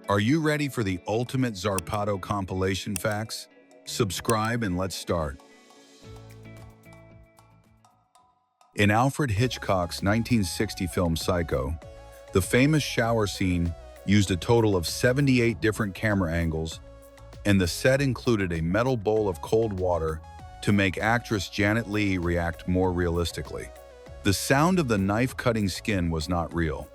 Are you ready for the ultimate Zarpado compilation facts? Subscribe and let's start. In Alfred Hitchcock's 1960 film Psycho, the famous shower scene used a total of 78 different camera angles, and the set included a metal bowl of cold water to make actress Janet Leigh react more realistically. The sound of the knife cutting skin was not real.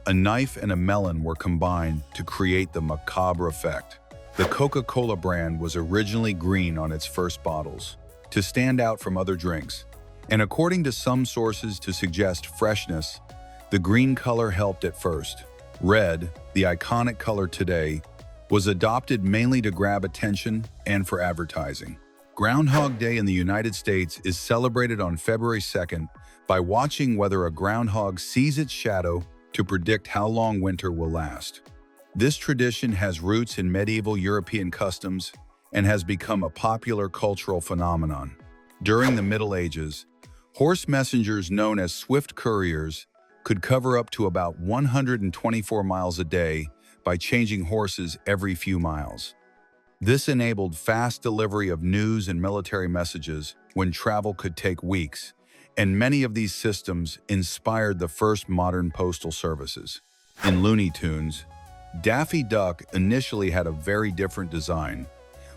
A knife and a melon were combined to create the macabre effect. The Coca-Cola brand was originally green on its first bottles, to stand out from other drinks. And according to some sources to suggest freshness, the green color helped at first. Red, the iconic color today, was adopted mainly to grab attention and for advertising. Groundhog Day in the United States is celebrated on February 2nd by watching whether a groundhog sees its shadow to predict how long winter will last. This tradition has roots in medieval European customs and has become a popular cultural phenomenon. During the Middle Ages, horse messengers known as swift couriers could cover up to about 124 miles a day by changing horses every few miles. This enabled fast delivery of news and military messages when travel could take weeks, and many of these systems inspired the first modern postal services. In Looney Tunes, Daffy Duck initially had a very different design,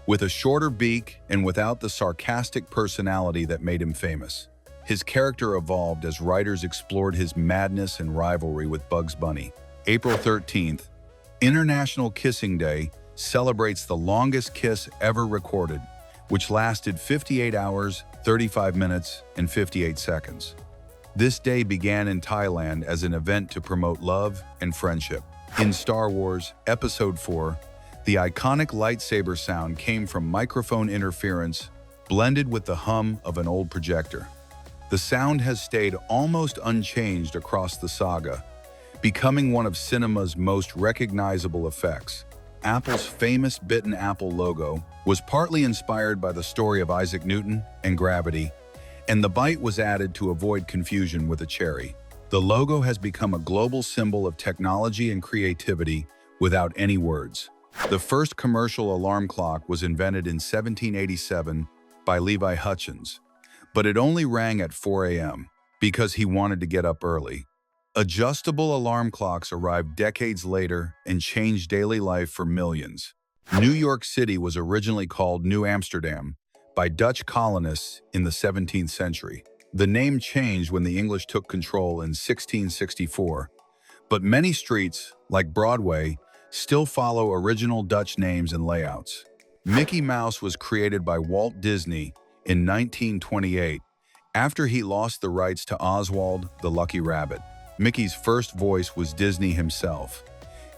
with a shorter beak and without the sarcastic personality that made him famous. His character evolved as writers explored his madness and rivalry with Bugs Bunny. April 13th, International Kissing Day, celebrates the longest kiss ever recorded, which lasted 58 hours, 35 minutes, and 58 seconds. This day began in Thailand as an event to promote love and friendship. In Star Wars Episode 4, the iconic lightsaber sound came from microphone interference blended with the hum of an old projector. The sound has stayed almost unchanged across the saga, becoming one of cinema's most recognizable effects. Apple's famous bitten apple logo was partly inspired by the story of Isaac Newton and gravity, and the bite was added to avoid confusion with a cherry. The logo has become a global symbol of technology and creativity without any words. The first commercial alarm clock was invented in 1787 by Levi Hutchins, but it only rang at 4 a.m. because he wanted to get up early. Adjustable alarm clocks arrived decades later and changed daily life for millions. New York City was originally called New Amsterdam by Dutch colonists in the 17th century. The name changed when the English took control in 1664, but many streets, like Broadway, still follow original Dutch names and layouts. Mickey Mouse was created by Walt Disney in 1928 after he lost the rights to Oswald the Lucky Rabbit. Mickey's first voice was Disney himself,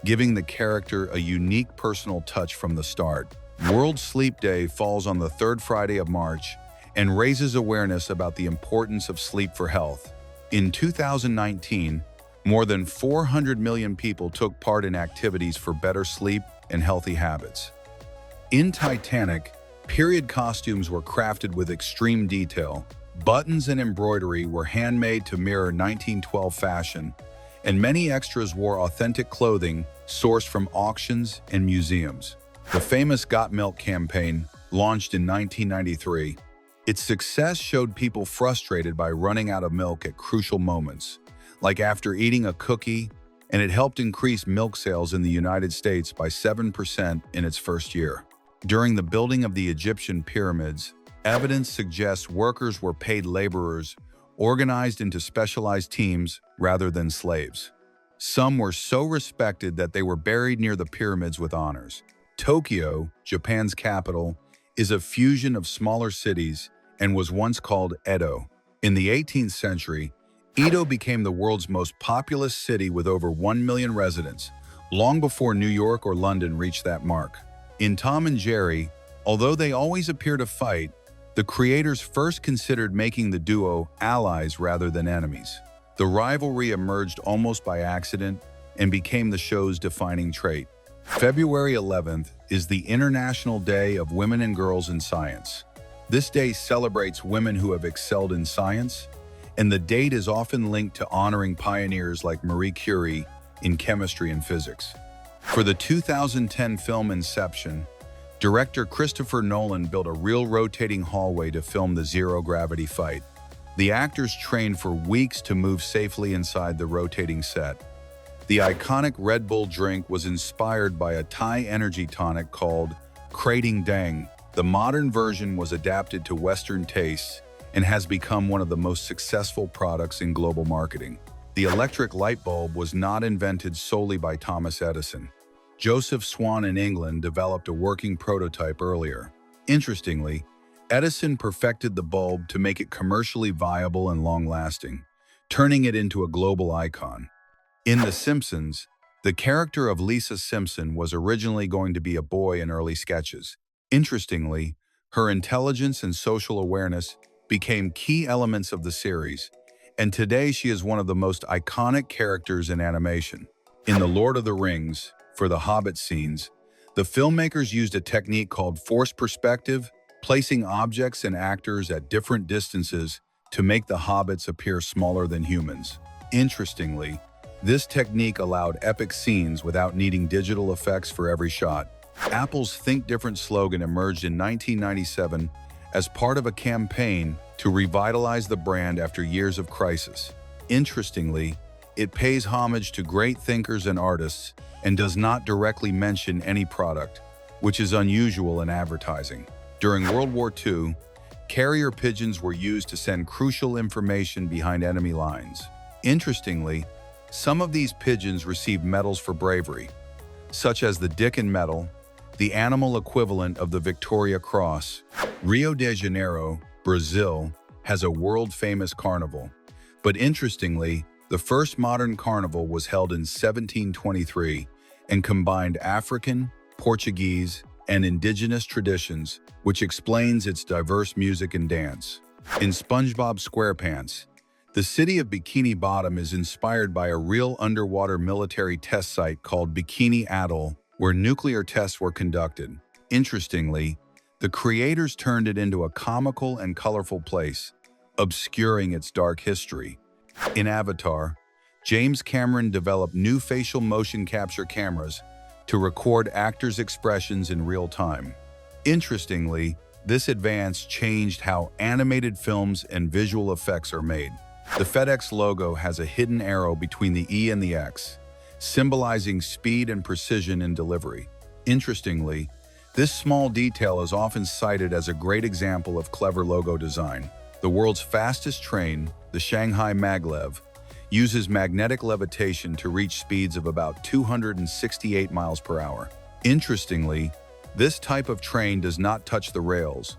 giving the character a unique personal touch from the start. World Sleep Day falls on the third Friday of March and raises awareness about the importance of sleep for health. In 2019, more than 400 million people took part in activities for better sleep and healthy habits. In Titanic, period costumes were crafted with extreme detail. Buttons and embroidery were handmade to mirror 1912 fashion, and many extras wore authentic clothing sourced from auctions and museums. The famous Got Milk campaign, launched in 1993, its success showed people frustrated by running out of milk at crucial moments, like after eating a cookie, and it helped increase milk sales in the United States by 7% in its first year. During the building of the Egyptian pyramids, evidence suggests workers were paid laborers, organized into specialized teams rather than slaves. Some were so respected that they were buried near the pyramids with honors. Tokyo, Japan's capital, is a fusion of smaller cities and was once called Edo. In the 18th century, Edo became the world's most populous city with over 1 million residents, long before New York or London reached that mark. In Tom and Jerry, although they always appear to fight, the creators first considered making the duo allies rather than enemies. The rivalry emerged almost by accident and became the show's defining trait. February 11th is the International Day of Women and Girls in Science. This day celebrates women who have excelled in science, and the date is often linked to honoring pioneers like Marie Curie in chemistry and physics. For the 2010 film Inception, director Christopher Nolan built a real rotating hallway to film the zero-gravity fight. The actors trained for weeks to move safely inside the rotating set. The iconic Red Bull drink was inspired by a Thai energy tonic called Krating Dang. The modern version was adapted to Western tastes and has become one of the most successful products in global marketing. The electric light bulb was not invented solely by Thomas Edison. Joseph Swan in England developed a working prototype earlier. Interestingly, Edison perfected the bulb to make it commercially viable and long-lasting, turning it into a global icon. In The Simpsons, the character of Lisa Simpson was originally going to be a boy in early sketches. Interestingly, her intelligence and social awareness became key elements of the series, and today she is one of the most iconic characters in animation. In The Lord of the Rings, for the Hobbit scenes, the filmmakers used a technique called forced perspective, placing objects and actors at different distances to make the hobbits appear smaller than humans. Interestingly, this technique allowed epic scenes without needing digital effects for every shot. Apple's Think Different slogan emerged in 1997 as part of a campaign to revitalize the brand after years of crisis. Interestingly, it pays homage to great thinkers and artists and does not directly mention any product, which is unusual in advertising. During World War II, carrier pigeons were used to send crucial information behind enemy lines. Interestingly, some of these pigeons received medals for bravery, such as the Dickin Medal, the animal equivalent of the Victoria Cross. Rio de Janeiro, Brazil, has a world-famous carnival, but interestingly, the first modern carnival was held in 1723 and combined African, Portuguese, and indigenous traditions, which explains its diverse music and dance. In SpongeBob SquarePants, the city of Bikini Bottom is inspired by a real underwater military test site called Bikini Atoll, where nuclear tests were conducted. Interestingly, the creators turned it into a comical and colorful place, obscuring its dark history. In Avatar, James Cameron developed new facial motion capture cameras to record actors' expressions in real time. Interestingly, this advance changed how animated films and visual effects are made. The FedEx logo has a hidden arrow between the E and the X, symbolizing speed and precision in delivery. Interestingly, this small detail is often cited as a great example of clever logo design. The world's fastest train, the Shanghai Maglev, uses magnetic levitation to reach speeds of about 268 miles per hour. Interestingly, this type of train does not touch the rails,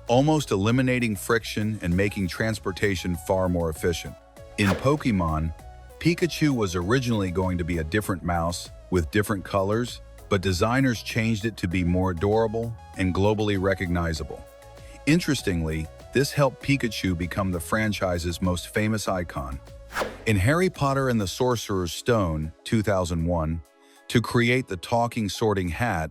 almost eliminating friction and making transportation far more efficient. In Pokémon, Pikachu was originally going to be a different mouse with different colors, but designers changed it to be more adorable and globally recognizable. Interestingly, this helped Pikachu become the franchise's most famous icon. In Harry Potter and the Sorcerer's Stone, 2001, to create the talking sorting hat,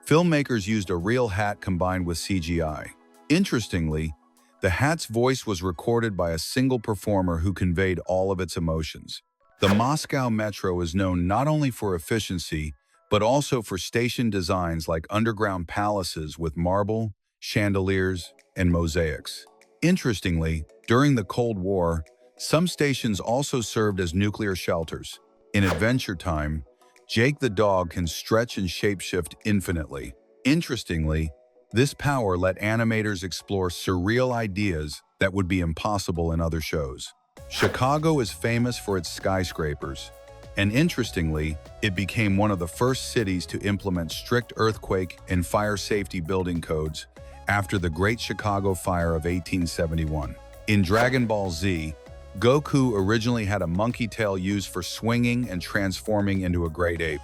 filmmakers used a real hat combined with CGI. Interestingly, the hat's voice was recorded by a single performer who conveyed all of its emotions. The Moscow Metro is known not only for efficiency, but also for station designs like underground palaces with marble, chandeliers, and mosaics. Interestingly, during the Cold War, some stations also served as nuclear shelters. In Adventure Time, Jake the dog can stretch and shapeshift infinitely. Interestingly, this power let animators explore surreal ideas that would be impossible in other shows. Chicago is famous for its skyscrapers, and interestingly, it became one of the first cities to implement strict earthquake and fire safety building codes after the Great Chicago Fire of 1871. In Dragon Ball Z, Goku originally had a monkey tail used for swinging and transforming into a great ape.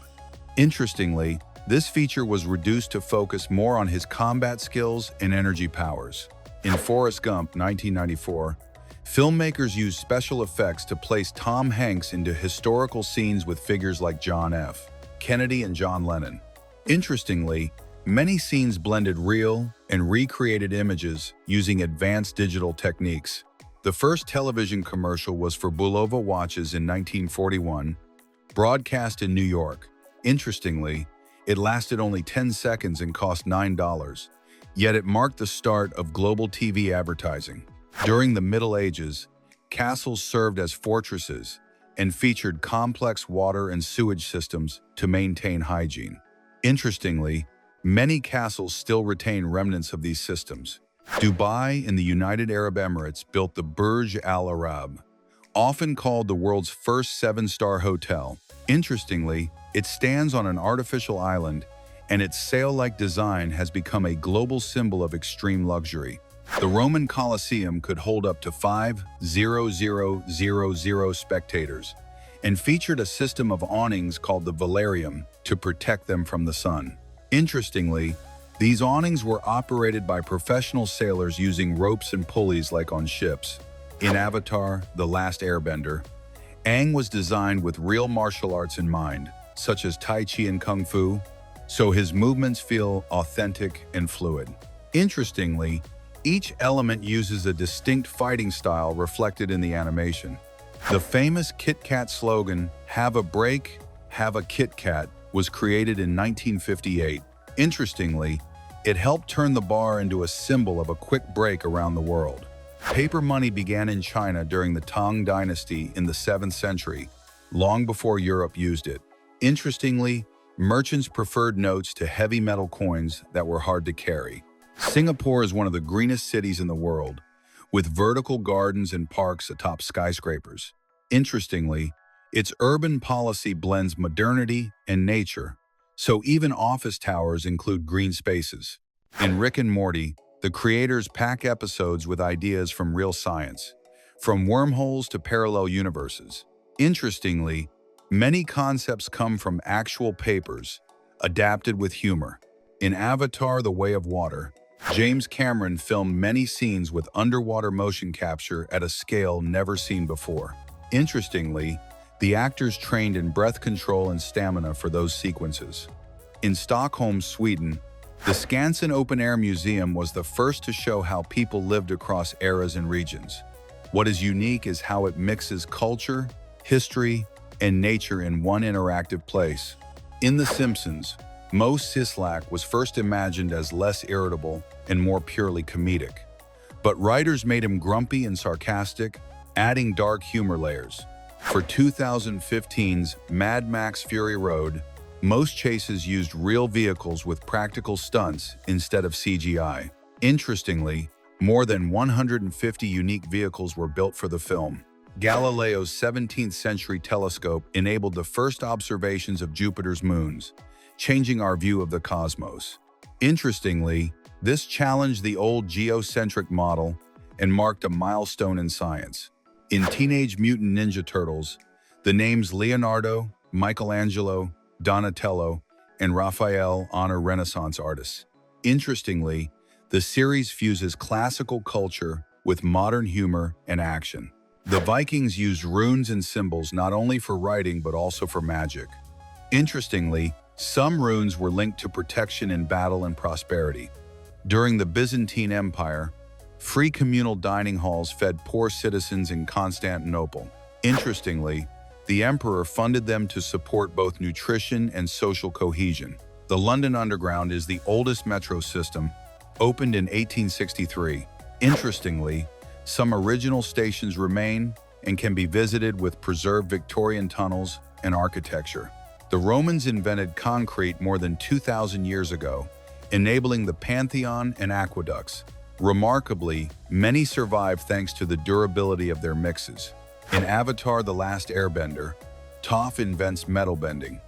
Interestingly, this feature was reduced to focus more on his combat skills and energy powers. In Forrest Gump, 1994, filmmakers used special effects to place Tom Hanks into historical scenes with figures like John F. Kennedy and John Lennon. Interestingly, many scenes blended real and recreated images using advanced digital techniques. The first television commercial was for Bulova watches in 1941, broadcast in New York. Interestingly, it lasted only 10 seconds and cost $9, yet it marked the start of global TV advertising. During the Middle Ages, castles served as fortresses and featured complex water and sewage systems to maintain hygiene. Interestingly, many castles still retain remnants of these systems. Dubai in the United Arab Emirates built the Burj Al Arab, often called the world's first seven-star hotel. Interestingly, it stands on an artificial island, and its sail-like design has become a global symbol of extreme luxury. The Roman Colosseum could hold up to 5,000 spectators and featured a system of awnings called the velarium to protect them from the sun. Interestingly, these awnings were operated by professional sailors using ropes and pulleys like on ships. In Avatar: The Last Airbender, Aang was designed with real martial arts in mind, such as Tai Chi and Kung Fu, so his movements feel authentic and fluid. Interestingly, each element uses a distinct fighting style reflected in the animation. The famous Kit Kat slogan, "Have a break, have a Kit Kat," was created in 1958. Interestingly, it helped turn the bar into a symbol of a quick break around the world. Paper money began in China during the Tang Dynasty in the 7th century, long before Europe used it. Interestingly, merchants preferred notes to heavy metal coins that were hard to carry. Singapore is one of the greenest cities in the world, with vertical gardens and parks atop skyscrapers. Interestingly, its urban policy blends modernity and nature, so even office towers include green spaces. In Rick and Morty, the creators pack episodes with ideas from real science, from wormholes to parallel universes. Interestingly, many concepts come from actual papers, adapted with humor. In Avatar: The Way of Water, James Cameron filmed many scenes with underwater motion capture at a scale never seen before. Interestingly, the actors trained in breath control and stamina for those sequences. In Stockholm, Sweden, the Skansen Open Air Museum was the first to show how people lived across eras and regions. What is unique is how it mixes culture, history, and nature in one interactive place. In The Simpsons, Moe Szyslak was first imagined as less irritable and more purely comedic. But writers made him grumpy and sarcastic, adding dark humor layers. For 2015's Mad Max Fury Road, most chases used real vehicles with practical stunts instead of CGI. Interestingly, more than 150 unique vehicles were built for the film. Galileo's 17th century telescope enabled the first observations of Jupiter's moons, changing our view of the cosmos. Interestingly, this challenged the old geocentric model and marked a milestone in science. In Teenage Mutant Ninja Turtles, the names Leonardo, Michelangelo, Donatello, and Raphael honor Renaissance artists. Interestingly, the series fuses classical culture with modern humor and action. The Vikings used runes and symbols not only for writing but also for magic. Interestingly, some runes were linked to protection in battle and prosperity. During the Byzantine Empire, free communal dining halls fed poor citizens in Constantinople. Interestingly, the emperor funded them to support both nutrition and social cohesion. The London Underground is the oldest metro system, opened in 1863. Interestingly, some original stations remain and can be visited with preserved Victorian tunnels and architecture. The Romans invented concrete more than 2,000 years ago, enabling the Pantheon and aqueducts. Remarkably, many survive thanks to the durability of their mixes. In Avatar: The Last Airbender, Toph invents metal bending,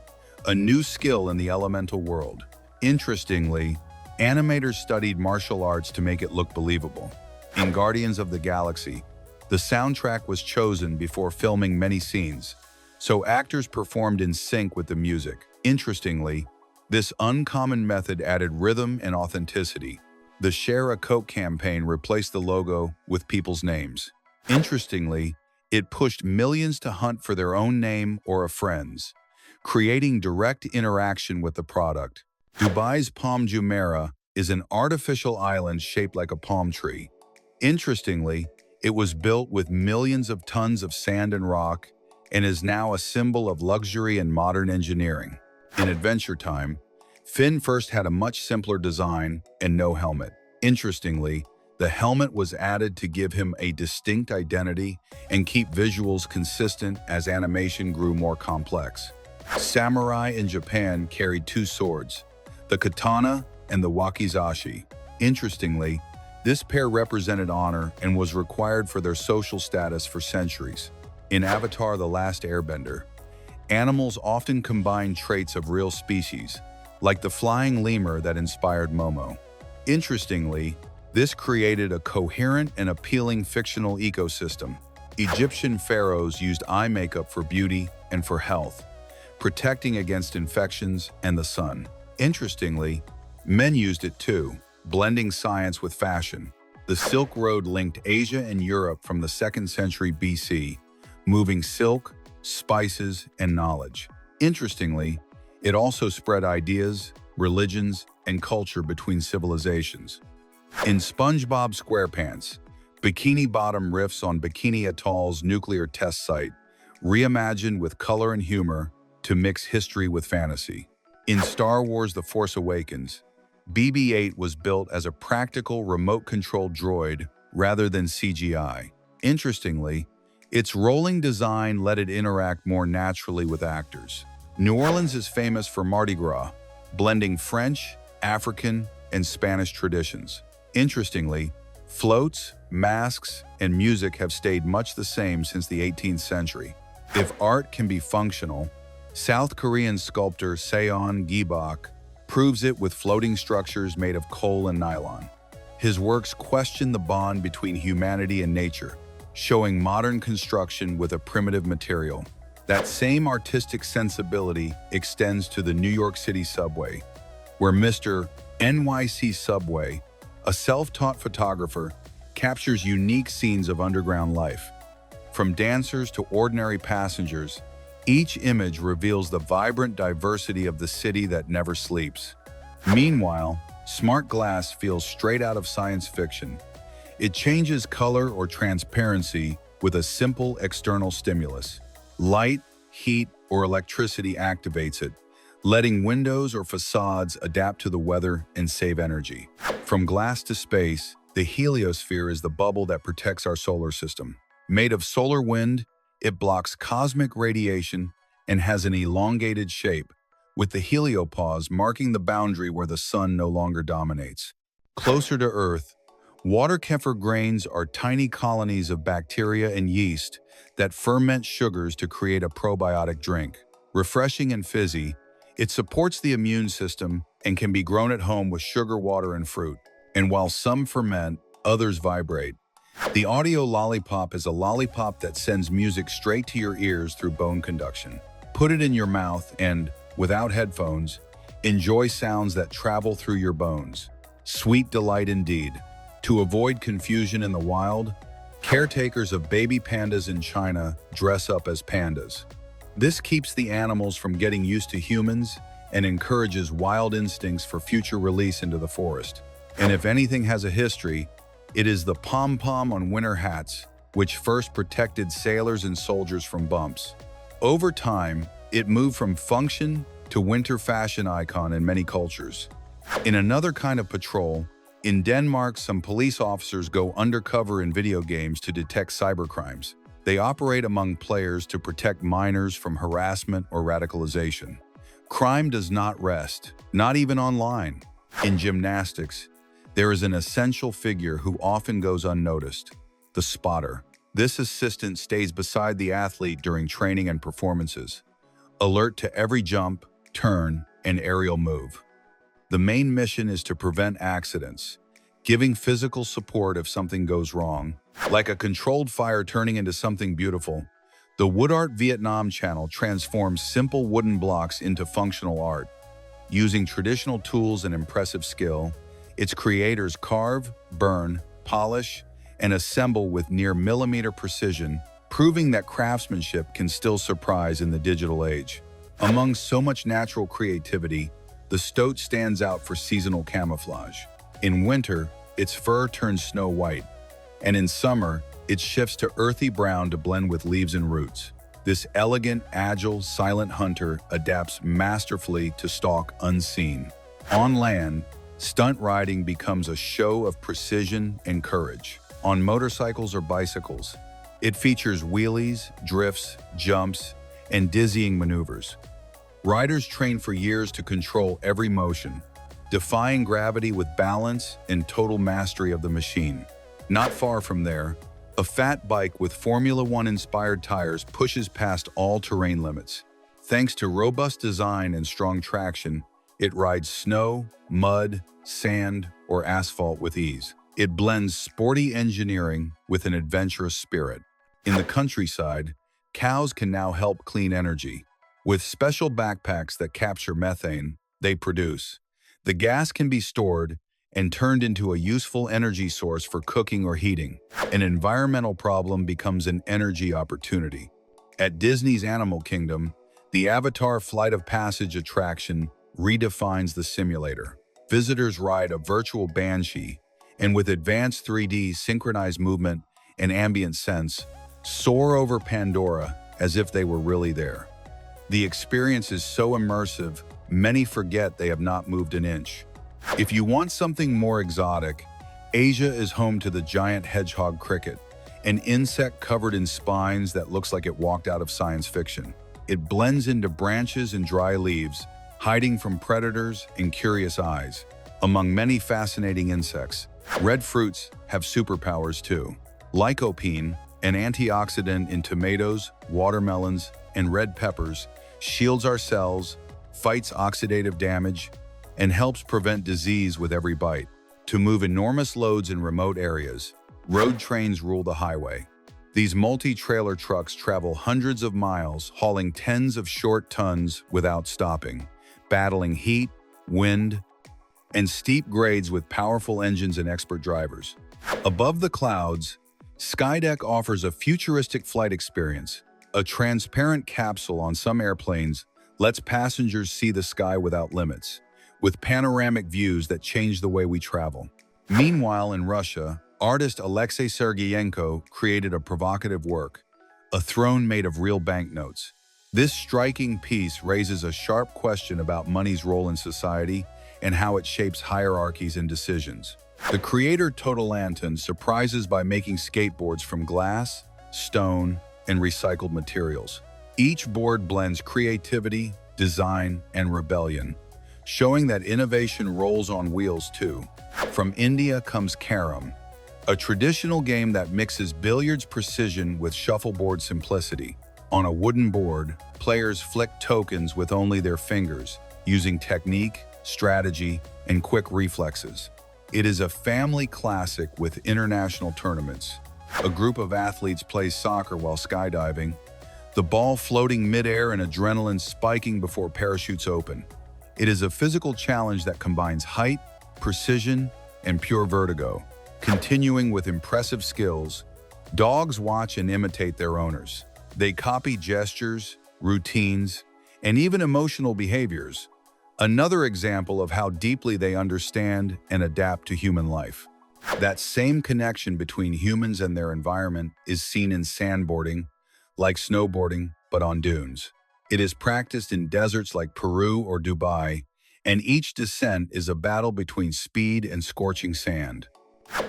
a new skill in the elemental world. Interestingly, animators studied martial arts to make it look believable. In Guardians of the Galaxy, the soundtrack was chosen before filming many scenes, so actors performed in sync with the music. Interestingly, this uncommon method added rhythm and authenticity. The Share a Coke campaign replaced the logo with people's names. Interestingly, it pushed millions to hunt for their own name or a friend's, creating direct interaction with the product. Dubai's Palm Jumeirah is an artificial island shaped like a palm tree. Interestingly, it was built with millions of tons of sand and rock and is now a symbol of luxury and modern engineering. In Adventure Time, Finn first had a much simpler design and no helmet. Interestingly, the helmet was added to give him a distinct identity and keep visuals consistent as animation grew more complex. Samurai in Japan carried two swords, the katana and the wakizashi. Interestingly, this pair represented honor and was required for their social status for centuries. In Avatar: The Last Airbender, animals often combine traits of real species, like the flying lemur that inspired Momo. Interestingly, this created a coherent and appealing fictional ecosystem. Egyptian pharaohs used eye makeup for beauty and for health, protecting against infections and the sun. Interestingly, men used it too, blending science with fashion. The Silk Road linked Asia and Europe from the 2nd century BC, moving silk, spices, and knowledge. Interestingly, it also spread ideas, religions, and culture between civilizations. In SpongeBob SquarePants, Bikini Bottom riffs on Bikini Atoll's nuclear test site, reimagined with color and humor to mix history with fantasy. In Star Wars: The Force Awakens, BB-8 was built as a practical remote-controlled droid rather than CGI. Interestingly, its rolling design let it interact more naturally with actors. New Orleans is famous for Mardi Gras, blending French, African, and Spanish traditions. Interestingly, floats, masks, and music have stayed much the same since the 18th century. If art can be functional, South Korean sculptor Seon Gi-bok proves it with floating structures made of coal and nylon. His works question the bond between humanity and nature, showing modern construction with a primitive material. That same artistic sensibility extends to the New York City subway, where Mr. NYC Subway, a self-taught photographer, captures unique scenes of underground life. From dancers to ordinary passengers, each image reveals the vibrant diversity of the city that never sleeps. Meanwhile, smart glass feels straight out of science fiction. It changes color or transparency with a simple external stimulus. Light, heat, or electricity activates it, letting windows or facades adapt to the weather and save energy. From glass to space, the heliosphere is the bubble that protects our solar system. Made of solar wind, it blocks cosmic radiation and has an elongated shape, with the heliopause marking the boundary where the sun no longer dominates. Closer to Earth, water kefir grains are tiny colonies of bacteria and yeast that ferment sugars to create a probiotic drink. Refreshing and fizzy, it supports the immune system and can be grown at home with sugar, water, and fruit. And while some ferment, others vibrate. The audio lollipop is a lollipop that sends music straight to your ears through bone conduction. Put it in your mouth and, without headphones, enjoy sounds that travel through your bones. Sweet delight indeed. To avoid confusion in the wild, caretakers of baby pandas in China dress up as pandas. This keeps the animals from getting used to humans and encourages wild instincts for future release into the forest. And if anything has a history, it is the pom-pom on winter hats, which first protected sailors and soldiers from bumps. Over time, it moved from function to winter fashion icon in many cultures. In another kind of patrol, in Denmark, some police officers go undercover in video games to detect cybercrimes. They operate among players to protect minors from harassment or radicalization. Crime does not rest, not even online. In gymnastics, there is an essential figure who often goes unnoticed, the spotter. This assistant stays beside the athlete during training and performances, alert to every jump, turn, and aerial move. The main mission is to prevent accidents, giving physical support if something goes wrong. Like a controlled fire turning into something beautiful, the Wood Art Vietnam channel transforms simple wooden blocks into functional art. Using traditional tools and impressive skill, its creators carve, burn, polish, and assemble with near millimeter precision, proving that craftsmanship can still surprise in the digital age. Among so much natural creativity, the stoat stands out for seasonal camouflage. In winter, its fur turns snow white, and in summer, it shifts to earthy brown to blend with leaves and roots. This elegant, agile, silent hunter adapts masterfully to stalk unseen. On land, stunt riding becomes a show of precision and courage. On motorcycles or bicycles, it features wheelies, drifts, jumps, and dizzying maneuvers. Riders train for years to control every motion, defying gravity with balance and total mastery of the machine. Not far from there, a fat bike with Formula One-inspired tires pushes past all terrain limits. Thanks to robust design and strong traction, it rides snow, mud, sand, or asphalt with ease. It blends sporty engineering with an adventurous spirit. In the countryside, cows can now help clean energy. With special backpacks that capture methane they produce, the gas can be stored and turned into a useful energy source for cooking or heating. An environmental problem becomes an energy opportunity. At Disney's Animal Kingdom, the Avatar Flight of Passage attraction redefines the simulator. Visitors ride a virtual banshee, and with advanced 3D synchronized movement and ambient sense, soar over Pandora as if they were really there. The experience is so immersive, many forget they have not moved an inch. If you want something more exotic, Asia is home to the giant hedgehog cricket, an insect covered in spines that looks like it walked out of science fiction. It blends into branches and dry leaves, hiding from predators and curious eyes. Among many fascinating insects, red fruits have superpowers too. Lycopene, an antioxidant in tomatoes, watermelons, and red peppers, shields our cells, fights oxidative damage, and helps prevent disease with every bite. To move enormous loads in remote areas, road trains rule the highway. These multi-trailer trucks travel hundreds of miles, hauling tens of short tons without stopping, battling heat, wind, and steep grades with powerful engines and expert drivers. Above the clouds, Skydeck offers a futuristic flight experience. A transparent capsule on some airplanes lets passengers see the sky without limits, with panoramic views that change the way we travel. Meanwhile, in Russia, artist Alexei Sergeyenko created a provocative work, a throne made of real banknotes. This striking piece raises a sharp question about money's role in society and how it shapes hierarchies and decisions. The creator Total Anton surprises by making skateboards from glass, stone, and recycled materials. Each board blends creativity, design, and rebellion, showing that innovation rolls on wheels too. From India comes Carom, a traditional game that mixes billiards precision with shuffleboard simplicity. On a wooden board, players flick tokens with only their fingers, using technique, strategy, and quick reflexes. It is a family classic with international tournaments. A group of athletes plays soccer while skydiving, the ball floating midair and adrenaline spiking before parachutes open. It is a physical challenge that combines height, precision, and pure vertigo. Continuing with impressive skills, dogs watch and imitate their owners. They copy gestures, routines, and even emotional behaviors. Another example of how deeply they understand and adapt to human life. That same connection between humans and their environment is seen in sandboarding, like snowboarding, but on dunes. It is practiced in deserts like Peru or Dubai, and each descent is a battle between speed and scorching sand.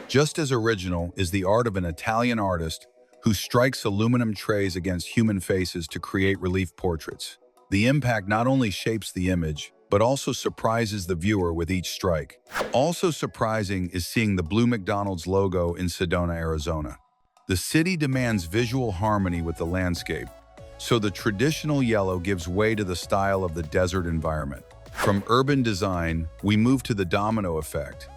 Just as original is the art of an Italian artist who strikes aluminum trays against human faces to create relief portraits. The impact not only shapes the image, but also surprises the viewer with each strike. Also surprising is seeing the blue McDonald's logo in Sedona, Arizona. The city demands visual harmony with the landscape, so the traditional yellow gives way to the style of the desert environment. From urban design, we move to the domino effect,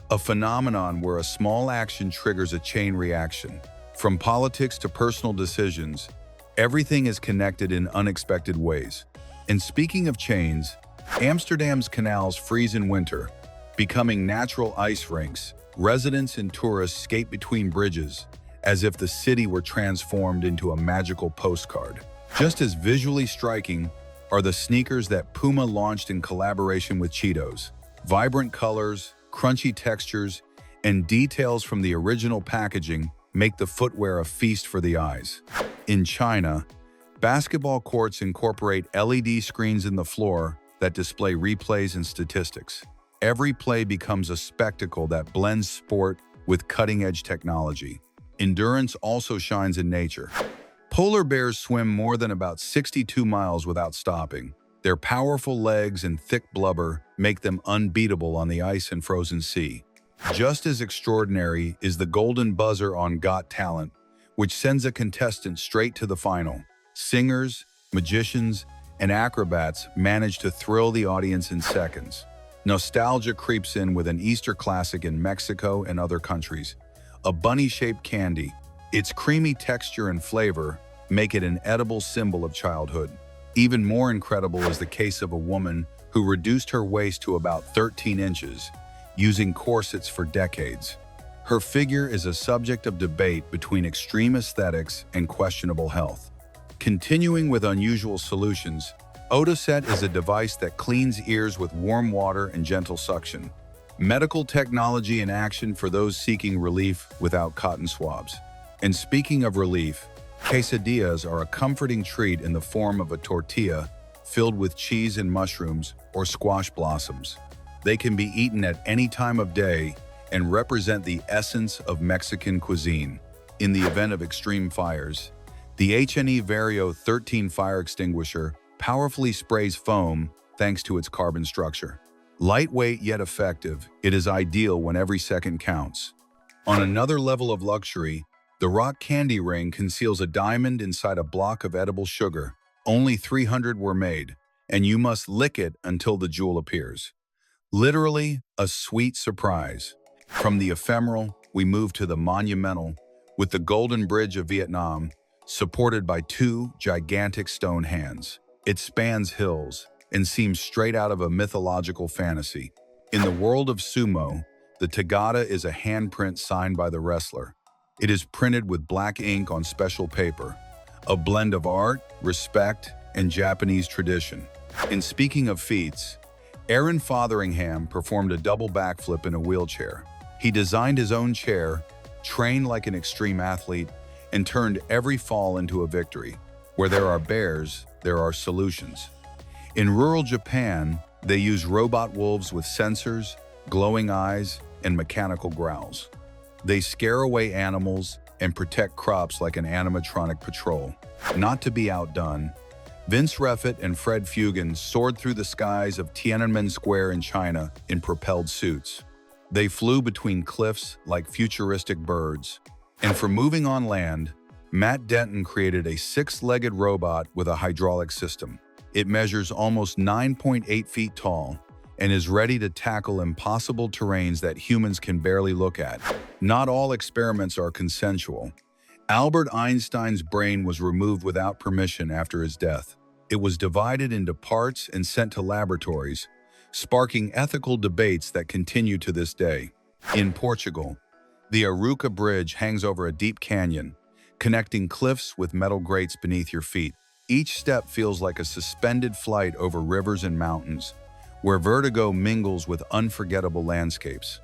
a phenomenon where a small action triggers a chain reaction. From politics to personal decisions, everything is connected in unexpected ways. And speaking of chains, Amsterdam's canals freeze in winter, becoming natural ice rinks. Residents and tourists skate between bridges, as if the city were transformed into a magical postcard. Just as visually striking are the sneakers that Puma launched in collaboration with Cheetos. Vibrant colors, crunchy textures, and details from the original packaging make the footwear a feast for the eyes. In China, Basketball courts incorporate LED screens in the floor that display replays and statistics. Every play becomes a spectacle that blends sport with cutting-edge technology. Endurance also shines in nature. Polar bears swim more than about 62 miles without stopping. Their powerful legs and thick blubber make them unbeatable on the ice and frozen sea. Just as extraordinary is the golden buzzer on Got Talent, which sends a contestant straight to the final. Singers, magicians, and acrobats manage to thrill the audience in seconds. Nostalgia creeps in with an Easter classic in Mexico and other countries, a bunny-shaped candy. Its creamy texture and flavor make it an edible symbol of childhood. Even more incredible is the case of a woman who reduced her waist to about 13 inches, using corsets for decades. Her figure is a subject of debate between extreme aesthetics and questionable health. Continuing with unusual solutions, Otoset is a device that cleans ears with warm water and gentle suction. Medical technology in action for those seeking relief without cotton swabs. And speaking of relief, quesadillas are a comforting treat in the form of a tortilla filled with cheese and mushrooms or squash blossoms. They can be eaten at any time of day and represent the essence of Mexican cuisine. In the event of extreme fires, the HNE Vario 13 fire extinguisher powerfully sprays foam thanks to its carbon structure. Lightweight yet effective, it is ideal when every second counts. On another level of luxury, the Rock Candy Ring conceals a diamond inside a block of edible sugar. Only 300 were made, and you must lick it until the jewel appears. Literally, a sweet surprise. From the ephemeral, we move to the monumental, with the Golden Bridge of Vietnam, supported by two gigantic stone hands. It spans hills and seems straight out of a mythological fantasy. In the world of sumo, the Tagada is a handprint signed by the wrestler. It is printed with black ink on special paper, a blend of art, respect, and Japanese tradition. And speaking of feats, Aaron Fotheringham performed a double backflip in a wheelchair. He designed his own chair, trained like an extreme athlete, and turned every fall into a victory. Where there are bears, there are solutions. In rural Japan, they use robot wolves with sensors, glowing eyes, and mechanical growls. They scare away animals and protect crops like an animatronic patrol. Not to be outdone, Vince Refit and Fred Fugan soared through the skies of Tiananmen Square in China in propelled suits. They flew between cliffs like futuristic birds. And for moving on land, Matt Denton created a six-legged robot with a hydraulic system. It measures almost 9.8 feet tall and is ready to tackle impossible terrains that humans can barely look at. Not all experiments are consensual. Albert Einstein's brain was removed without permission after his death. It was divided into parts and sent to laboratories, sparking ethical debates that continue to this day. In Portugal, the Aruca Bridge hangs over a deep canyon, connecting cliffs with metal grates beneath your feet. Each step feels like a suspended flight over rivers and mountains, where vertigo mingles with unforgettable landscapes.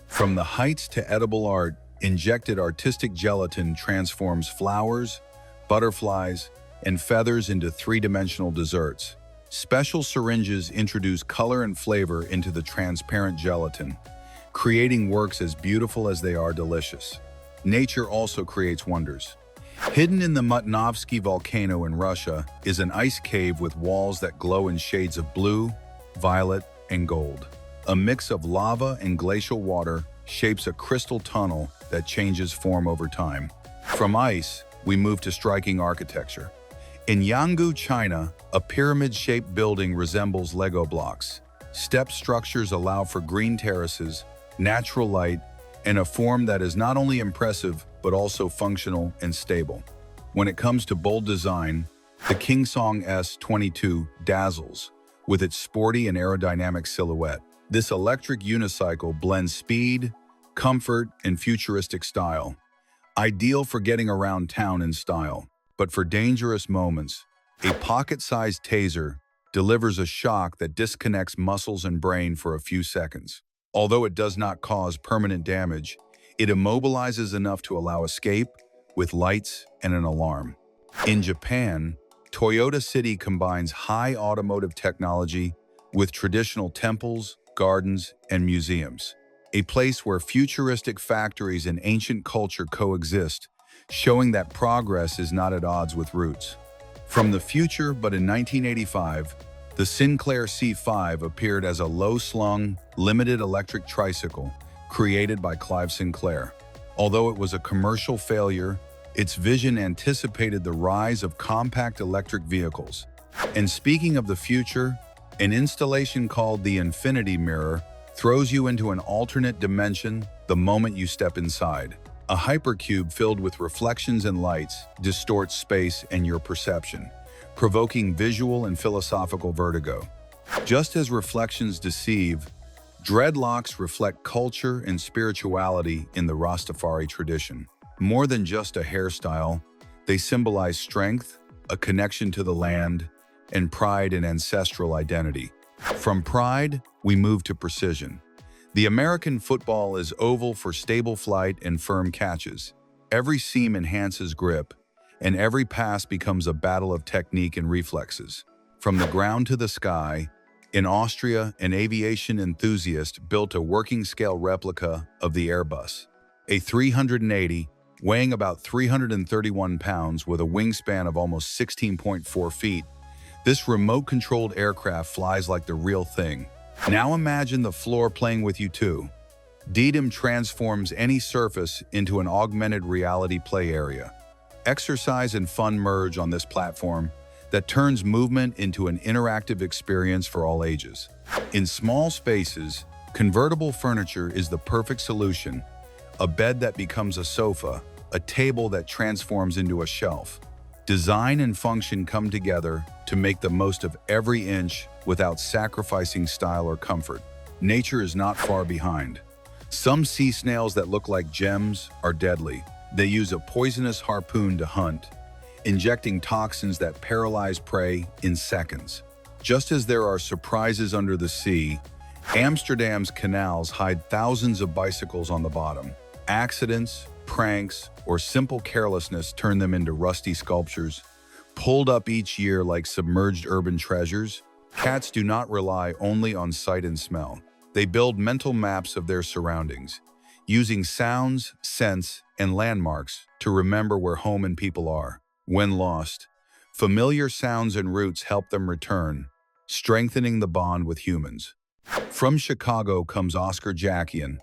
From the heights to edible art, injected artistic gelatin transforms flowers, butterflies, and feathers into three-dimensional desserts. Special syringes introduce color and flavor into the transparent gelatin, creating works as beautiful as they are delicious. Nature also creates wonders. Hidden in the Mutnovsky volcano in Russia is an ice cave with walls that glow in shades of blue, violet, and gold. A mix of lava and glacial water shapes a crystal tunnel that changes form over time. From ice, we move to striking architecture. In Yanggu, China, a pyramid-shaped building resembles Lego blocks. Step structures allow for green terraces, natural light, and a form that is not only impressive but also functional and stable. When it comes to bold design, the Kingsong S22 dazzles with its sporty and aerodynamic silhouette. This electric unicycle blends speed, comfort, and futuristic style, ideal for getting around town in style. But for dangerous moments, a pocket-sized taser delivers a shock that disconnects muscles and brain for a few seconds. Although it does not cause permanent damage, it immobilizes enough to allow escape with lights and an alarm. In Japan, Toyota City combines high automotive technology with traditional temples, gardens, and museums. A place where futuristic factories and ancient culture coexist, showing that progress is not at odds with roots. From the future, but in 1985, the Sinclair C5 appeared as a low-slung, limited electric tricycle created by Clive Sinclair. Although it was a commercial failure, its vision anticipated the rise of compact electric vehicles. And speaking of the future, an installation called the Infinity Mirror throws you into an alternate dimension the moment you step inside. A hypercube filled with reflections and lights distorts space and your perception, provoking visual and philosophical vertigo. Just as reflections deceive, dreadlocks reflect culture and spirituality in the Rastafari tradition. More than just a hairstyle, they symbolize strength, a connection to the land, and pride and ancestral identity. From pride, we move to precision. The American football is oval for stable flight and firm catches. Every seam enhances grip, and every pass becomes a battle of technique and reflexes. From the ground to the sky, in Austria, an aviation enthusiast built a working-scale replica of the Airbus. A 380, weighing about 331 pounds with a wingspan of almost 16.4 feet, this remote-controlled aircraft flies like the real thing. Now imagine the floor playing with you too. DDIM transforms any surface into an augmented reality play area. Exercise and fun merge on this platform that turns movement into an interactive experience for all ages. In small spaces, convertible furniture is the perfect solution. A bed that becomes a sofa, a table that transforms into a shelf. Design and function come together to make the most of every inch without sacrificing style or comfort. Nature is not far behind. Some sea snails that look like gems are deadly. They use a poisonous harpoon to hunt, injecting toxins that paralyze prey in seconds. Just as there are surprises under the sea, Amsterdam's canals hide thousands of bicycles on the bottom. Accidents, pranks, or simple carelessness turn them into rusty sculptures, pulled up each year like submerged urban treasures. Cats do not rely only on sight and smell. They build mental maps of their surroundings, using sounds, scents, and landmarks to remember where home and people are. When lost, familiar sounds and routes help them return, strengthening the bond with humans. From Chicago comes Oscar Jackian,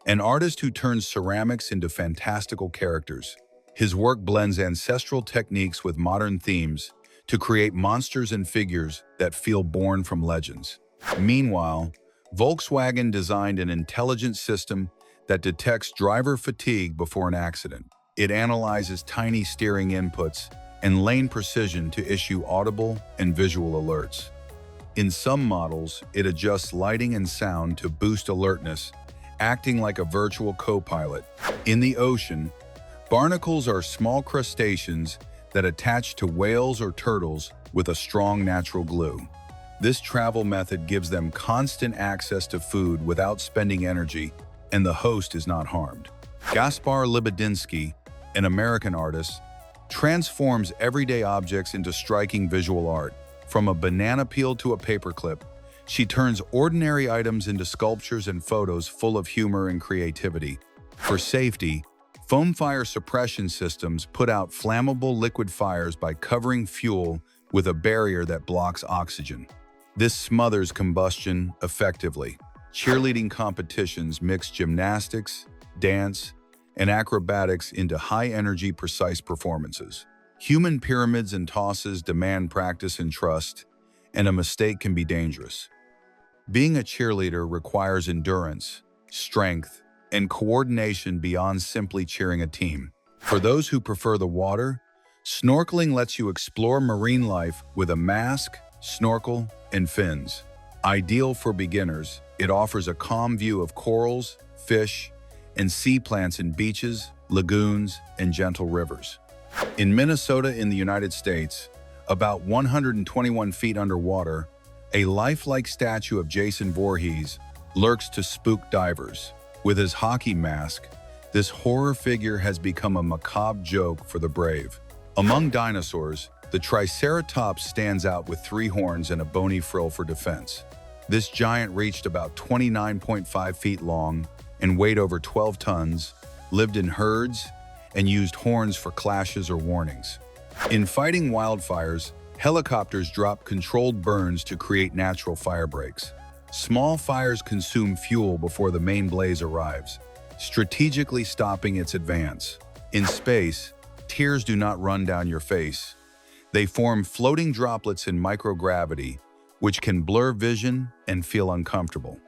an artist who turns ceramics into fantastical characters. His work blends ancestral techniques with modern themes to create monsters and figures that feel born from legends. Meanwhile, Volkswagen designed an intelligent system that detects driver fatigue before an accident. It analyzes tiny steering inputs and lane precision to issue audible and visual alerts. In some models, it adjusts lighting and sound to boost alertness, acting like a virtual co-pilot. In the ocean, barnacles are small crustaceans that attach to whales or turtles with a strong natural glue. This travel method gives them constant access to food without spending energy, and the host is not harmed. Gaspar Libudinsky, an American artist, transforms everyday objects into striking visual art. From a banana peel to a paperclip, she turns ordinary items into sculptures and photos full of humor and creativity. For safety, foam fire suppression systems put out flammable liquid fires by covering fuel with a barrier that blocks oxygen. This smothers combustion effectively. Cheerleading competitions mix gymnastics, dance, and acrobatics into high-energy, precise performances. Human pyramids and tosses demand practice and trust, and a mistake can be dangerous. Being a cheerleader requires endurance, strength, and coordination beyond simply cheering a team. For those who prefer the water, snorkeling lets you explore marine life with a mask, snorkel, and fins. Ideal for beginners, it offers a calm view of corals, fish, and sea plants in beaches, lagoons, and gentle rivers. In Minnesota in the United States, about 121 feet underwater, a lifelike statue of Jason Voorhees lurks to spook divers. With his hockey mask, this horror figure has become a macabre joke for the brave. Among dinosaurs, The Triceratops stands out with 3 horns and a bony frill for defense. This giant reached about 29.5 feet long and weighed over 12 tons, lived in herds, and used horns for clashes or warnings. In fighting wildfires, helicopters drop controlled burns to create natural fire breaks. Small fires consume fuel before the main blaze arrives, strategically stopping its advance. In space, tears do not run down your face. They form floating droplets in microgravity, which can blur vision and feel uncomfortable.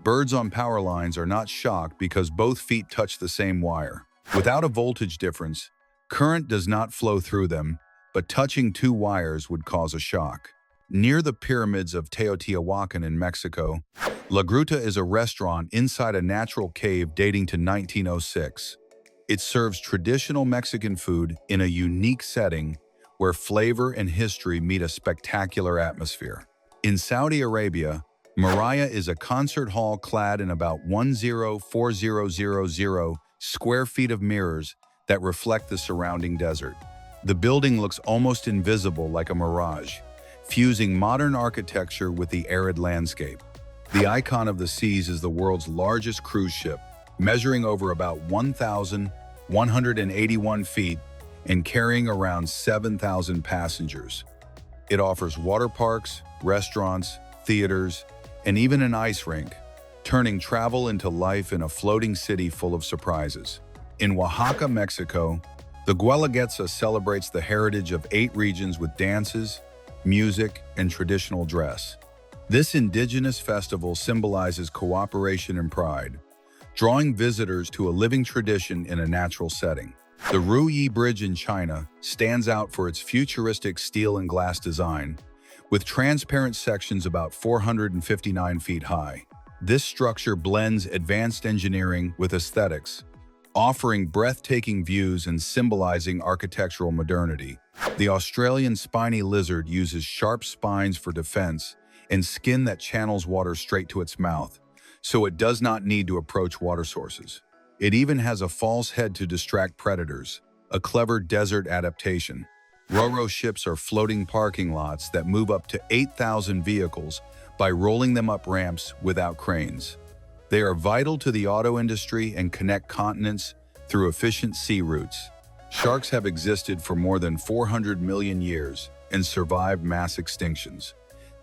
Birds on power lines are not shocked because both feet touch the same wire. Without a voltage difference, current does not flow through them, but touching 2 wires would cause a shock. Near the pyramids of Teotihuacan in Mexico, La Gruta is a restaurant inside a natural cave dating to 1906. It serves traditional Mexican food in a unique setting where flavor and history meet a spectacular atmosphere. In Saudi Arabia, Maraya is a concert hall clad in about 104000 square feet of mirrors that reflect the surrounding desert. The building looks almost invisible, like a mirage, fusing modern architecture with the arid landscape. The Icon of the Seas is the world's largest cruise ship, measuring over about 1,181 feet and carrying around 7,000 passengers. It offers water parks, restaurants, theaters, and even an ice rink, turning travel into life in a floating city full of surprises. In Oaxaca, Mexico, the Guelaguetza celebrates the heritage of 8 regions with dances, music, and traditional dress. This indigenous festival symbolizes cooperation and pride, drawing visitors to a living tradition in a natural setting. The Ruyi Bridge in China stands out for its futuristic steel and glass design, with transparent sections about 459 feet high. This structure blends advanced engineering with aesthetics, offering breathtaking views and symbolizing architectural modernity. The Australian spiny lizard uses sharp spines for defense and skin that channels water straight to its mouth, so it does not need to approach water sources. It even has a false head to distract predators, a clever desert adaptation. Ro-ro ships are floating parking lots that move up to 8,000 vehicles by rolling them up ramps without cranes. They are vital to the auto industry and connect continents through efficient sea routes. Sharks have existed for more than 400 million years and survived mass extinctions.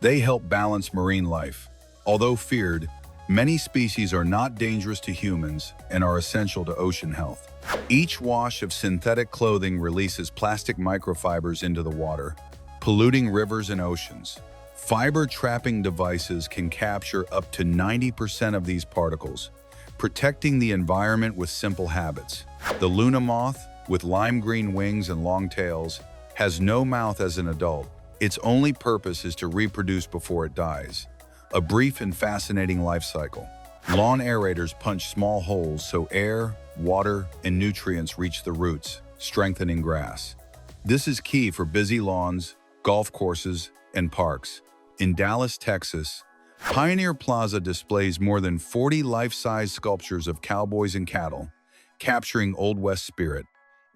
They help balance marine life. Although feared, many species are not dangerous to humans and are essential to ocean health. Each wash of synthetic clothing releases plastic microfibers into the water, polluting rivers and oceans. Fiber trapping devices can capture up to 90% of these particles, protecting the environment with simple habits. The Luna moth, with lime green wings and long tails, has no mouth as an adult. Its only purpose is to reproduce before it dies. A brief and fascinating life cycle. Lawn aerators punch small holes so air, water, and nutrients reach the roots, strengthening grass. This is key for busy lawns, golf courses, and parks. In Dallas, Texas, Pioneer Plaza displays more than 40 life-size sculptures of cowboys and cattle, capturing Old West spirit.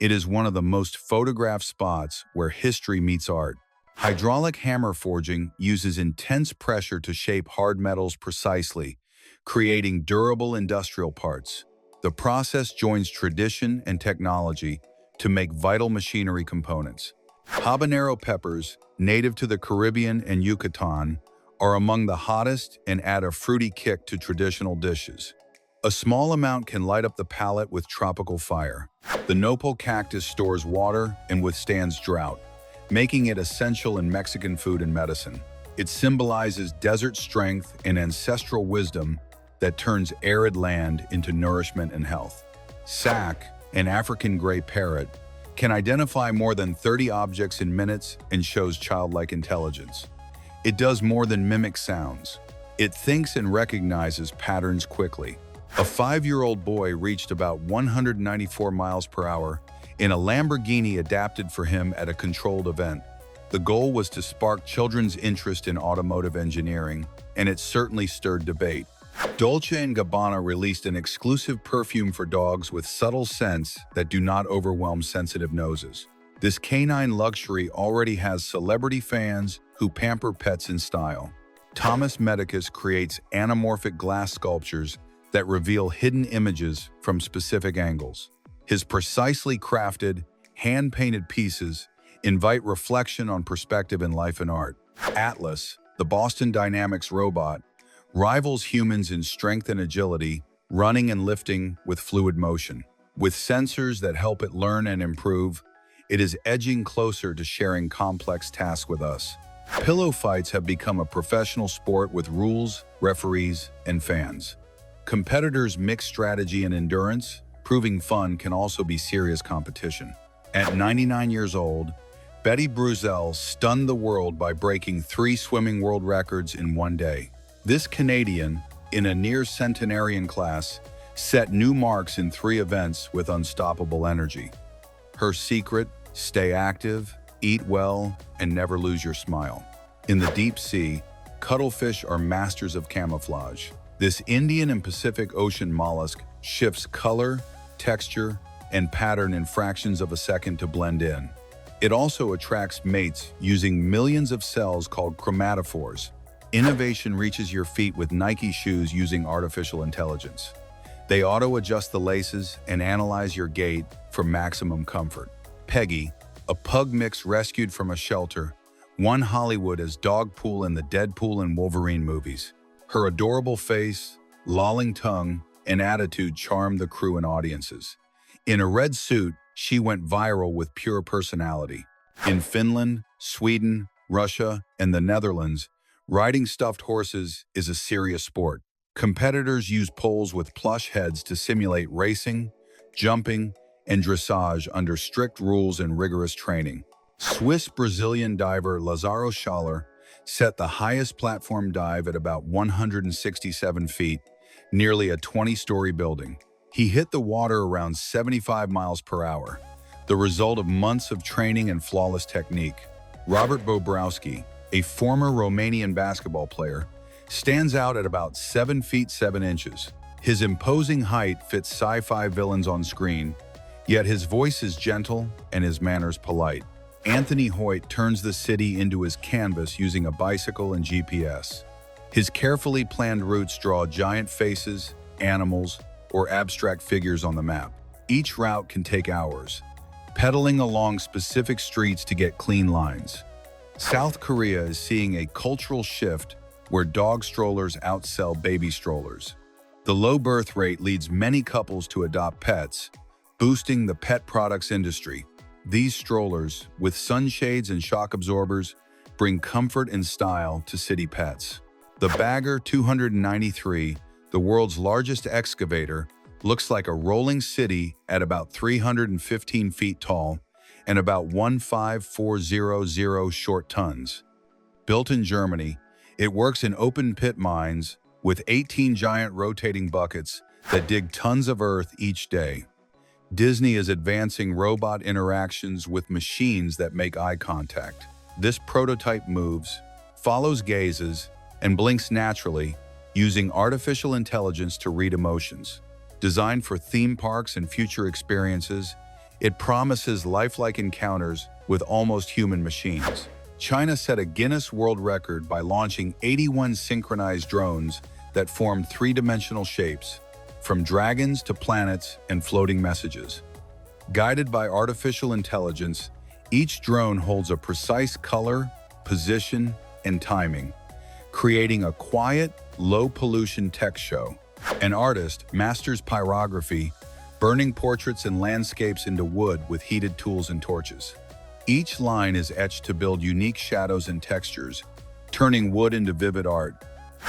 It is one of the most photographed spots where history meets art. Hydraulic hammer forging uses intense pressure to shape hard metals precisely, creating durable industrial parts. The process joins tradition and technology to make vital machinery components. Habanero peppers, native to the Caribbean and Yucatan, are among the hottest and add a fruity kick to traditional dishes. A small amount can light up the palate with tropical fire. The nopal cactus stores water and withstands drought, making it essential in Mexican food and medicine. It symbolizes desert strength and ancestral wisdom that turns arid land into nourishment and health. Sac, an African gray parrot, can identify more than 30 objects in minutes and shows childlike intelligence. It does more than mimic sounds. It thinks and recognizes patterns quickly. A 5-year-old boy reached about 194 miles per hour in a Lamborghini adapted for him at a controlled event. The goal was to spark children's interest in automotive engineering, and it certainly stirred debate. Dolce & Gabbana released an exclusive perfume for dogs with subtle scents that do not overwhelm sensitive noses. This canine luxury already has celebrity fans who pamper pets in style. Thomas Medicus creates anamorphic glass sculptures that reveal hidden images from specific angles. His precisely crafted, hand-painted pieces invite reflection on perspective in life and art. Atlas, the Boston Dynamics robot, rivals humans in strength and agility, running and lifting with fluid motion. With sensors that help it learn and improve, it is edging closer to sharing complex tasks with us. Pillow fights have become a professional sport with rules, referees, and fans. Competitors mix strategy and endurance, proving fun can also be serious competition. At 99 years old, Betty Bruzel stunned the world by breaking 3 swimming world records in one day. This Canadian, in a near-centenarian class, set new marks in 3 events with unstoppable energy. Her secret: stay active, eat well, and never lose your smile. In the deep sea, cuttlefish are masters of camouflage. This Indian and Pacific Ocean mollusk shifts color, texture, and pattern in fractions of a second to blend in. It also attracts mates using millions of cells called chromatophores. Innovation reaches your feet with Nike shoes using artificial intelligence. They auto-adjust the laces and analyze your gait for maximum comfort. Peggy, a pug mix rescued from a shelter, won Hollywood as Dogpool in the Deadpool and Wolverine movies. Her adorable face, lolling tongue, and attitude charmed the crew and audiences. In a red suit, she went viral with pure personality. In Finland, Sweden, Russia, and the Netherlands, riding stuffed horses is a serious sport. Competitors use poles with plush heads to simulate racing, jumping, and dressage under strict rules and rigorous training. Swiss-Brazilian diver Lazaro Schaller set the highest platform dive at about 167 feet, nearly a 20-story building. He hit the water around 75 miles per hour, the result of months of training and flawless technique. Robert Bobrowski, a former Romanian basketball player, stands out at about 7 feet 7 inches. His imposing height fits sci-fi villains on screen, yet his voice is gentle and his manners polite. Anthony Hoyt turns the city into his canvas using a bicycle and GPS. His carefully planned routes draw giant faces, animals, or abstract figures on the map. Each route can take hours, pedaling along specific streets to get clean lines. South Korea is seeing a cultural shift where dog strollers outsell baby strollers. The low birth rate leads many couples to adopt pets, boosting the pet products industry. These strollers, with sunshades and shock absorbers, bring comfort and style to city pets. The Bagger 293, the world's largest excavator, looks like a rolling city at about 315 feet tall and about 15400 short tons. Built in Germany, it works in open-pit mines with 18 giant rotating buckets that dig tons of earth each day. Disney is advancing robot interactions with machines that make eye contact. This prototype moves, follows gazes, and blinks naturally, using artificial intelligence to read emotions. Designed for theme parks and future experiences, it promises lifelike encounters with almost human machines. China set a Guinness World Record by launching 81 synchronized drones that form 3-dimensional shapes, from dragons to planets and floating messages. Guided by artificial intelligence, each drone holds a precise color, position, and timing, creating a quiet, low-pollution tech show. An artist masters pyrography, burning portraits and landscapes into wood with heated tools and torches. Each line is etched to build unique shadows and textures, turning wood into vivid art.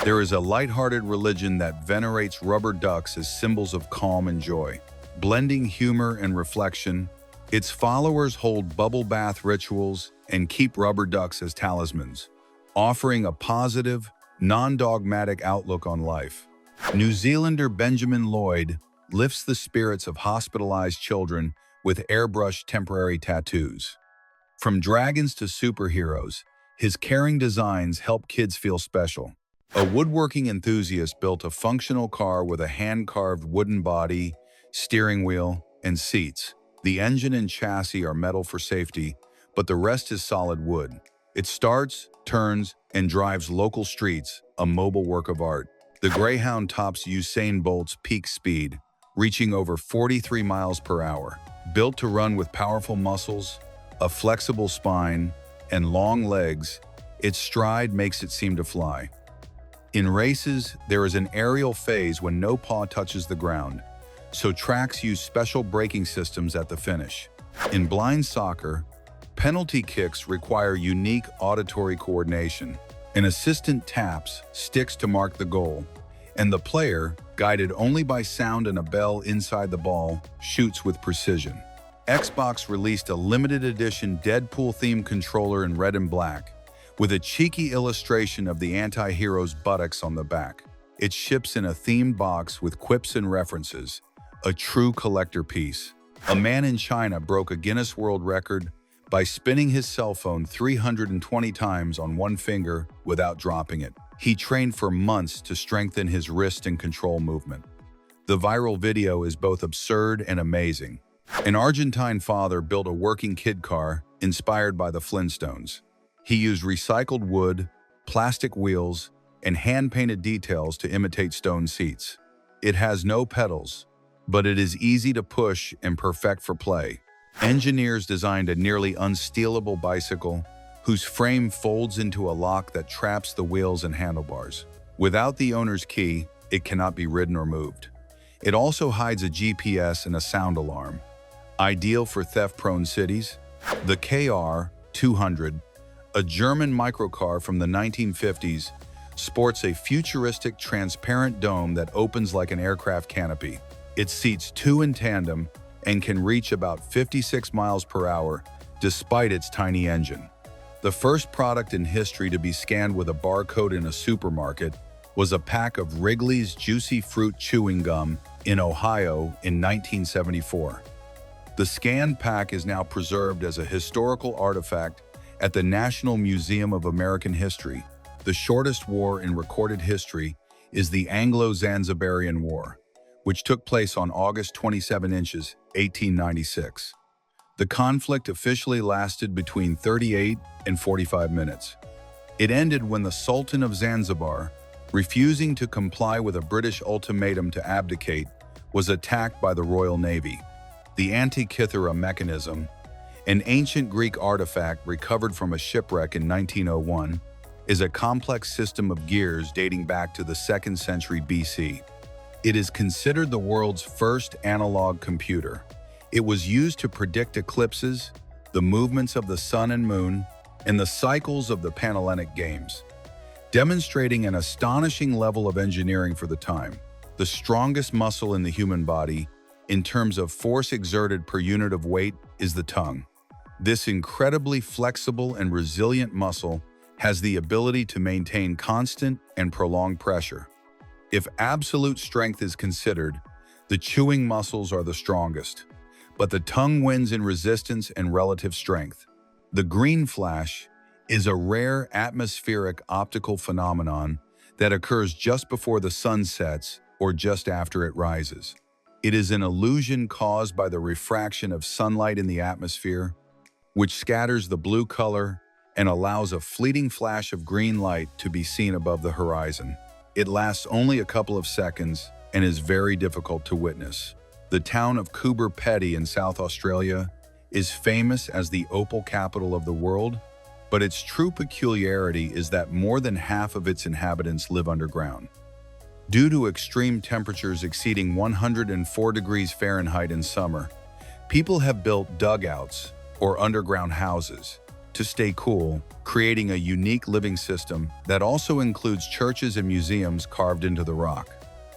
There is a lighthearted religion that venerates rubber ducks as symbols of calm and joy. Blending humor and reflection, its followers hold bubble bath rituals and keep rubber ducks as talismans, offering a positive, non-dogmatic outlook on life. New Zealander Benjamin Lloyd lifts the spirits of hospitalized children with airbrushed temporary tattoos. From dragons to superheroes, his caring designs help kids feel special. A woodworking enthusiast built a functional car with a hand-carved wooden body, steering wheel, and seats. The engine and chassis are metal for safety, but the rest is solid wood. It starts, turns, and drives local streets, a mobile work of art. The Greyhound tops Usain Bolt's peak speed, reaching over 43 miles per hour. Built to run with powerful muscles, a flexible spine, and long legs, its stride makes it seem to fly. In races, there is an aerial phase when no paw touches the ground, so tracks use special braking systems at the finish. In blind soccer, penalty kicks require unique auditory coordination. An assistant taps sticks to mark the goal, and the player, guided only by sound and a bell inside the ball, shoots with precision. Xbox released a limited edition Deadpool-themed controller in red and black, with a cheeky illustration of the anti-hero's buttocks on the back. It ships in a themed box with quips and references, a true collector piece. A man in China broke a Guinness World Record by spinning his cell phone 320 times on one finger without dropping it. He trained for months to strengthen his wrist and control movement. The viral video is both absurd and amazing. An Argentine father built a working kid car inspired by the Flintstones. He used recycled wood, plastic wheels, and hand-painted details to imitate stone seats. It has no pedals, but it is easy to push and perfect for play. Engineers designed a nearly unstealable bicycle whose frame folds into a lock that traps the wheels and handlebars. Without the owner's key, it cannot be ridden or moved. It also hides a GPS and a sound alarm, ideal for theft-prone cities. The KR200, a German microcar from the 1950s, sports a futuristic transparent dome that opens like an aircraft canopy. It seats two in tandem and can reach about 56 miles per hour despite its tiny engine. The first product in history to be scanned with a barcode in a supermarket was a pack of Wrigley's Juicy Fruit chewing gum in Ohio in 1974. The scanned pack is now preserved as a historical artifact at the National Museum of American History. The shortest war in recorded history is the Anglo-Zanzibarian War, which took place on August 27 inches, 1896. The conflict officially lasted between 38 and 45 minutes. It ended when the Sultan of Zanzibar, refusing to comply with a British ultimatum to abdicate, was attacked by the Royal Navy. The Antikythera mechanism, an ancient Greek artifact recovered from a shipwreck in 1901, is a complex system of gears dating back to the 2nd century BC. It is considered the world's first analog computer. It was used to predict eclipses, the movements of the sun and moon, and the cycles of the Panhellenic Games, demonstrating an astonishing level of engineering for the time. The strongest muscle in the human body, in terms of force exerted per unit of weight, is the tongue. This incredibly flexible and resilient muscle has the ability to maintain constant and prolonged pressure. If absolute strength is considered, the chewing muscles are the strongest, but the tongue wins in resistance and relative strength. The green flash is a rare atmospheric optical phenomenon that occurs just before the sun sets or just after it rises. It is an illusion caused by the refraction of sunlight in the atmosphere, which scatters the blue color and allows a fleeting flash of green light to be seen above the horizon. It lasts only a couple of seconds and is very difficult to witness. The town of Coober Pedy in South Australia is famous as the opal capital of the world, but its true peculiarity is that more than half of its inhabitants live underground. Due to extreme temperatures exceeding 104 degrees Fahrenheit in summer, people have built dugouts, or underground houses, to stay cool, creating a unique living system that also includes churches and museums carved into the rock.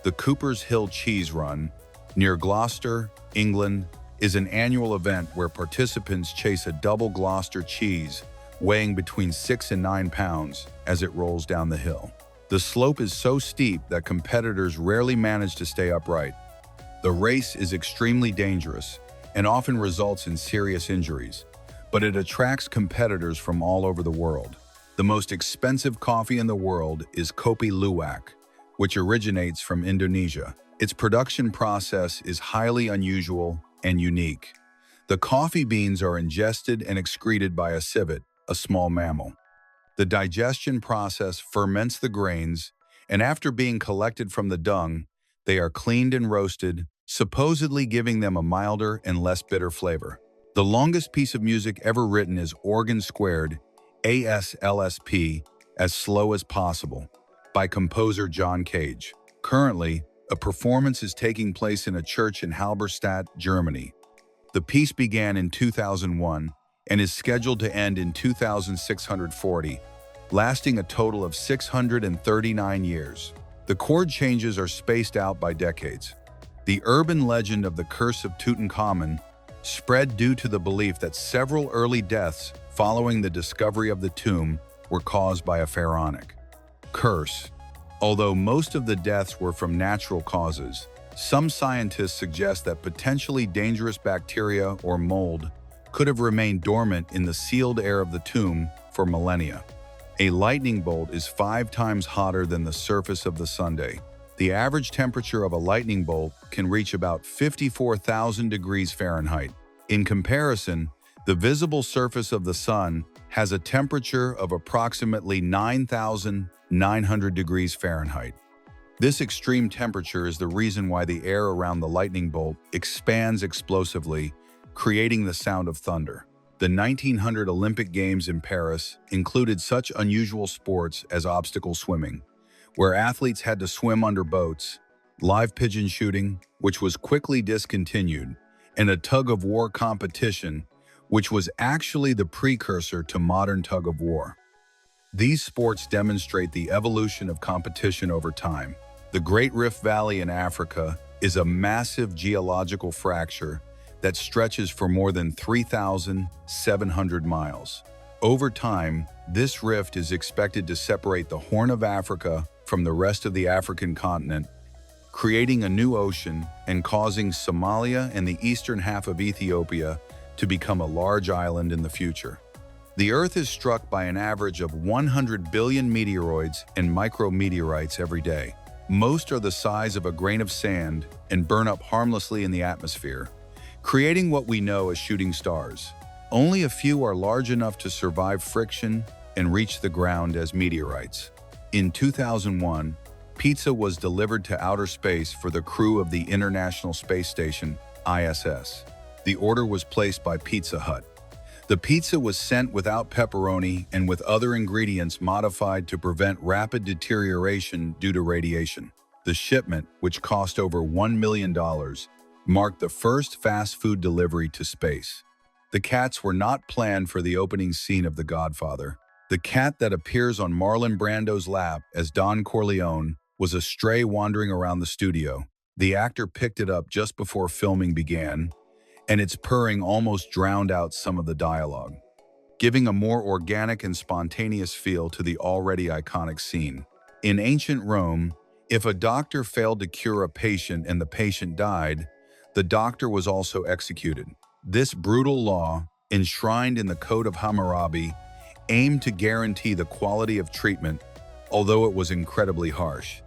The Cooper's Hill Cheese Run, near Gloucester, England, is an annual event where participants chase a double Gloucester cheese weighing between 6 and 9 pounds as it rolls down the hill. The slope is so steep that competitors rarely manage to stay upright. The race is extremely dangerous and often results in serious injuries, but it attracts competitors from all over the world. The most expensive coffee in the world is Kopi Luwak, which originates from Indonesia. Its production process is highly unusual and unique. The coffee beans are ingested and excreted by a civet, a small mammal. The digestion process ferments the grains, and after being collected from the dung, they are cleaned and roasted, supposedly giving them a milder and less bitter flavor. The longest piece of music ever written is Organ Squared, ASLSP, As Slow as Possible, by composer John Cage. Currently, a performance is taking place in a church in Halberstadt, Germany. The piece began in 2001 and is scheduled to end in 2640, lasting a total of 639 years. The chord changes are spaced out by decades. The urban legend of the curse of Tutankhamun spread due to the belief that several early deaths following the discovery of the tomb were caused by a pharaonic curse. Although most of the deaths were from natural causes, some scientists suggest that potentially dangerous bacteria or mold could have remained dormant in the sealed air of the tomb for millennia. A lightning bolt is 5 times hotter than the surface of the Sunday. The average temperature of a lightning bolt can reach about 54,000 degrees Fahrenheit. In comparison, the visible surface of the sun has a temperature of approximately 9,900 degrees Fahrenheit. This extreme temperature is the reason why the air around the lightning bolt expands explosively, creating the sound of thunder. The 1900 Olympic Games in Paris included such unusual sports as obstacle swimming, where athletes had to swim under boats, live pigeon shooting, which was quickly discontinued, and a tug-of-war competition, which was actually the precursor to modern tug-of-war. These sports demonstrate the evolution of competition over time. The Great Rift Valley in Africa is a massive geological fracture that stretches for more than 3,700 miles. Over time, this rift is expected to separate the Horn of Africa from the rest of the African continent, creating a new ocean and causing Somalia and the eastern half of Ethiopia to become a large island in the future. The Earth is struck by an average of 100 billion meteoroids and micrometeorites every day. Most are the size of a grain of sand and burn up harmlessly in the atmosphere, creating what we know as shooting stars. Only a few are large enough to survive friction and reach the ground as meteorites. In 2001, pizza was delivered to outer space for the crew of the International Space Station, ISS. The order was placed by Pizza Hut. The pizza was sent without pepperoni and with other ingredients modified to prevent rapid deterioration due to radiation. The shipment, which cost over $1 million, marked the first fast food delivery to space. The cats were not planned for the opening scene of The Godfather. The cat that appears on Marlon Brando's lap as Don Corleone was a stray wandering around the studio. The actor picked it up just before filming began, and its purring almost drowned out some of the dialogue, giving a more organic and spontaneous feel to the already iconic scene. In ancient Rome, if a doctor failed to cure a patient and the patient died, the doctor was also executed. This brutal law, enshrined in the Code of Hammurabi, aimed to guarantee the quality of treatment, although it was incredibly harsh.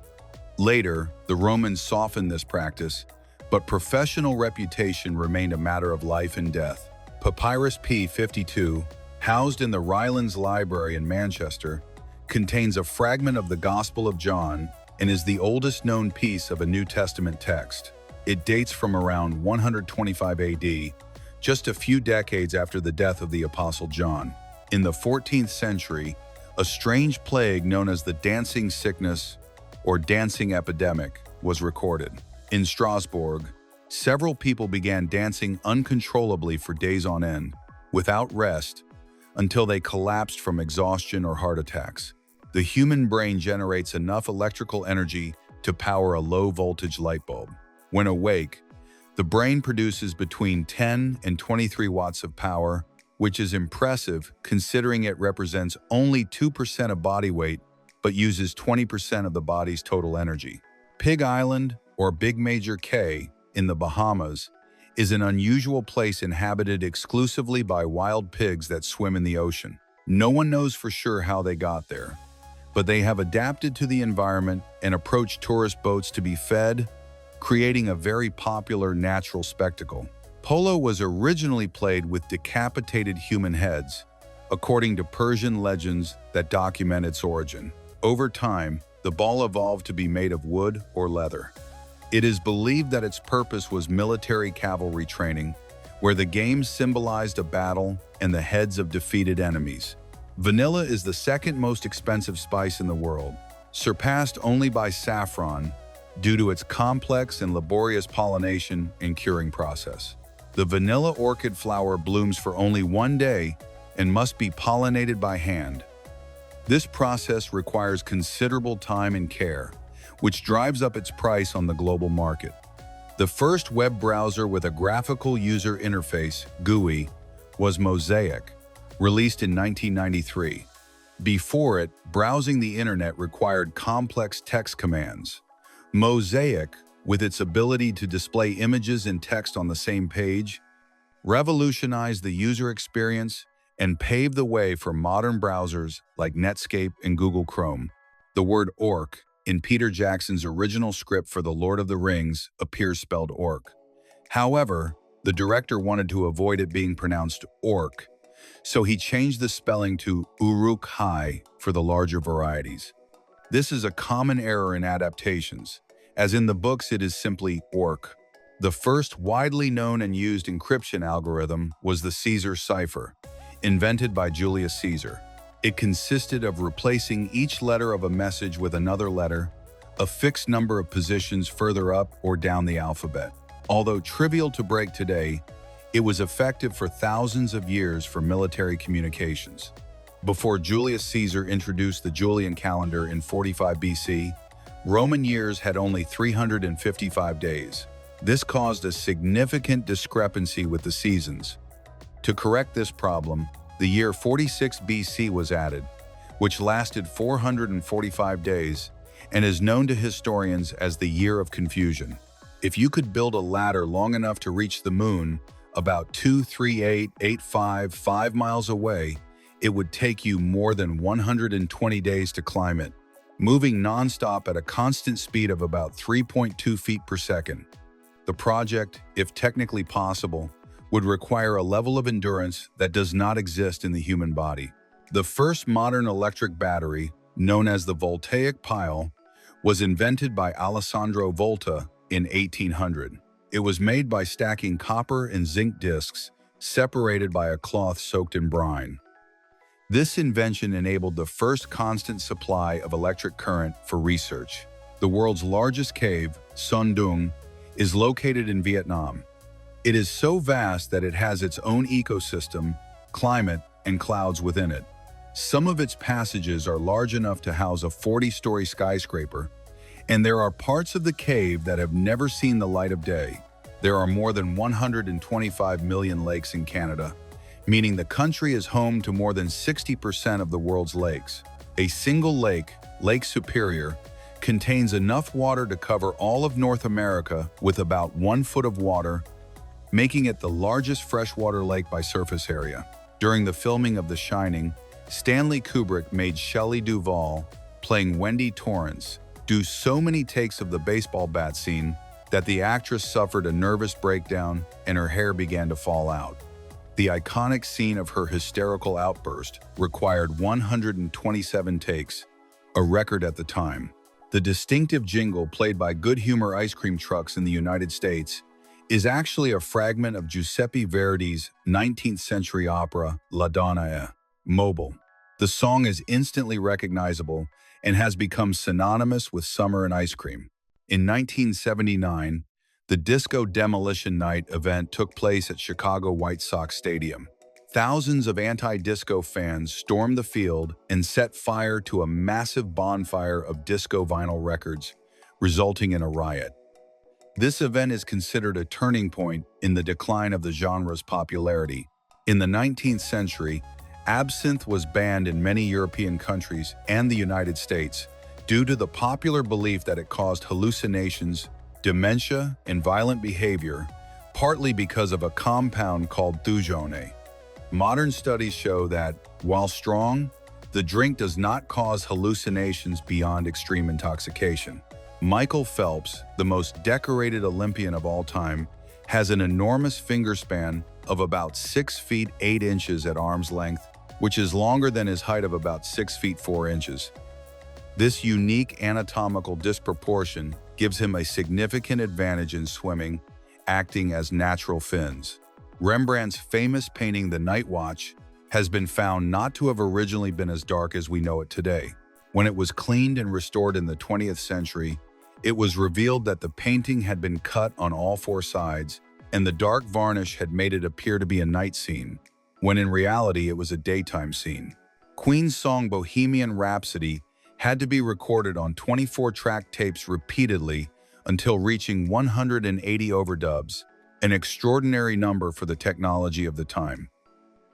Later, the Romans softened this practice, but professional reputation remained a matter of life and death. Papyrus P52, housed in the Rylands Library in Manchester, contains a fragment of the Gospel of John and is the oldest known piece of a New Testament text. It dates from around 125 AD, just a few decades after the death of the Apostle John. In the 14th century, a strange plague known as the dancing sickness or dancing epidemic was recorded. In Strasbourg, several people began dancing uncontrollably for days on end, without rest, until they collapsed from exhaustion or heart attacks. The human brain generates enough electrical energy to power a low-voltage light bulb. When awake, the brain produces between 10 and 23 watts of power, which is impressive considering it represents only 2% of body weight but uses 20% of the body's total energy. Pig Island, or Big Major K, in the Bahamas, is an unusual place inhabited exclusively by wild pigs that swim in the ocean. No one knows for sure how they got there, but they have adapted to the environment and approach tourist boats to be fed, creating a very popular natural spectacle. Polo was originally played with decapitated human heads, according to Persian legends that document its origin. Over time, the ball evolved to be made of wood or leather. It is believed that its purpose was military cavalry training, where the game symbolized a battle and the heads of defeated enemies. Vanilla is the second most expensive spice in the world, surpassed only by saffron due to its complex and laborious pollination and curing process. The vanilla orchid flower blooms for only 1 day and must be pollinated by hand. This process requires considerable time and care, which drives up its price on the global market. The first web browser with a graphical user interface, GUI, was Mosaic, released in 1993. Before it, browsing the internet required complex text commands. Mosaic, with its ability to display images and text on the same page, revolutionized the user experience and paved the way for modern browsers like Netscape and Google Chrome. The word orc in Peter Jackson's original script for The Lord of the Rings appears spelled orc. However, the director wanted to avoid it being pronounced orc, so he changed the spelling to Uruk-hai for the larger varieties. This is a common error in adaptations, as in the books it is simply orc. The first widely known and used encryption algorithm was the Caesar cipher, invented by Julius Caesar. It consisted of replacing each letter of a message with another letter, a fixed number of positions further up or down the alphabet. Although trivial to break today, it was effective for thousands of years for military communications. Before Julius Caesar introduced the Julian calendar in 45 BC, Roman years had only 355 days. This caused a significant discrepancy with the seasons. To correct this problem, the year 46 BC was added, which lasted 445 days and is known to historians as the Year of Confusion. If you could build a ladder long enough to reach the moon, about 238,855 miles away, it would take you more than 120 days to climb it, moving nonstop at a constant speed of about 3.2 feet per second. The project, if technically possible, would require a level of endurance that does not exist in the human body. The first modern electric battery, known as the voltaic pile, was invented by Alessandro Volta in 1800. It was made by stacking copper and zinc discs separated by a cloth soaked in brine. This invention enabled the first constant supply of electric current for research. The world's largest cave, Son Doong, is located in Vietnam. It is so vast that it has its own ecosystem, climate, and clouds within it. Some of its passages are large enough to house a 40-story skyscraper, and there are parts of the cave that have never seen the light of day. There are more than 125 million lakes in Canada, meaning the country is home to more than 60% of the world's lakes. A single lake, Lake Superior, contains enough water to cover all of North America with about 1 foot of water, making it the largest freshwater lake by surface area. During the filming of The Shining, Stanley Kubrick made Shelley Duvall, playing Wendy Torrance, do so many takes of the baseball bat scene that the actress suffered a nervous breakdown and her hair began to fall out. The iconic scene of her hysterical outburst required 127 takes, a record at the time. The distinctive jingle played by Good Humor ice cream trucks in the United States is actually a fragment of Giuseppe Verdi's 19th century opera La Donna e Mobile. The song is instantly recognizable and has become synonymous with summer and ice cream. In 1979, the Disco Demolition Night event took place at Chicago White Sox Stadium. Thousands of anti-disco fans stormed the field and set fire to a massive bonfire of disco vinyl records, resulting in a riot. This event is considered a turning point in the decline of the genre's popularity. In the 19th century, absinthe was banned in many European countries and the United States due to the popular belief that it caused hallucinations, dementia, and violent behavior, partly because of a compound called thujone. Modern studies show that, while strong, the drink does not cause hallucinations beyond extreme intoxication. Michael Phelps, the most decorated Olympian of all time, has an enormous finger span of about 6 feet 8 inches at arm's length, which is longer than his height of about 6 feet 4 inches. This unique anatomical disproportion gives him a significant advantage in swimming, acting as natural fins. Rembrandt's famous painting The Night Watch has been found not to have originally been as dark as we know it today. When it was cleaned and restored in the 20th century, it was revealed that the painting had been cut on all 4 sides, and the dark varnish had made it appear to be a night scene, when in reality it was a daytime scene. Queen's song Bohemian Rhapsody had to be recorded on 24-track tapes repeatedly until reaching 180 overdubs, an extraordinary number for the technology of the time.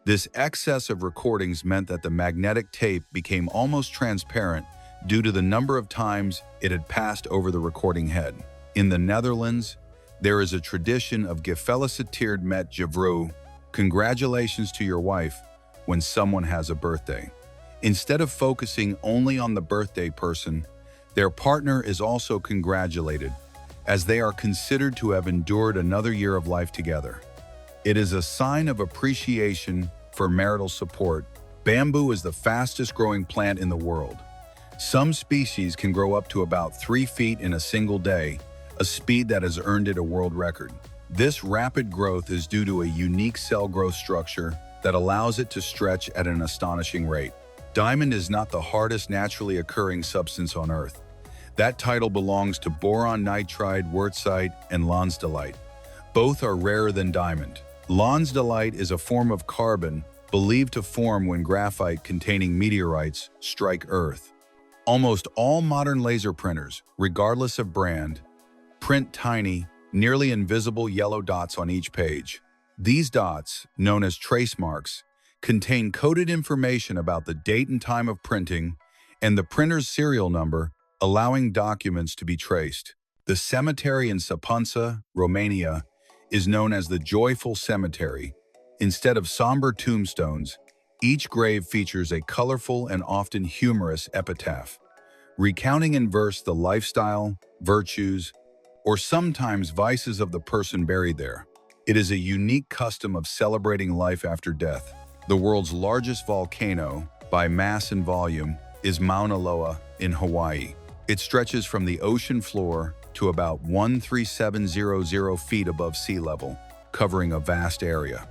This excess of recordings meant that the magnetic tape became almost transparent due to the number of times it had passed over the recording head. In the Netherlands, there is a tradition of gefeliciteerd met je vrouw, congratulations to your wife, when someone has a birthday. Instead of focusing only on the birthday person, their partner is also congratulated, as they are considered to have endured another year of life together. It is a sign of appreciation for marital support. Bamboo is the fastest growing plant in the world. Some species can grow up to about 3 feet in a single day, a speed that has earned it a world record. This rapid growth is due to a unique cell growth structure that allows it to stretch at an astonishing rate. Diamond is not the hardest naturally occurring substance on Earth. That title belongs to boron nitride, wurtzite, and lansdellite. Both are rarer than diamond. Lansdellite is a form of carbon believed to form when graphite containing meteorites strike Earth. Almost all modern laser printers, regardless of brand, print tiny, nearly invisible yellow dots on each page. These dots, known as trace marks, contain coded information about the date and time of printing and the printer's serial number, allowing documents to be traced. The cemetery in Sapunsa, Romania, is known as the Joyful Cemetery. Instead of somber tombstones, each grave features a colorful and often humorous epitaph, recounting in verse the lifestyle, virtues, or sometimes vices of the person buried there. It is a unique custom of celebrating life after death. The world's largest volcano, by mass and volume, is Mauna Loa in Hawaii. It stretches from the ocean floor to about 13700 feet above sea level, covering a vast area.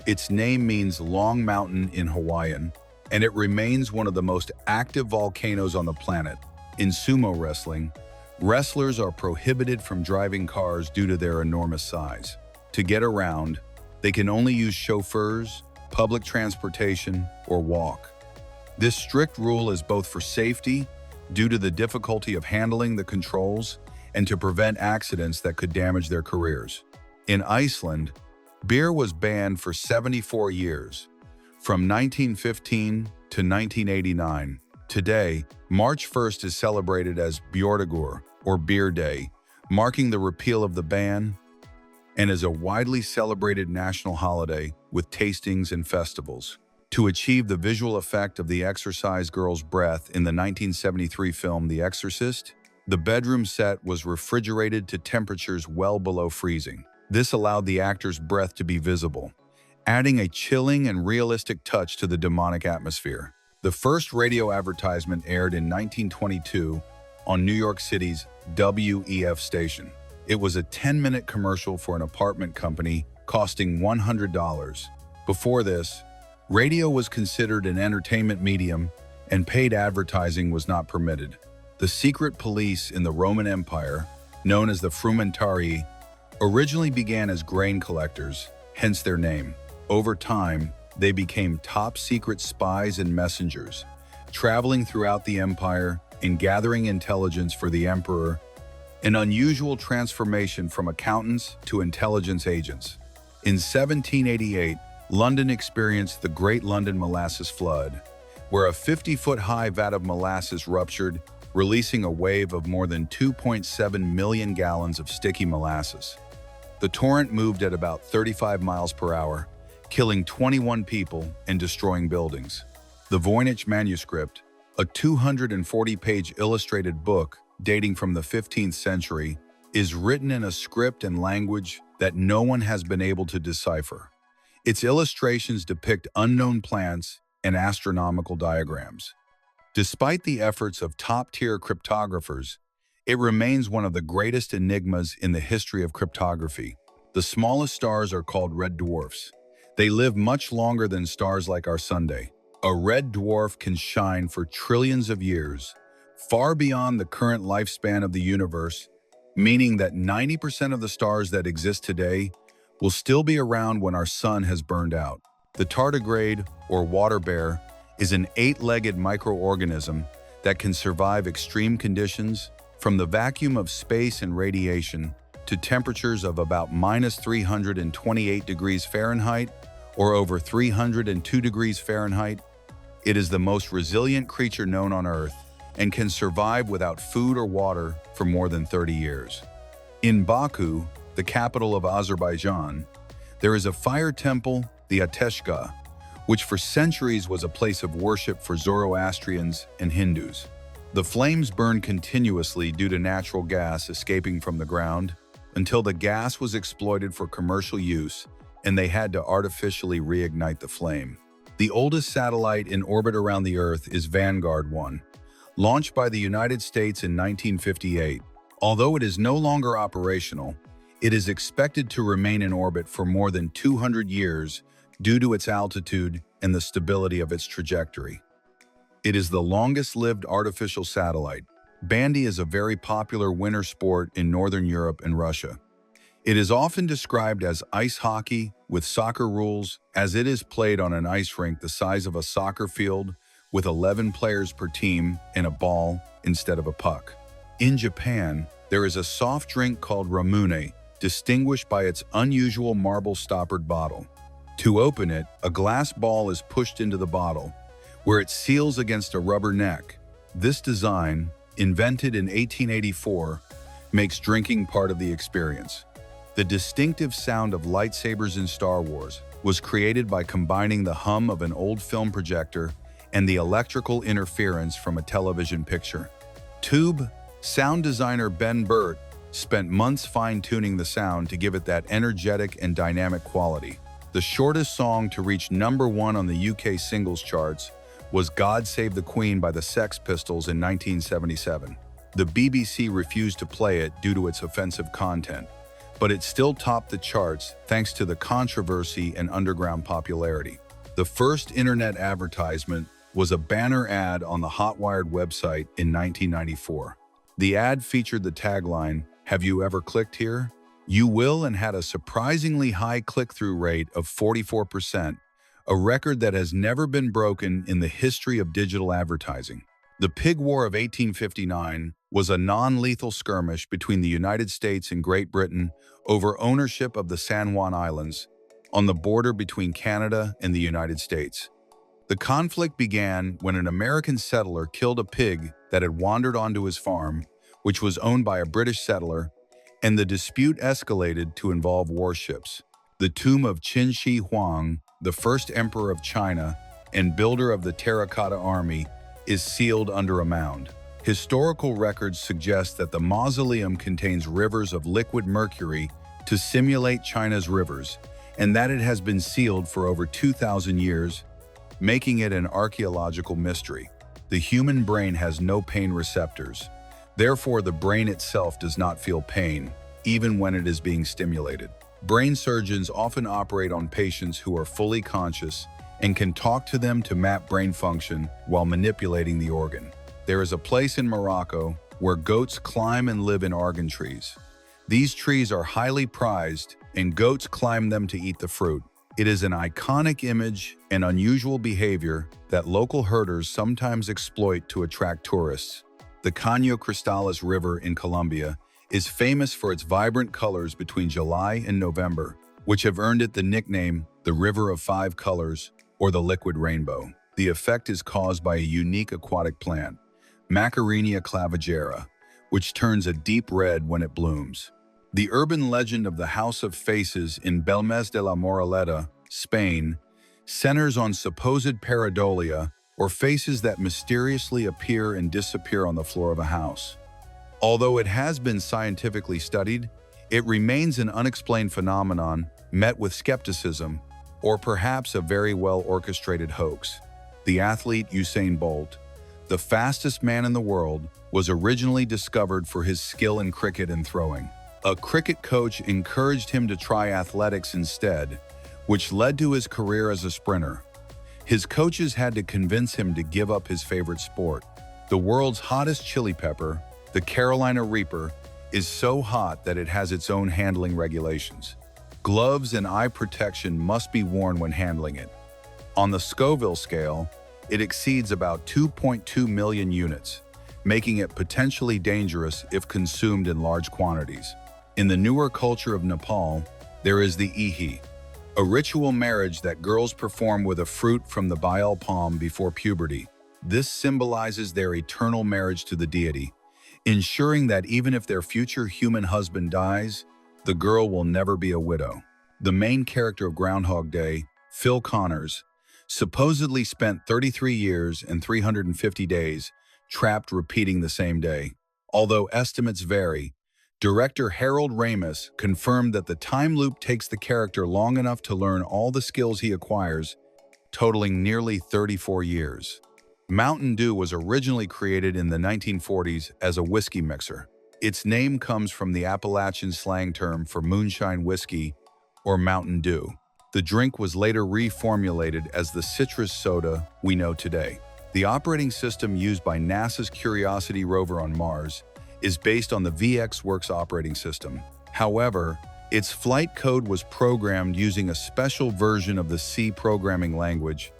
Its name means Long Mountain in Hawaiian, and it remains one of the most active volcanoes on the planet. In sumo wrestling, wrestlers are prohibited from driving cars due to their enormous size. To get around, they can only use chauffeurs, public transportation, or walk. This strict rule is both for safety, due to the difficulty of handling the controls, and to prevent accidents that could damage their careers. In Iceland, beer was banned for 74 years, from 1915 to 1989. Today, March 1st is celebrated as Bjordagur, or Beer Day, marking the repeal of the ban, and is a widely celebrated national holiday with tastings and festivals. To achieve the visual effect of the exorcised girl's breath in the 1973 film The Exorcist, the bedroom set was refrigerated to temperatures well below freezing. This allowed the actor's breath to be visible, adding a chilling and realistic touch to the demonic atmosphere. The first radio advertisement aired in 1922 on New York City's WEF station. It was a 10-minute commercial for an apartment company costing $100. Before this, radio was considered an entertainment medium and paid advertising was not permitted. The secret police in the Roman Empire, known as the Frumentarii, originally began as grain collectors, hence their name. Over time, they became top-secret spies and messengers, traveling throughout the empire and gathering intelligence for the emperor, an unusual transformation from accountants to intelligence agents. In 1788, London experienced the Great London Molasses Flood, where a 50-foot-high vat of molasses ruptured, releasing a wave of more than 2.7 million gallons of sticky molasses. The torrent moved at about 35 miles per hour, killing 21 people and destroying buildings. The Voynich manuscript, a 240-page illustrated book dating from the 15th century, is written in a script and language that no one has been able to decipher. Its illustrations depict unknown plants and astronomical diagrams. Despite the efforts of top-tier cryptographers, it remains one of the greatest enigmas in the history of cryptography. The smallest stars are called red dwarfs. They live much longer than stars like our Sun. A red dwarf can shine for trillions of years, far beyond the current lifespan of the universe, meaning that 90% of the stars that exist today will still be around when our sun has burned out. The tardigrade, or water bear, is an 8-legged microorganism that can survive extreme conditions, from the vacuum of space and radiation to temperatures of about -328 degrees Fahrenheit or over 302 degrees Fahrenheit. It is the most resilient creature known on Earth and can survive without food or water for more than 30 years. In Baku, the capital of Azerbaijan, there is a fire temple, the Ateşgah, which for centuries was a place of worship for Zoroastrians and Hindus. The flames burned continuously due to natural gas escaping from the ground until the gas was exploited for commercial use and they had to artificially reignite the flame. The oldest satellite in orbit around the Earth is Vanguard 1, launched by the United States in 1958. Although it is no longer operational, it is expected to remain in orbit for more than 200 years due to its altitude and the stability of its trajectory. It is the longest-lived artificial satellite. Bandy is a very popular winter sport in Northern Europe and Russia. It is often described as ice hockey with soccer rules, as it is played on an ice rink the size of a soccer field with 11 players per team and a ball instead of a puck. In Japan, there is a soft drink called ramune, distinguished by its unusual marble-stoppered bottle. To open it, a glass ball is pushed into the bottle, where it seals against a rubber neck. This design, invented in 1884, makes drinking part of the experience. The distinctive sound of lightsabers in Star Wars was created by combining the hum of an old film projector and the electrical interference from a television picture. Tube sound designer Ben Burt spent months fine-tuning the sound to give it that energetic and dynamic quality. The shortest song to reach #1 on the UK singles charts was God Save the Queen by the Sex Pistols in 1977. The BBC refused to play it due to its offensive content, but it still topped the charts thanks to the controversy and underground popularity. The first internet advertisement was a banner ad on the Hotwired website in 1994. The ad featured the tagline, "Have you ever clicked here? You will," and had a surprisingly high click-through rate of 44%, a record that has never been broken in the history of digital advertising. The Pig War of 1859 was a non-lethal skirmish between the United States and Great Britain over ownership of the San Juan Islands, on the border between Canada and the United States. The conflict began when an American settler killed a pig that had wandered onto his farm, which was owned by a British settler, and the dispute escalated to involve warships. The tomb of Qin Shi Huang, the first emperor of China and builder of the Terracotta Army, is sealed under a mound. Historical records suggest that the mausoleum contains rivers of liquid mercury to simulate China's rivers, and that it has been sealed for over 2,000 years, making it an archaeological mystery. The human brain has no pain receptors. Therefore, the brain itself does not feel pain, even when it is being stimulated. Brain surgeons often operate on patients who are fully conscious and can talk to them to map brain function while manipulating the organ. There is a place in Morocco where goats climb and live in argan trees. These trees are highly prized, and goats climb them to eat the fruit. It is an iconic image and unusual behavior that local herders sometimes exploit to attract tourists. The Caño Cristales River in Colombia is famous for its vibrant colors between July and November, which have earned it the nickname the River of Five Colors or the Liquid Rainbow. The effect is caused by a unique aquatic plant, Macarinia clavigera, which turns a deep red when it blooms. The urban legend of the House of Faces in Belmez de la Moraleda, Spain, centers on supposed pareidolia, or faces that mysteriously appear and disappear on the floor of a house. Although it has been scientifically studied, It remains an unexplained phenomenon met with skepticism, or perhaps a very well-orchestrated hoax. The athlete Usain Bolt, the fastest man in the world, was originally discovered for his skill in cricket and throwing. A cricket coach encouraged him to try athletics instead, which led to his career as a sprinter. His coaches had to convince him to give up his favorite sport. The world's hottest chili pepper, the Carolina Reaper, is so hot that it has its own handling regulations. Gloves and eye protection must be worn when handling it. On the Scoville scale, it exceeds about 2.2 million units, making it potentially dangerous if consumed in large quantities. In the newer culture of Nepal, there is the Ihi, a ritual marriage that girls perform with a fruit from the Baal palm before puberty. This symbolizes their eternal marriage to the deity, ensuring that even if their future human husband dies, the girl will never be a widow. The main character of Groundhog Day, Phil Connors, supposedly spent 33 years and 350 days trapped repeating the same day. Although estimates vary, director Harold Ramis confirmed that the time loop takes the character long enough to learn all the skills he acquires, totaling nearly 34 years. Mountain Dew was originally created in the 1940s as a whiskey mixer. Its name comes from the Appalachian slang term for moonshine whiskey, or Mountain Dew. The drink was later reformulated as the citrus soda we know today. The operating system used by NASA's Curiosity rover on Mars is based on the VxWorks operating system. However, its flight code was programmed using a special version of the C programming language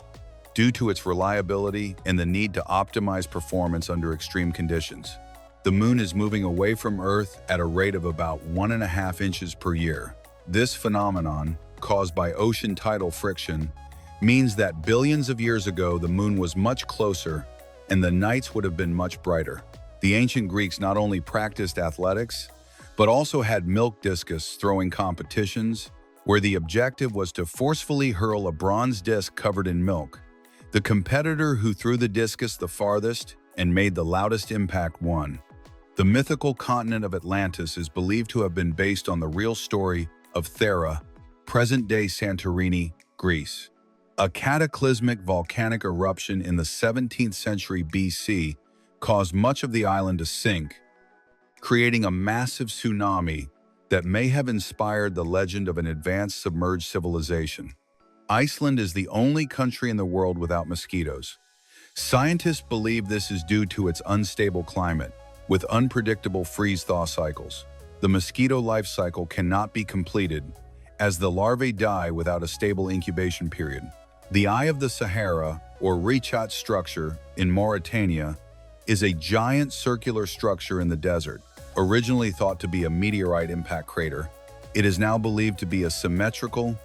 due to its reliability and the need to optimize performance under extreme conditions. The moon is moving away from Earth at a rate of about 1.5 inches per year. This phenomenon, caused by ocean tidal friction, means that billions of years ago the moon was much closer and the nights would have been much brighter. The ancient Greeks not only practiced athletics, but also had milk discus throwing competitions where the objective was to forcefully hurl a bronze disc covered in milk. The competitor who threw the discus the farthest and made the loudest impact won. The mythical continent of Atlantis is believed to have been based on the real story of Thera, present-day Santorini, Greece. A cataclysmic volcanic eruption in the 17th century BC caused much of the island to sink, creating a massive tsunami that may have inspired the legend of an advanced submerged civilization. Iceland is the only country in the world without mosquitoes. Scientists believe this is due to its unstable climate, with unpredictable freeze-thaw cycles. The mosquito life cycle cannot be completed, as the larvae die without a stable incubation period. The Eye of the Sahara, or Richat structure, in Mauritania, is a giant circular structure in the desert. Originally thought to be a meteorite impact crater, it is now believed to be a symmetrical,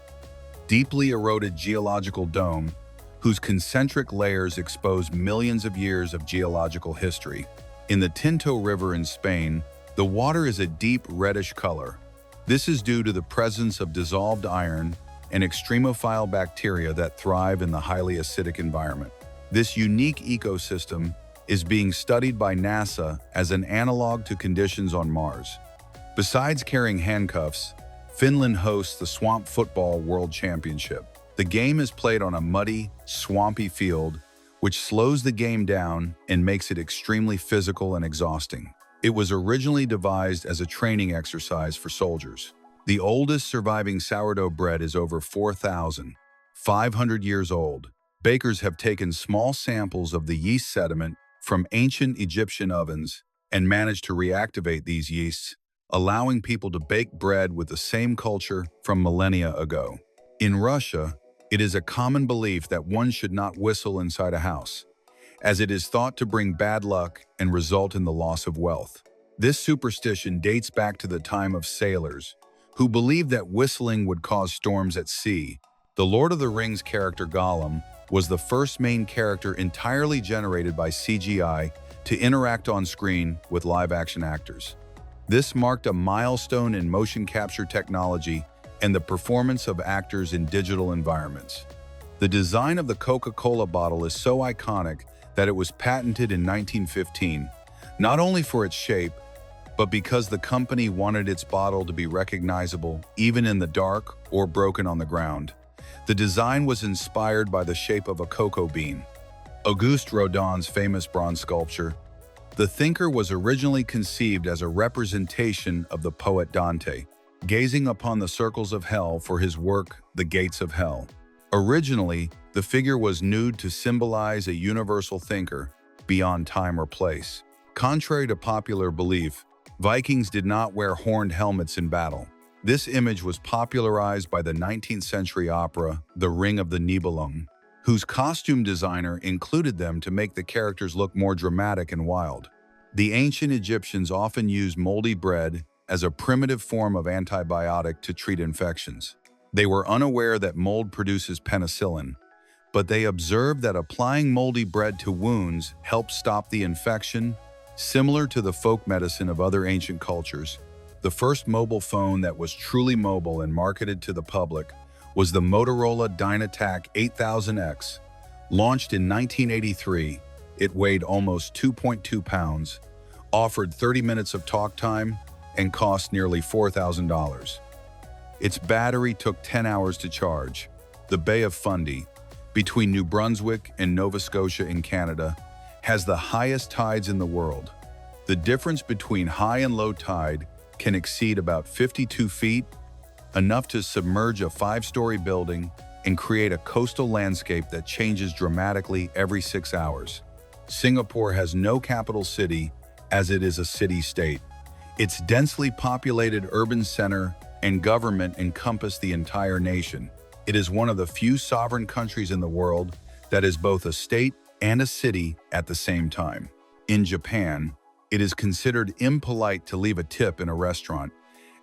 deeply eroded geological dome whose concentric layers expose millions of years of geological history. In the Tinto River in Spain, the water is a deep reddish color. This is due to the presence of dissolved iron and extremophile bacteria that thrive in the highly acidic environment. This unique ecosystem is being studied by NASA as an analog to conditions on Mars. Besides carrying handcuffs, Finland hosts the Swamp Football World Championship. The game is played on a muddy, swampy field, which slows the game down and makes it extremely physical and exhausting. It was originally devised as a training exercise for soldiers. The oldest surviving sourdough bread is over 4,500 years old. Bakers have taken small samples of the yeast sediment from ancient Egyptian ovens and managed to reactivate these yeasts, allowing people to bake bread with the same culture from millennia ago. In Russia, it is a common belief that one should not whistle inside a house, as it is thought to bring bad luck and result in the loss of wealth. This superstition dates back to the time of sailors, who believed that whistling would cause storms at sea. The Lord of the Rings character Gollum was the first main character entirely generated by CGI to interact on screen with live-action actors. This marked a milestone in motion capture technology and the performance of actors in digital environments. The design of the Coca-Cola bottle is so iconic that it was patented in 1915, not only for its shape, but because the company wanted its bottle to be recognizable even in the dark or broken on the ground. The design was inspired by the shape of a cocoa bean. Auguste Rodin's famous bronze sculpture, the thinker was originally conceived as a representation of the poet Dante, gazing upon the circles of hell for his work, The Gates of Hell. Originally, the figure was nude to symbolize a universal thinker beyond time or place. Contrary to popular belief, Vikings did not wear horned helmets in battle. This image was popularized by the 19th century opera, The Ring of the Nibelungen, whose costume designer included them to make the characters look more dramatic and wild. The ancient Egyptians often used moldy bread as a primitive form of antibiotic to treat infections. They were unaware that mold produces penicillin, but they observed that applying moldy bread to wounds helped stop the infection, similar to the folk medicine of other ancient cultures. The first mobile phone that was truly mobile and marketed to the public was the Motorola Dynatac 8000X. Launched in 1983, it weighed almost 2.2 pounds, offered 30 minutes of talk time, and cost nearly $4,000. Its battery took 10 hours to charge. The Bay of Fundy, between New Brunswick and Nova Scotia in Canada, has the highest tides in the world. The difference between high and low tide can exceed about 52 feet, enough to submerge a 5-story building and create a coastal landscape that changes dramatically every 6 hours. Singapore has no capital city, as it is a city-state. Its densely populated urban center and government encompass the entire nation. It is one of the few sovereign countries in the world that is both a state and a city at the same time. In Japan, it is considered impolite to leave a tip in a restaurant,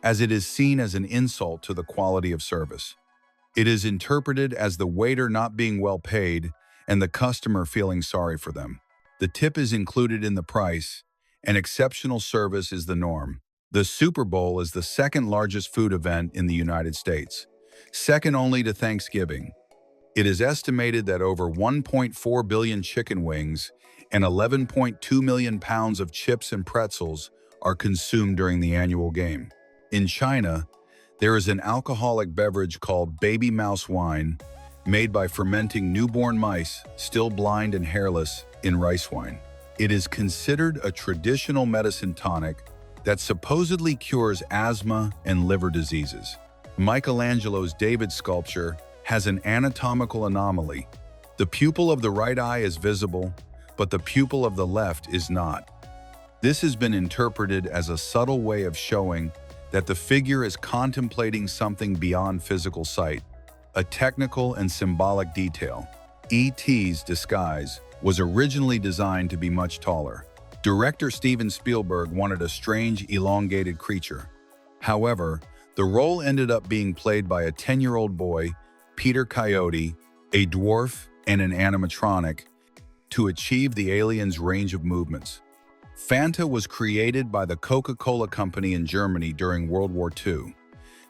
as it is seen as an insult to the quality of service. It is interpreted as the waiter not being well paid and the customer feeling sorry for them. The tip is included in the price, and exceptional service is the norm. The Super Bowl is the second largest food event in the United States, second only to Thanksgiving. It is estimated that over 1.4 billion chicken wings and 11.2 million pounds of chips and pretzels are consumed during the annual game. In China, there is an alcoholic beverage called baby mouse wine, made by fermenting newborn mice, still blind and hairless, in rice wine. It is considered a traditional medicine tonic that supposedly cures asthma and liver diseases. Michelangelo's David sculpture has an anatomical anomaly. The pupil of the right eye is visible, but the pupil of the left is not. This has been interpreted as a subtle way of showing that the figure is contemplating something beyond physical sight, a technical and symbolic detail. E.T.'s disguise was originally designed to be much taller. Director Steven Spielberg wanted a strange, elongated creature. However, the role ended up being played by a 10-year-old boy, Peter Coyote, a dwarf and an animatronic, to achieve the alien's range of movements. Fanta was created by the Coca-Cola Company in Germany during World War II.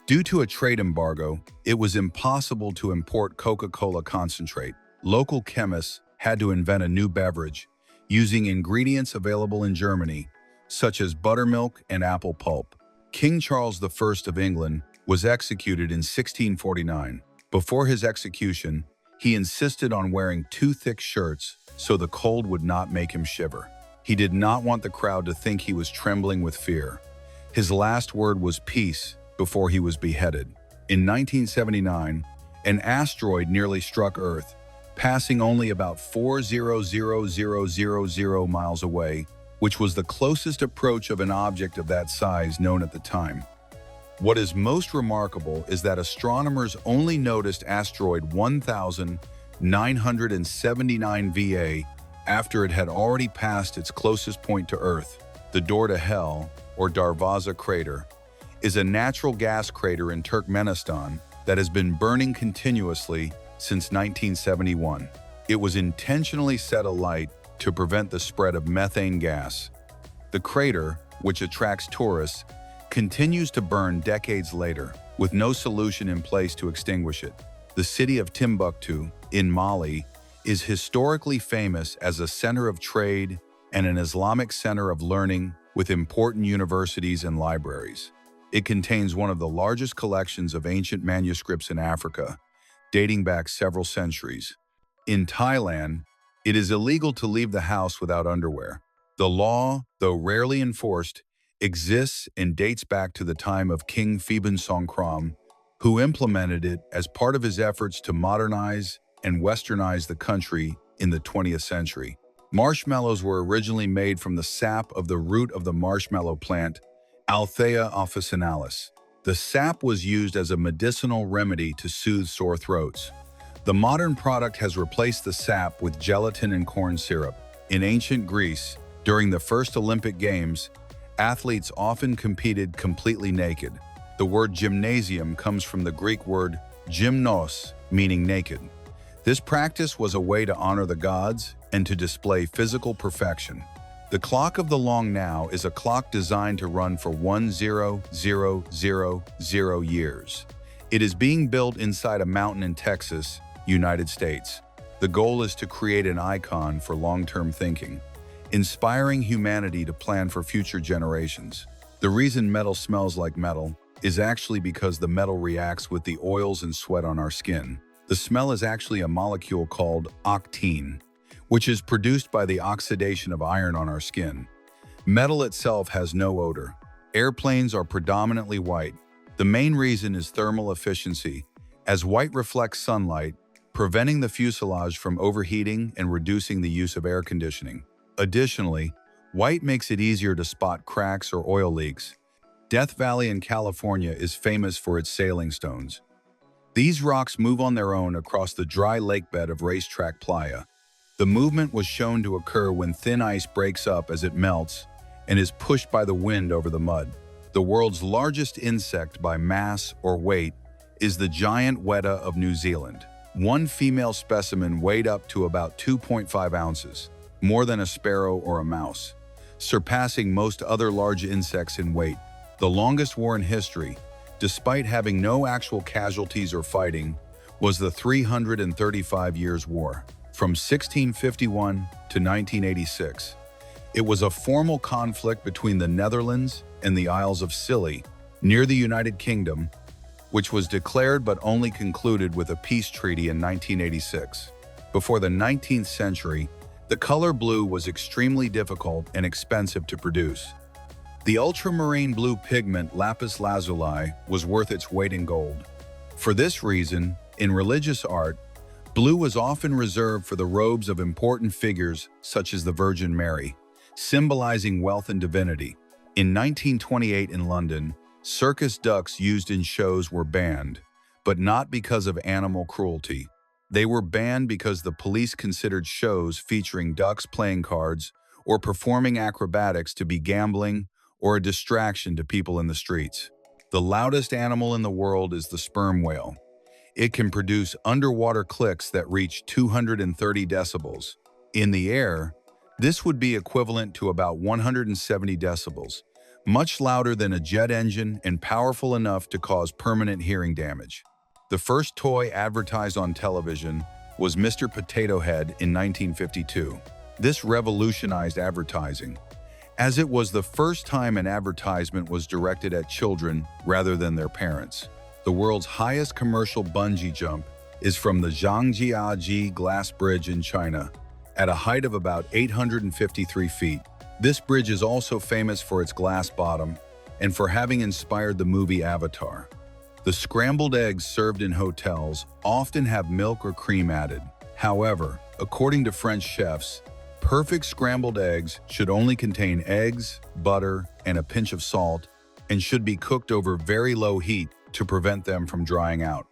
Due to a trade embargo, it was impossible to import Coca-Cola concentrate. Local chemists had to invent a new beverage using ingredients available in Germany, such as buttermilk and apple pulp. King Charles I of England was executed in 1649. Before his execution, he insisted on wearing 2 thick shirts so the cold would not make him shiver. He did not want the crowd to think he was trembling with fear. His last word was peace before he was beheaded. In 1979, an asteroid nearly struck Earth, passing only about 4,000,000 miles away, which was the closest approach of an object of that size known at the time. What is most remarkable is that astronomers only noticed asteroid 1979 VA after it had already passed its closest point to Earth. The Door to Hell, or Darvaza crater, is a natural gas crater in Turkmenistan that has been burning continuously since 1971. It was intentionally set alight to prevent the spread of methane gas. The crater, which attracts tourists, continues to burn decades later, with no solution in place to extinguish it. The city of Timbuktu, in Mali, is historically famous as a center of trade and an Islamic center of learning, with important universities and libraries. It contains one of the largest collections of ancient manuscripts in Africa, dating back several centuries. In Thailand, it is illegal to leave the house without underwear. The law, though rarely enforced, exists and dates back to the time of King Pheban Songkram, who implemented it as part of his efforts to modernize and westernize the country in the 20th century. Marshmallows were originally made from the sap of the root of the marshmallow plant, Althea officinalis. The sap was used as a medicinal remedy to soothe sore throats. The modern product has replaced the sap with gelatin and corn syrup. In ancient Greece, during the first Olympic Games, athletes often competed completely naked. The word gymnasium comes from the Greek word gymnos, meaning naked. This practice was a way to honor the gods and to display physical perfection. The clock of the long now is a clock designed to run for 1,000,000 years. It is being built inside a mountain in Texas, United States. The goal is to create an icon for long-term thinking, inspiring humanity to plan for future generations. The reason metal smells like metal is actually because the metal reacts with the oils and sweat on our skin. The smell is actually a molecule called octene, which is produced by the oxidation of iron on our skin. Metal itself has no odor. Airplanes are predominantly white. The main reason is thermal efficiency, as white reflects sunlight, preventing the fuselage from overheating and reducing the use of air conditioning. Additionally, white makes it easier to spot cracks or oil leaks. Death Valley in California is famous for its sailing stones. These rocks move on their own across the dry lakebed of Racetrack Playa. The movement was shown to occur when thin ice breaks up as it melts and is pushed by the wind over the mud. The world's largest insect by mass or weight is the giant weta of New Zealand. One female specimen weighed up to about 2.5 ounces, more than a sparrow or a mouse, surpassing most other large insects in weight. The longest war in history, despite having no actual casualties or fighting, was the 335 Years' War, from 1651 to 1986. It was a formal conflict between the Netherlands and the Isles of Scilly, near the United Kingdom, which was declared but only concluded with a peace treaty in 1986. Before the 19th century, the color blue was extremely difficult and expensive to produce. The ultramarine blue pigment lapis lazuli was worth its weight in gold. For this reason, in religious art, blue was often reserved for the robes of important figures such as the Virgin Mary, symbolizing wealth and divinity. In 1928 in London, circus ducks used in shows were banned, but not because of animal cruelty. They were banned because the police considered shows featuring ducks playing cards or performing acrobatics to be gambling or a distraction to people in the streets. The loudest animal in the world is the sperm whale. It can produce underwater clicks that reach 230 decibels. In the air, this would be equivalent to about 170 decibels, much louder than a jet engine and powerful enough to cause permanent hearing damage. The first toy advertised on television was Mr. Potato Head in 1952. This revolutionized advertising, as it was the first time an advertisement was directed at children rather than their parents. The world's highest commercial bungee jump is from the Zhangjiajie Glass Bridge in China, at a height of about 853 feet. This bridge is also famous for its glass bottom and for having inspired the movie Avatar. The scrambled eggs served in hotels often have milk or cream added. However, according to French chefs, perfect scrambled eggs should only contain eggs, butter, and a pinch of salt, and should be cooked over very low heat to prevent them from drying out.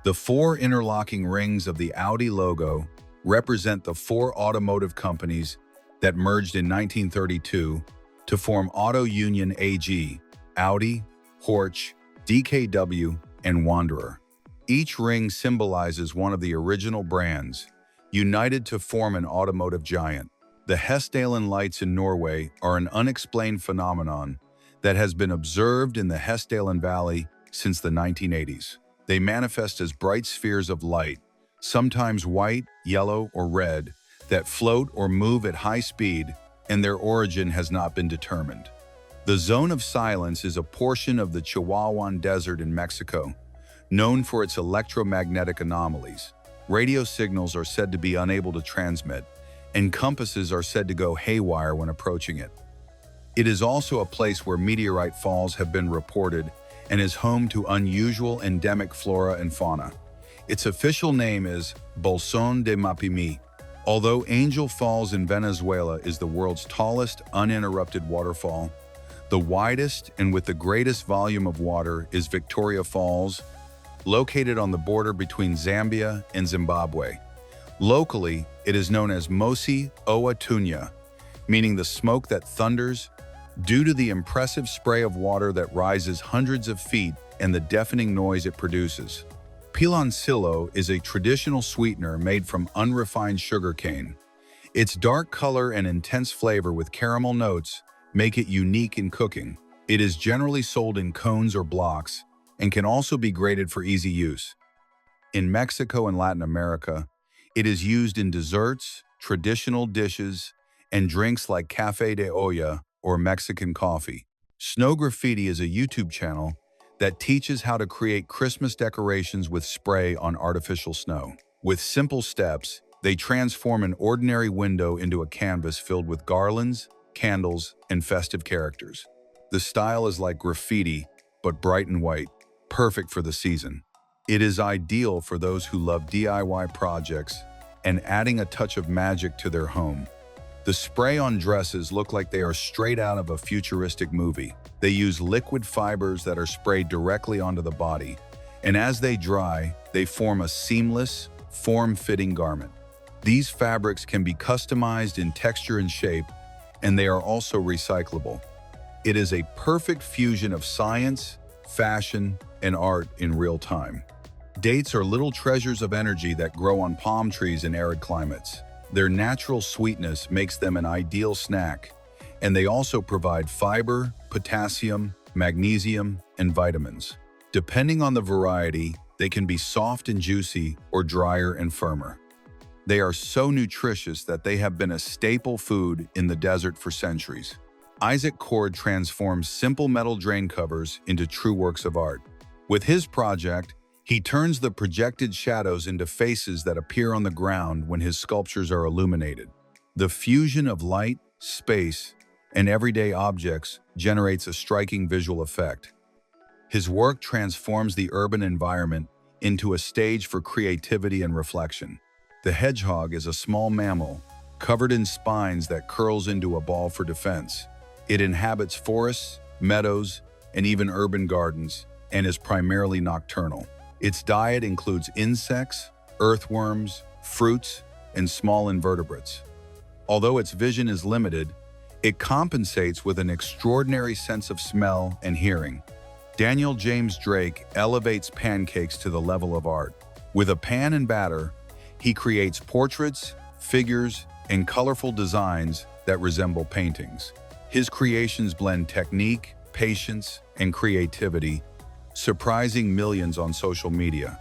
The four interlocking rings of the Audi logo represent the four automotive companies that merged in 1932 to form Auto Union AG: Audi, Porsche, DKW, and Wanderer. Each ring symbolizes one of the original brands, united to form an automotive giant. The Hessdalen lights in Norway are an unexplained phenomenon that has been observed in the Hessdalen Valley since the 1980s. They manifest as bright spheres of light, sometimes white, yellow, or red, that float or move at high speed, and their origin has not been determined. The Zone of Silence is a portion of the Chihuahuan Desert in Mexico, known for its electromagnetic anomalies. Radio signals are said to be unable to transmit, and compasses are said to go haywire when approaching it. It is also a place where meteorite falls have been reported and is home to unusual endemic flora and fauna. Its official name is Bolsón de Mapimí. Although Angel Falls in Venezuela is the world's tallest uninterrupted waterfall, the widest and with the greatest volume of water is Victoria Falls, located on the border between Zambia and Zimbabwe. Locally, it is known as Mosi Oa Tunya, meaning the smoke that thunders, due to the impressive spray of water that rises hundreds of feet and the deafening noise it produces. Piloncillo is a traditional sweetener made from unrefined sugarcane. Its dark color and intense flavor with caramel notes make it unique in cooking. It is generally sold in cones or blocks and can also be grated for easy use. In Mexico and Latin America, it is used in desserts, traditional dishes, and drinks like café de olla or Mexican coffee. Snow Graffiti is a YouTube channel that teaches how to create Christmas decorations with spray on artificial snow. With simple steps, they transform an ordinary window into a canvas filled with garlands, candles, and festive characters. The style is like graffiti, but bright and white, perfect for the season. It is ideal for those who love DIY projects and adding a touch of magic to their home. The spray-on dresses look like they are straight out of a futuristic movie. They use liquid fibers that are sprayed directly onto the body, and as they dry, they form a seamless, form-fitting garment. These fabrics can be customized in texture and shape, and they are also recyclable. It is a perfect fusion of science, fashion, and art in real time. Dates are little treasures of energy that grow on palm trees in arid climates. Their natural sweetness makes them an ideal snack, and they also provide fiber, potassium, magnesium, and vitamins. Depending on the variety, they can be soft and juicy or drier and firmer. They are so nutritious that they have been a staple food in the desert for centuries. Isaac Cord transforms simple metal drain covers into true works of art. With his project, he turns the projected shadows into faces that appear on the ground when his sculptures are illuminated. The fusion of light, space, and everyday objects generates a striking visual effect. His work transforms the urban environment into a stage for creativity and reflection. The hedgehog is a small mammal, covered in spines that curls into a ball for defense. It inhabits forests, meadows, and even urban gardens, and is primarily nocturnal. Its diet includes insects, earthworms, fruits, and small invertebrates. Although its vision is limited, it compensates with an extraordinary sense of smell and hearing. Daniel James Drake elevates pancakes to the level of art. With a pan and batter, he creates portraits, figures, and colorful designs that resemble paintings. His creations blend technique, patience, and creativity, surprising millions on social media.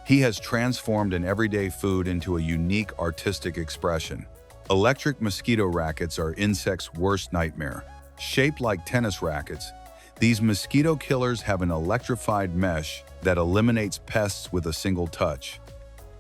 He has transformed an everyday food into a unique artistic expression. Electric mosquito rackets are insects' worst nightmare. Shaped like tennis rackets, these mosquito killers have an electrified mesh that eliminates pests with a single touch.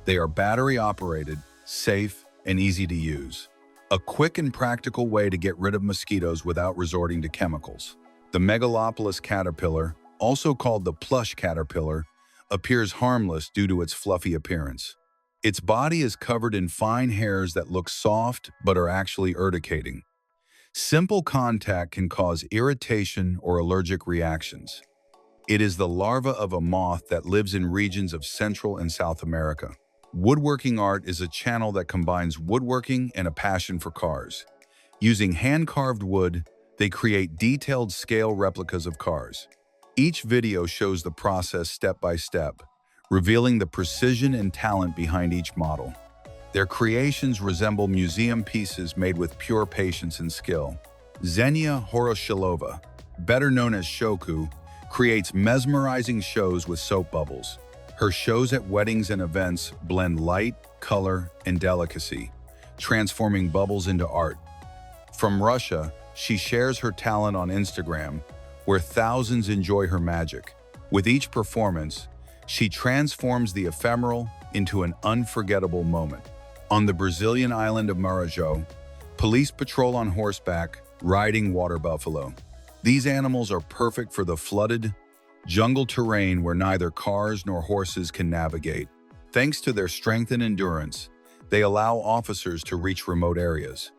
They are battery-operated, safe, and easy to use. A quick and practical way to get rid of mosquitoes without resorting to chemicals. The Megalopolis caterpillar, also called the plush caterpillar, appears harmless due to its fluffy appearance. Its body is covered in fine hairs that look soft but are actually urticating. Simple contact can cause irritation or allergic reactions. It is the larva of a moth that lives in regions of Central and South America. Woodworking art is a channel that combines woodworking and a passion for cars. Using hand-carved wood, they create detailed scale replicas of cars. Each video shows the process step by step, revealing the precision and talent behind each model. Their creations resemble museum pieces made with pure patience and skill. Xenia Horoshilova, better known as Shoku, creates mesmerizing shows with soap bubbles. Her shows at weddings and events blend light, color, and delicacy, transforming bubbles into art. From Russia, she shares her talent on Instagram, where thousands enjoy her magic. With each performance, she transforms the ephemeral into an unforgettable moment. On the Brazilian island of Marajó, police patrol on horseback, riding water buffalo. These animals are perfect for the flooded, jungle terrain where neither cars nor horses can navigate. Thanks to their strength and endurance, they allow officers to reach remote areas,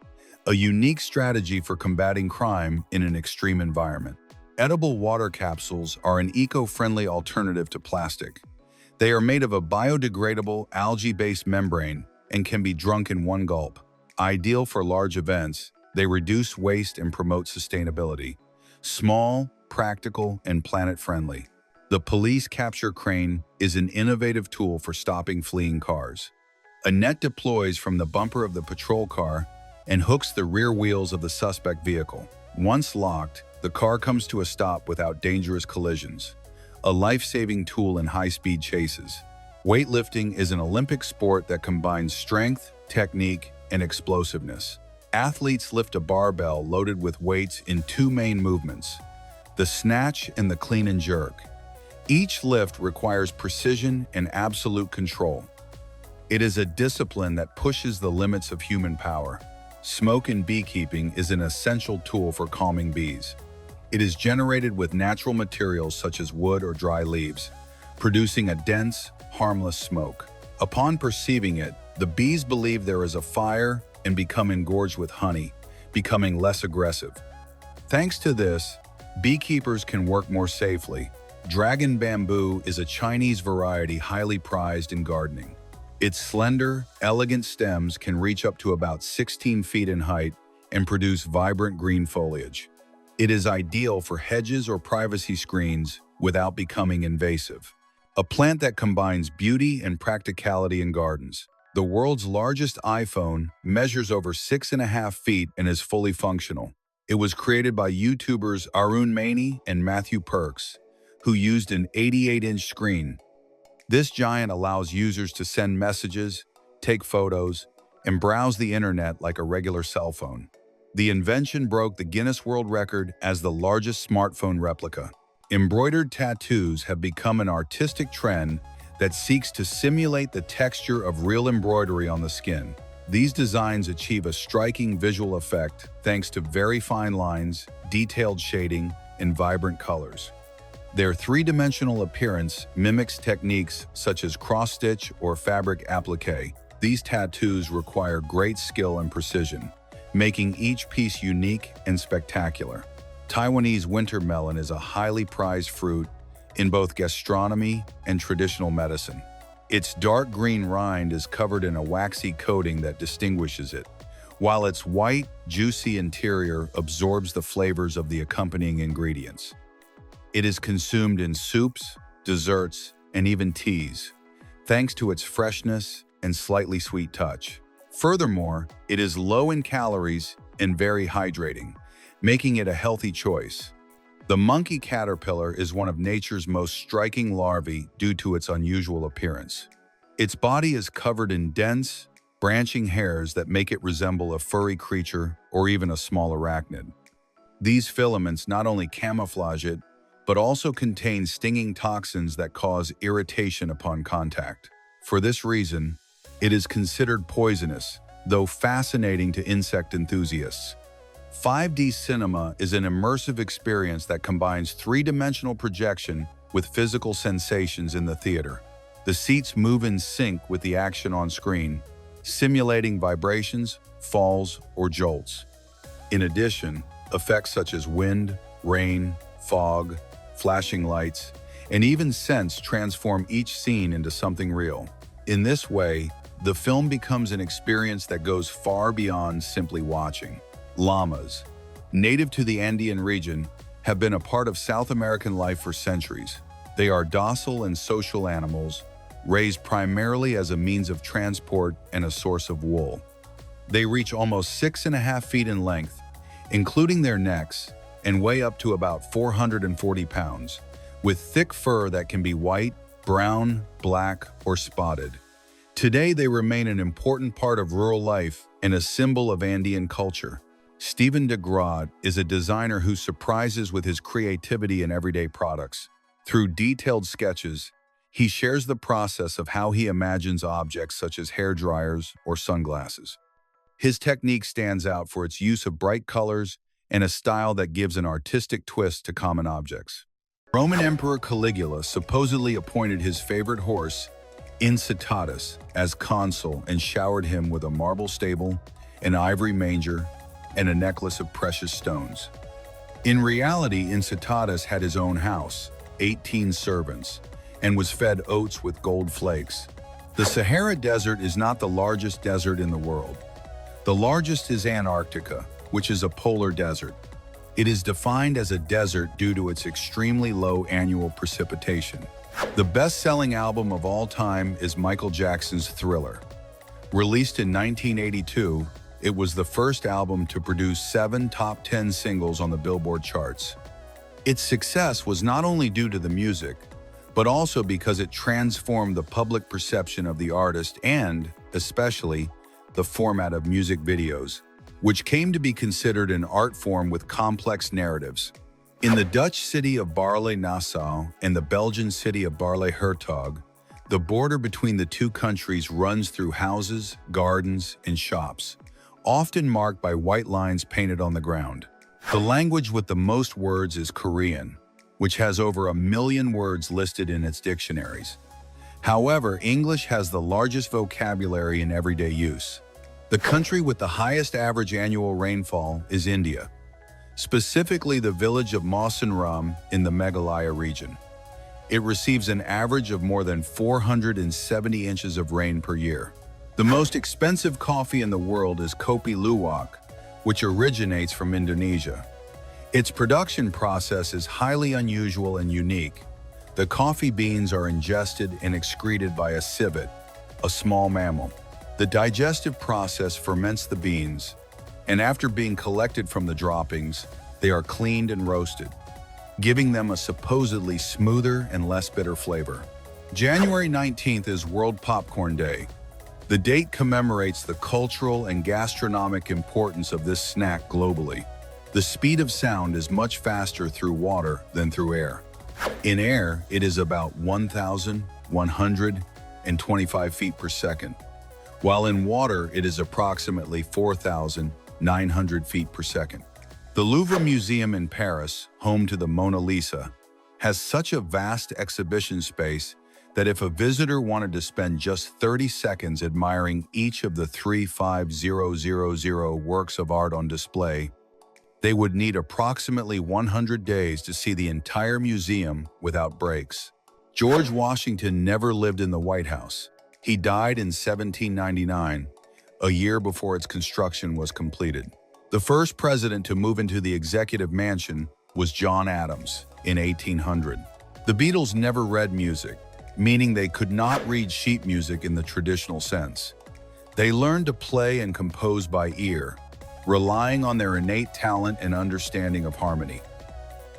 a unique strategy for combating crime in an extreme environment. Edible water capsules are an eco-friendly alternative to plastic. They are made of a biodegradable algae-based membrane and can be drunk in one gulp. Ideal for large events, they reduce waste and promote sustainability. Small, practical, and planet-friendly. The police capture crane is an innovative tool for stopping fleeing cars. A net deploys from the bumper of the patrol car and hooks the rear wheels of the suspect vehicle. Once locked, the car comes to a stop without dangerous collisions, a life-saving tool in high-speed chases. Weightlifting is an Olympic sport that combines strength, technique, and explosiveness. Athletes lift a barbell loaded with weights in two main movements, the snatch and the clean and jerk. Each lift requires precision and absolute control. It is a discipline that pushes the limits of human power. Smoke in beekeeping is an essential tool for calming bees. It is generated with natural materials such as wood or dry leaves, producing a dense, harmless smoke. Upon perceiving it, the bees believe there is a fire and become engorged with honey, becoming less aggressive. Thanks to this, beekeepers can work more safely. Dragon bamboo is a Chinese variety highly prized in gardening. Its slender, elegant stems can reach up to about 16 feet in height and produce vibrant green foliage. It is ideal for hedges or privacy screens without becoming invasive. A plant that combines beauty and practicality in gardens. The world's largest iPhone measures over 6.5 feet and is fully functional. It was created by YouTubers Arun Maini and Matthew Perks, who used an 88-inch screen. This giant allows users to send messages, take photos, and browse the internet like a regular cell phone. The invention broke the Guinness World Record as the largest smartphone replica. Embroidered tattoos have become an artistic trend that seeks to simulate the texture of real embroidery on the skin. These designs achieve a striking visual effect thanks to very fine lines, detailed shading, and vibrant colors. Their three-dimensional appearance mimics techniques such as cross-stitch or fabric applique. These tattoos require great skill and precision, making each piece unique and spectacular. Taiwanese winter melon is a highly prized fruit in both gastronomy and traditional medicine. Its dark green rind is covered in a waxy coating that distinguishes it, while its white, juicy interior absorbs the flavors of the accompanying ingredients. It is consumed in soups, desserts, and even teas, thanks to its freshness and slightly sweet touch. Furthermore, it is low in calories and very hydrating, making it a healthy choice. The monkey caterpillar is one of nature's most striking larvae due to its unusual appearance. Its body is covered in dense, branching hairs that make it resemble a furry creature or even a small arachnid. These filaments not only camouflage it, but also contain stinging toxins that cause irritation upon contact. For this reason, it is considered poisonous, though fascinating to insect enthusiasts. 5D cinema is an immersive experience that combines three-dimensional projection with physical sensations in the theater. The seats move in sync with the action on screen, simulating vibrations, falls, or jolts. In addition, effects such as wind, rain, fog, flashing lights, and even scents transform each scene into something real. In this way, the film becomes an experience that goes far beyond simply watching. Llamas, native to the Andean region, have been a part of South American life for centuries. They are docile and social animals, raised primarily as a means of transport and a source of wool. They reach almost 6.5 feet in length, including their necks, and weigh up to about 440 pounds, with thick fur that can be white, brown, black, or spotted. Today, they remain an important part of rural life and a symbol of Andean culture. Stephen de Groot is a designer who surprises with his creativity in everyday products. Through detailed sketches, he shares the process of how he imagines objects such as hair dryers or sunglasses. His technique stands out for its use of bright colors and a style that gives an artistic twist to common objects. Roman Emperor Caligula supposedly appointed his favorite horse, Incitatus, as consul and showered him with a marble stable, an ivory manger, and a necklace of precious stones. In reality, Incitatus had his own house, 18 servants, and was fed oats with gold flakes. The Sahara Desert is not the largest desert in the world. The largest is Antarctica, which is a polar desert. It is defined as a desert due to its extremely low annual precipitation. The best-selling album of all time is Michael Jackson's Thriller. Released in 1982, it was the first album to produce 7 top 10 singles on the Billboard charts. Its success was not only due to the music, but also because it transformed the public perception of the artist and, especially, the format of music videos, which came to be considered an art form with complex narratives. In the Dutch city of Baarle-Nassau and the Belgian city of Baarle-Hertog, the border between the two countries runs through houses, gardens, and shops, often marked by white lines painted on the ground. The language with the most words is Korean, which has over 1 million words listed in its dictionaries. However, English has the largest vocabulary in everyday use. The country with the highest average annual rainfall is India, specifically the village of Mawsynram in the Meghalaya region. It receives an average of more than 470 inches of rain per year. The most expensive coffee in the world is Kopi Luwak, which originates from Indonesia. Its production process is highly unusual and unique. The coffee beans are ingested and excreted by a civet, a small mammal. The digestive process ferments the beans, and after being collected from the droppings, they are cleaned and roasted, giving them a supposedly smoother and less bitter flavor. January 19th is World Popcorn Day. The date commemorates the cultural and gastronomic importance of this snack globally. The speed of sound is much faster through water than through air. In air, it is about 1,125 feet per second, while in water, it is approximately 4,900 feet per second. The Louvre Museum in Paris, home to the Mona Lisa, has such a vast exhibition space that if a visitor wanted to spend just 30 seconds admiring each of the 3,500 works of art on display, they would need approximately 100 days to see the entire museum without breaks. George Washington never lived in the White House. He died in 1799, a year before its construction was completed. The first president to move into the executive mansion was John Adams in 1800. The Beatles never read music, meaning they could not read sheet music in the traditional sense. They learned to play and compose by ear, relying on their innate talent and understanding of harmony.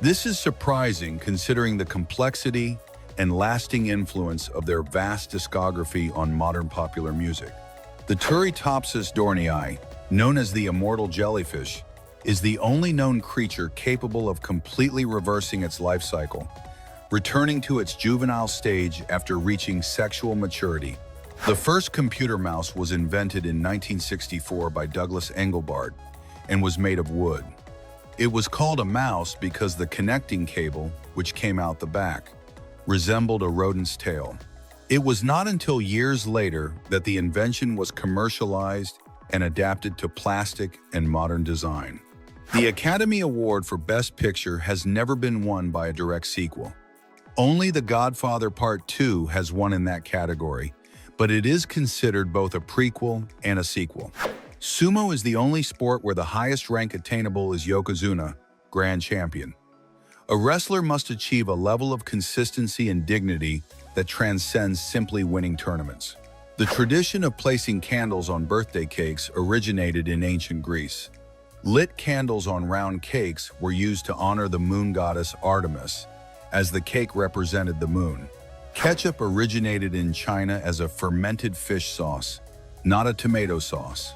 This is surprising considering the complexity and lasting influence of their vast discography on modern popular music. The Turritopsis dohrnii, known as the immortal jellyfish, is the only known creature capable of completely reversing its life cycle, returning to its juvenile stage after reaching sexual maturity. The first computer mouse was invented in 1964 by Douglas Engelbart and was made of wood. It was called a mouse because the connecting cable, which came out the back, resembled a rodent's tail. It was not until years later that the invention was commercialized and adapted to plastic and modern design. The Academy Award for Best Picture has never been won by a direct sequel. Only The Godfather Part 2 has won in that category, but it is considered both a prequel and a sequel. Sumo is the only sport where the highest rank attainable is Yokozuna, Grand Champion. A wrestler must achieve a level of consistency and dignity that transcends simply winning tournaments. The tradition of placing candles on birthday cakes originated in ancient Greece. Lit candles on round cakes were used to honor the moon goddess Artemis, as the cake represented the moon. Ketchup originated in China as a fermented fish sauce, not a tomato sauce.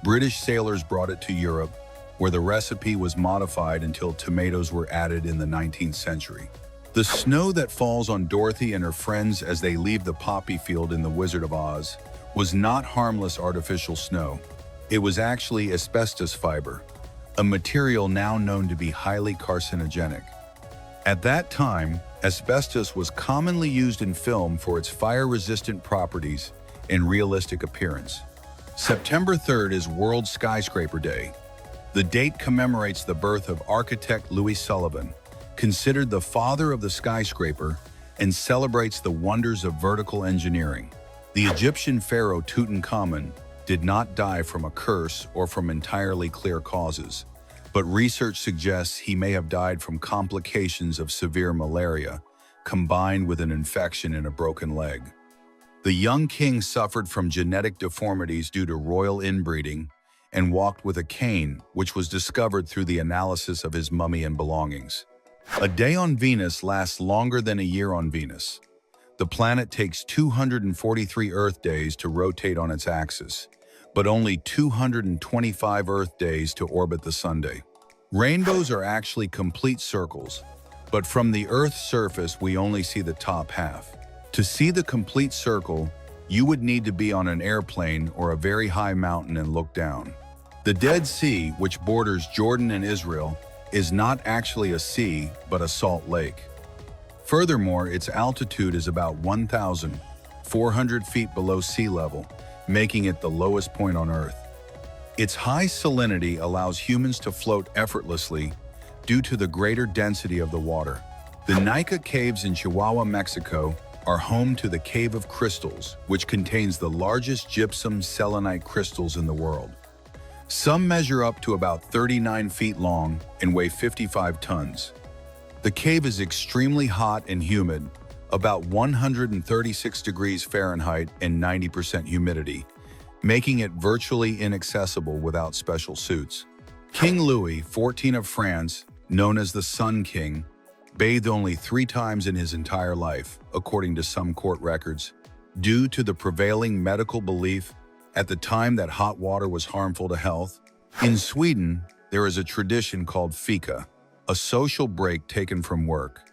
British sailors brought it to Europe, where the recipe was modified until tomatoes were added in the 19th century. The snow that falls on Dorothy and her friends as they leave the poppy field in The Wizard of Oz was not harmless artificial snow. It was actually asbestos fiber, a material now known to be highly carcinogenic. At that time, asbestos was commonly used in film for its fire-resistant properties and realistic appearance. September 3rd is World Skyscraper Day. The date commemorates the birth of architect Louis Sullivan, considered the father of the skyscraper, and celebrates the wonders of vertical engineering. The Egyptian pharaoh Tutankhamun did not die from a curse or from entirely clear causes, but research suggests he may have died from complications of severe malaria, combined with an infection in a broken leg. The young king suffered from genetic deformities due to royal inbreeding and walked with a cane, which was discovered through the analysis of his mummy and belongings. A day on Venus lasts longer than a year on Venus. The planet takes 243 Earth days to rotate on its axis, but only 225 Earth days to orbit the Sunday. Rainbows are actually complete circles, but from the Earth's surface we only see the top half. To see the complete circle, you would need to be on an airplane or a very high mountain and look down. The Dead Sea, which borders Jordan and Israel, is not actually a sea, but a salt lake. Furthermore, its altitude is about 1,400 feet below sea level, making it the lowest point on Earth. Its high salinity allows humans to float effortlessly due to the greater density of the water. The Nika Caves in Chihuahua, Mexico, are home to the Cave of Crystals, which contains the largest gypsum selenite crystals in the world. Some measure up to about 39 feet long and weigh 55 tons. The cave is extremely hot and humid, about 136 degrees Fahrenheit and 90% humidity, making it virtually inaccessible without special suits. King Louis XIV of France, known as the Sun King, bathed only 3 times in his entire life, according to some court records, due to the prevailing medical belief at the time that hot water was harmful to health. In Sweden, there is a tradition called fika, a social break taken from work.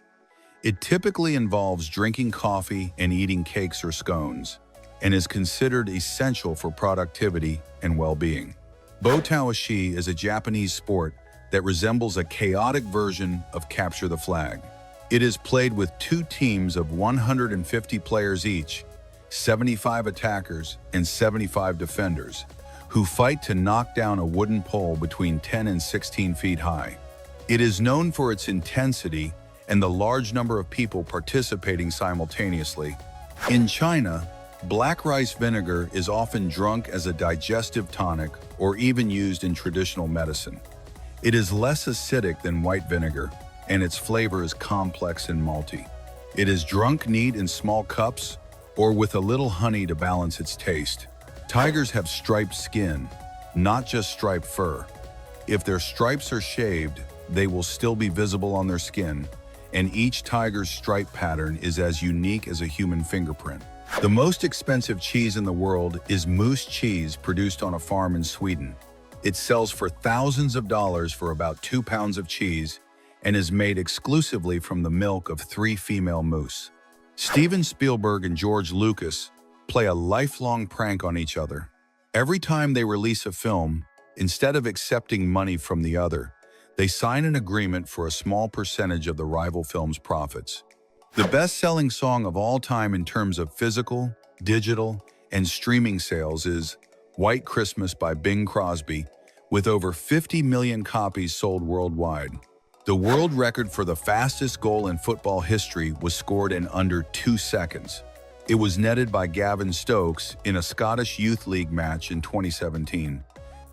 It typically involves drinking coffee and eating cakes or scones, and is considered essential for productivity and well-being. Botaoshi is a Japanese sport that resembles a chaotic version of Capture the Flag. It is played with 2 teams of 150 players each, 75 attackers and 75 defenders, who fight to knock down a wooden pole between 10 and 16 feet high. It is known for its intensity and the large number of people participating simultaneously. In China, black rice vinegar is often drunk as a digestive tonic or even used in traditional medicine. It is less acidic than white vinegar, and its flavor is complex and malty. It is drunk neat in small cups or with a little honey to balance its taste. Tigers have striped skin, not just striped fur. If their stripes are shaved, they will still be visible on their skin, and each tiger's stripe pattern is as unique as a human fingerprint. The most expensive cheese in the world is moose cheese produced on a farm in Sweden. It sells for thousands of dollars for about 2 pounds of cheese and is made exclusively from the milk of 3 female moose. Steven Spielberg and George Lucas play a lifelong prank on each other. Every time they release a film, instead of accepting money from the other, they sign an agreement for a small percentage of the rival film's profits. The best-selling song of all time in terms of physical, digital, and streaming sales is White Christmas by Bing Crosby, with over 50 million copies sold worldwide. The world record for the fastest goal in football history was scored in under 2 seconds. It was netted by Gavin Stokes in a Scottish Youth League match in 2017,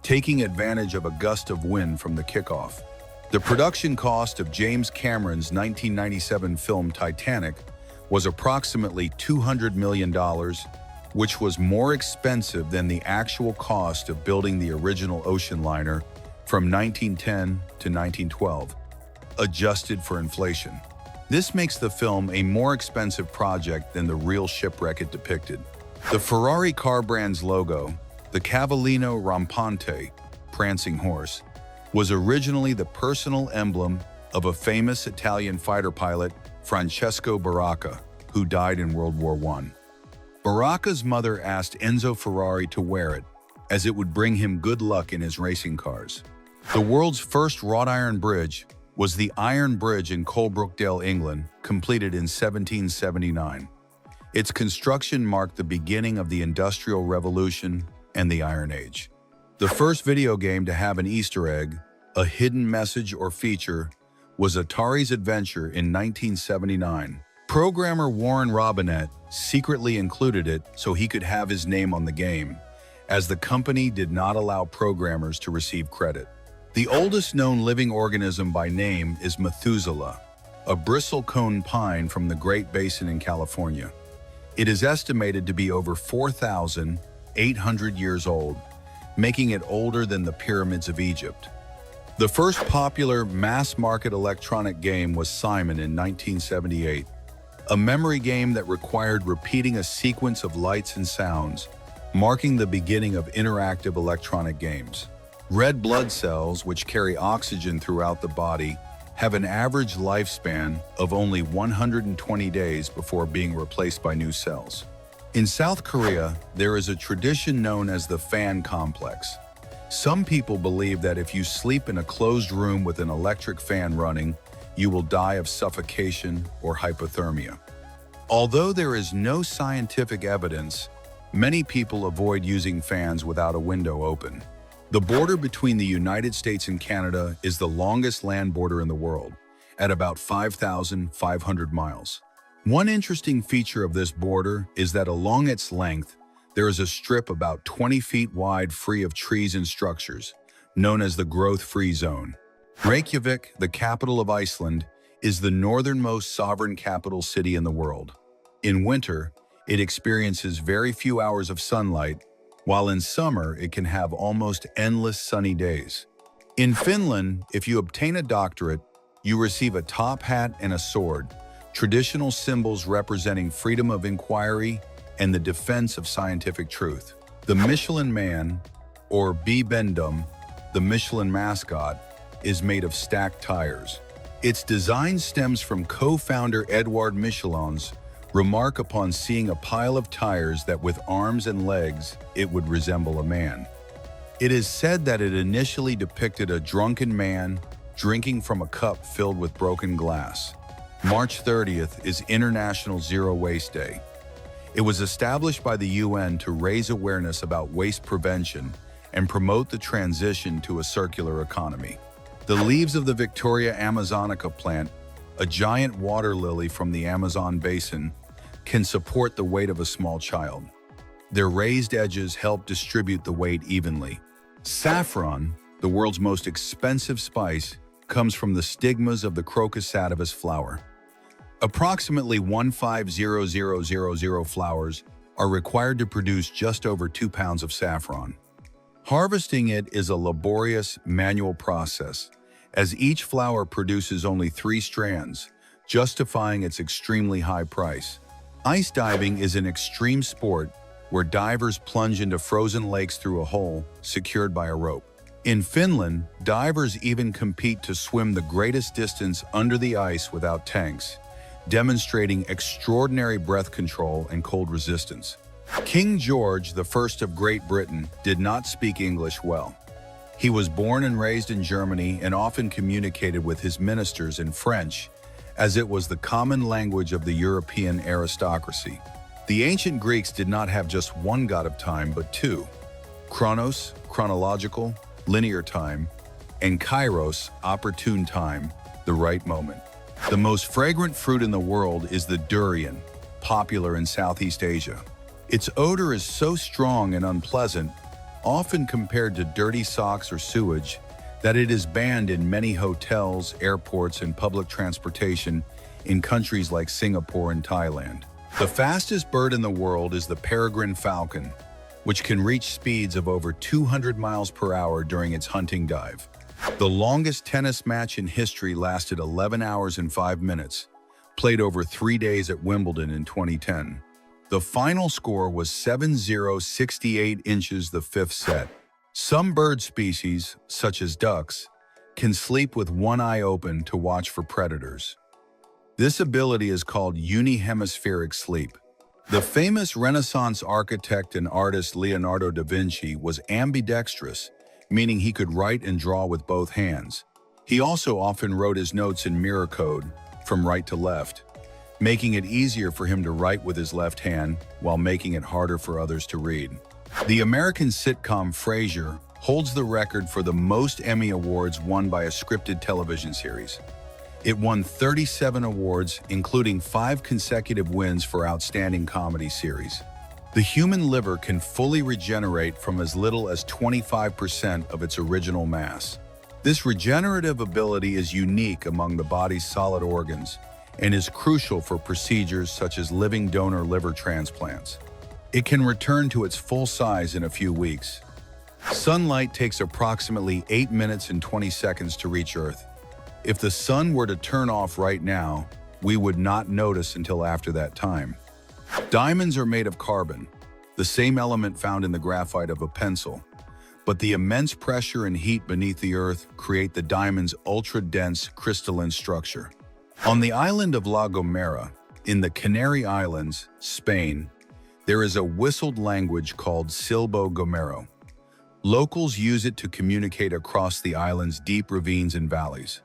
taking advantage of a gust of wind from the kickoff. The production cost of James Cameron's 1997 film Titanic was approximately $200 million, which was more expensive than the actual cost of building the original ocean liner from 1910 to 1912, adjusted for inflation. This makes the film a more expensive project than the real shipwreck it depicted. The Ferrari car brand's logo, the Cavallino Rampante, prancing horse, was originally the personal emblem of a famous Italian fighter pilot, Francesco Baracca, who died in World War I. Baracca's mother asked Enzo Ferrari to wear it, as it would bring him good luck in his racing cars. The world's first wrought iron bridge was the Iron Bridge in Coalbrookdale, England, completed in 1779. Its construction marked the beginning of the Industrial Revolution and the Iron Age. The first video game to have an Easter egg, a hidden message or feature, was Atari's Adventure in 1979. Programmer Warren Robinette secretly included it so he could have his name on the game, as the company did not allow programmers to receive credit. The oldest known living organism by name is Methuselah, a bristlecone pine from the Great Basin in California. It is estimated to be over 4,800 years old, making it older than the pyramids of Egypt. The first popular mass-market electronic game was Simon in 1978, a memory game that required repeating a sequence of lights and sounds, marking the beginning of interactive electronic games. Red blood cells, which carry oxygen throughout the body, have an average lifespan of only 120 days before being replaced by new cells. In South Korea, there is a tradition known as the fan complex. Some people believe that if you sleep in a closed room with an electric fan running, you will die of suffocation or hypothermia. Although there is no scientific evidence, many people avoid using fans without a window open. The border between the United States and Canada is the longest land border in the world, at about 5,500 miles. One interesting feature of this border is that along its length, there is a strip about 20 feet wide free of trees and structures, known as the growth-free zone. Reykjavik, the capital of Iceland, is the northernmost sovereign capital city in the world. In winter, it experiences very few hours of sunlight, while in summer it can have almost endless sunny days. In Finland, if you obtain a doctorate, you receive a top hat and a sword, traditional symbols representing freedom of inquiry and the defense of scientific truth. The Michelin Man, or Bibendum, the Michelin mascot, is made of stacked tires. Its design stems from co-founder Edouard Michelin's remark upon seeing a pile of tires that with arms and legs, it would resemble a man. It is said that it initially depicted a drunken man drinking from a cup filled with broken glass. March 30th is International Zero Waste Day. It was established by the UN to raise awareness about waste prevention and promote the transition to a circular economy. The leaves of the Victoria Amazonica plant, a giant water lily from the Amazon basin, can support the weight of a small child. Their raised edges help distribute the weight evenly. Saffron, the world's most expensive spice, comes from the stigmas of the Crocus sativus flower. Approximately 1,500,000 flowers are required to produce just over 2 pounds of saffron. Harvesting it is a laborious, manual process, as each flower produces only 3 strands, justifying its extremely high price. Ice diving is an extreme sport where divers plunge into frozen lakes through a hole secured by a rope. In Finland, divers even compete to swim the greatest distance under the ice without tanks, demonstrating extraordinary breath control and cold resistance. King George I of Great Britain did not speak English well. He was born and raised in Germany and often communicated with his ministers in French, as it was the common language of the European aristocracy. The ancient Greeks did not have just one god of time, but 2: Chronos, chronological, linear time, and Kairos, opportune time, the right moment. The most fragrant fruit in the world is the durian, popular in Southeast Asia. Its odor is so strong and unpleasant, often compared to dirty socks or sewage, that it is banned in many hotels, airports, and public transportation in countries like Singapore and Thailand. The fastest bird in the world is the peregrine falcon, which can reach speeds of over 200 miles per hour during its hunting dive. The longest tennis match in history lasted 11 hours and 5 minutes, played over 3 days at Wimbledon in 2010. The final score was 7-0, 68 inches the 5th set. Some bird species, such as ducks, can sleep with one eye open to watch for predators. This ability is called unihemispheric sleep. The famous Renaissance architect and artist Leonardo da Vinci was ambidextrous, meaning he could write and draw with both hands. He also often wrote his notes in mirror code, from right to left, making it easier for him to write with his left hand while making it harder for others to read. The American sitcom Frasier holds the record for the most Emmy Awards won by a scripted television series. It won 37 awards, including 5 consecutive wins for Outstanding Comedy Series. The human liver can fully regenerate from as little as 25% of its original mass. This regenerative ability is unique among the body's solid organs and is crucial for procedures such as living donor liver transplants. It can return to its full size in a few weeks. Sunlight takes approximately 8 minutes and 20 seconds to reach Earth. If the sun were to turn off right now, we would not notice until after that time. Diamonds are made of carbon, the same element found in the graphite of a pencil, but the immense pressure and heat beneath the Earth create the diamond's ultra-dense crystalline structure. On the island of La Gomera, in the Canary Islands, Spain, there is a whistled language called Silbo Gomero. Locals use it to communicate across the island's deep ravines and valleys.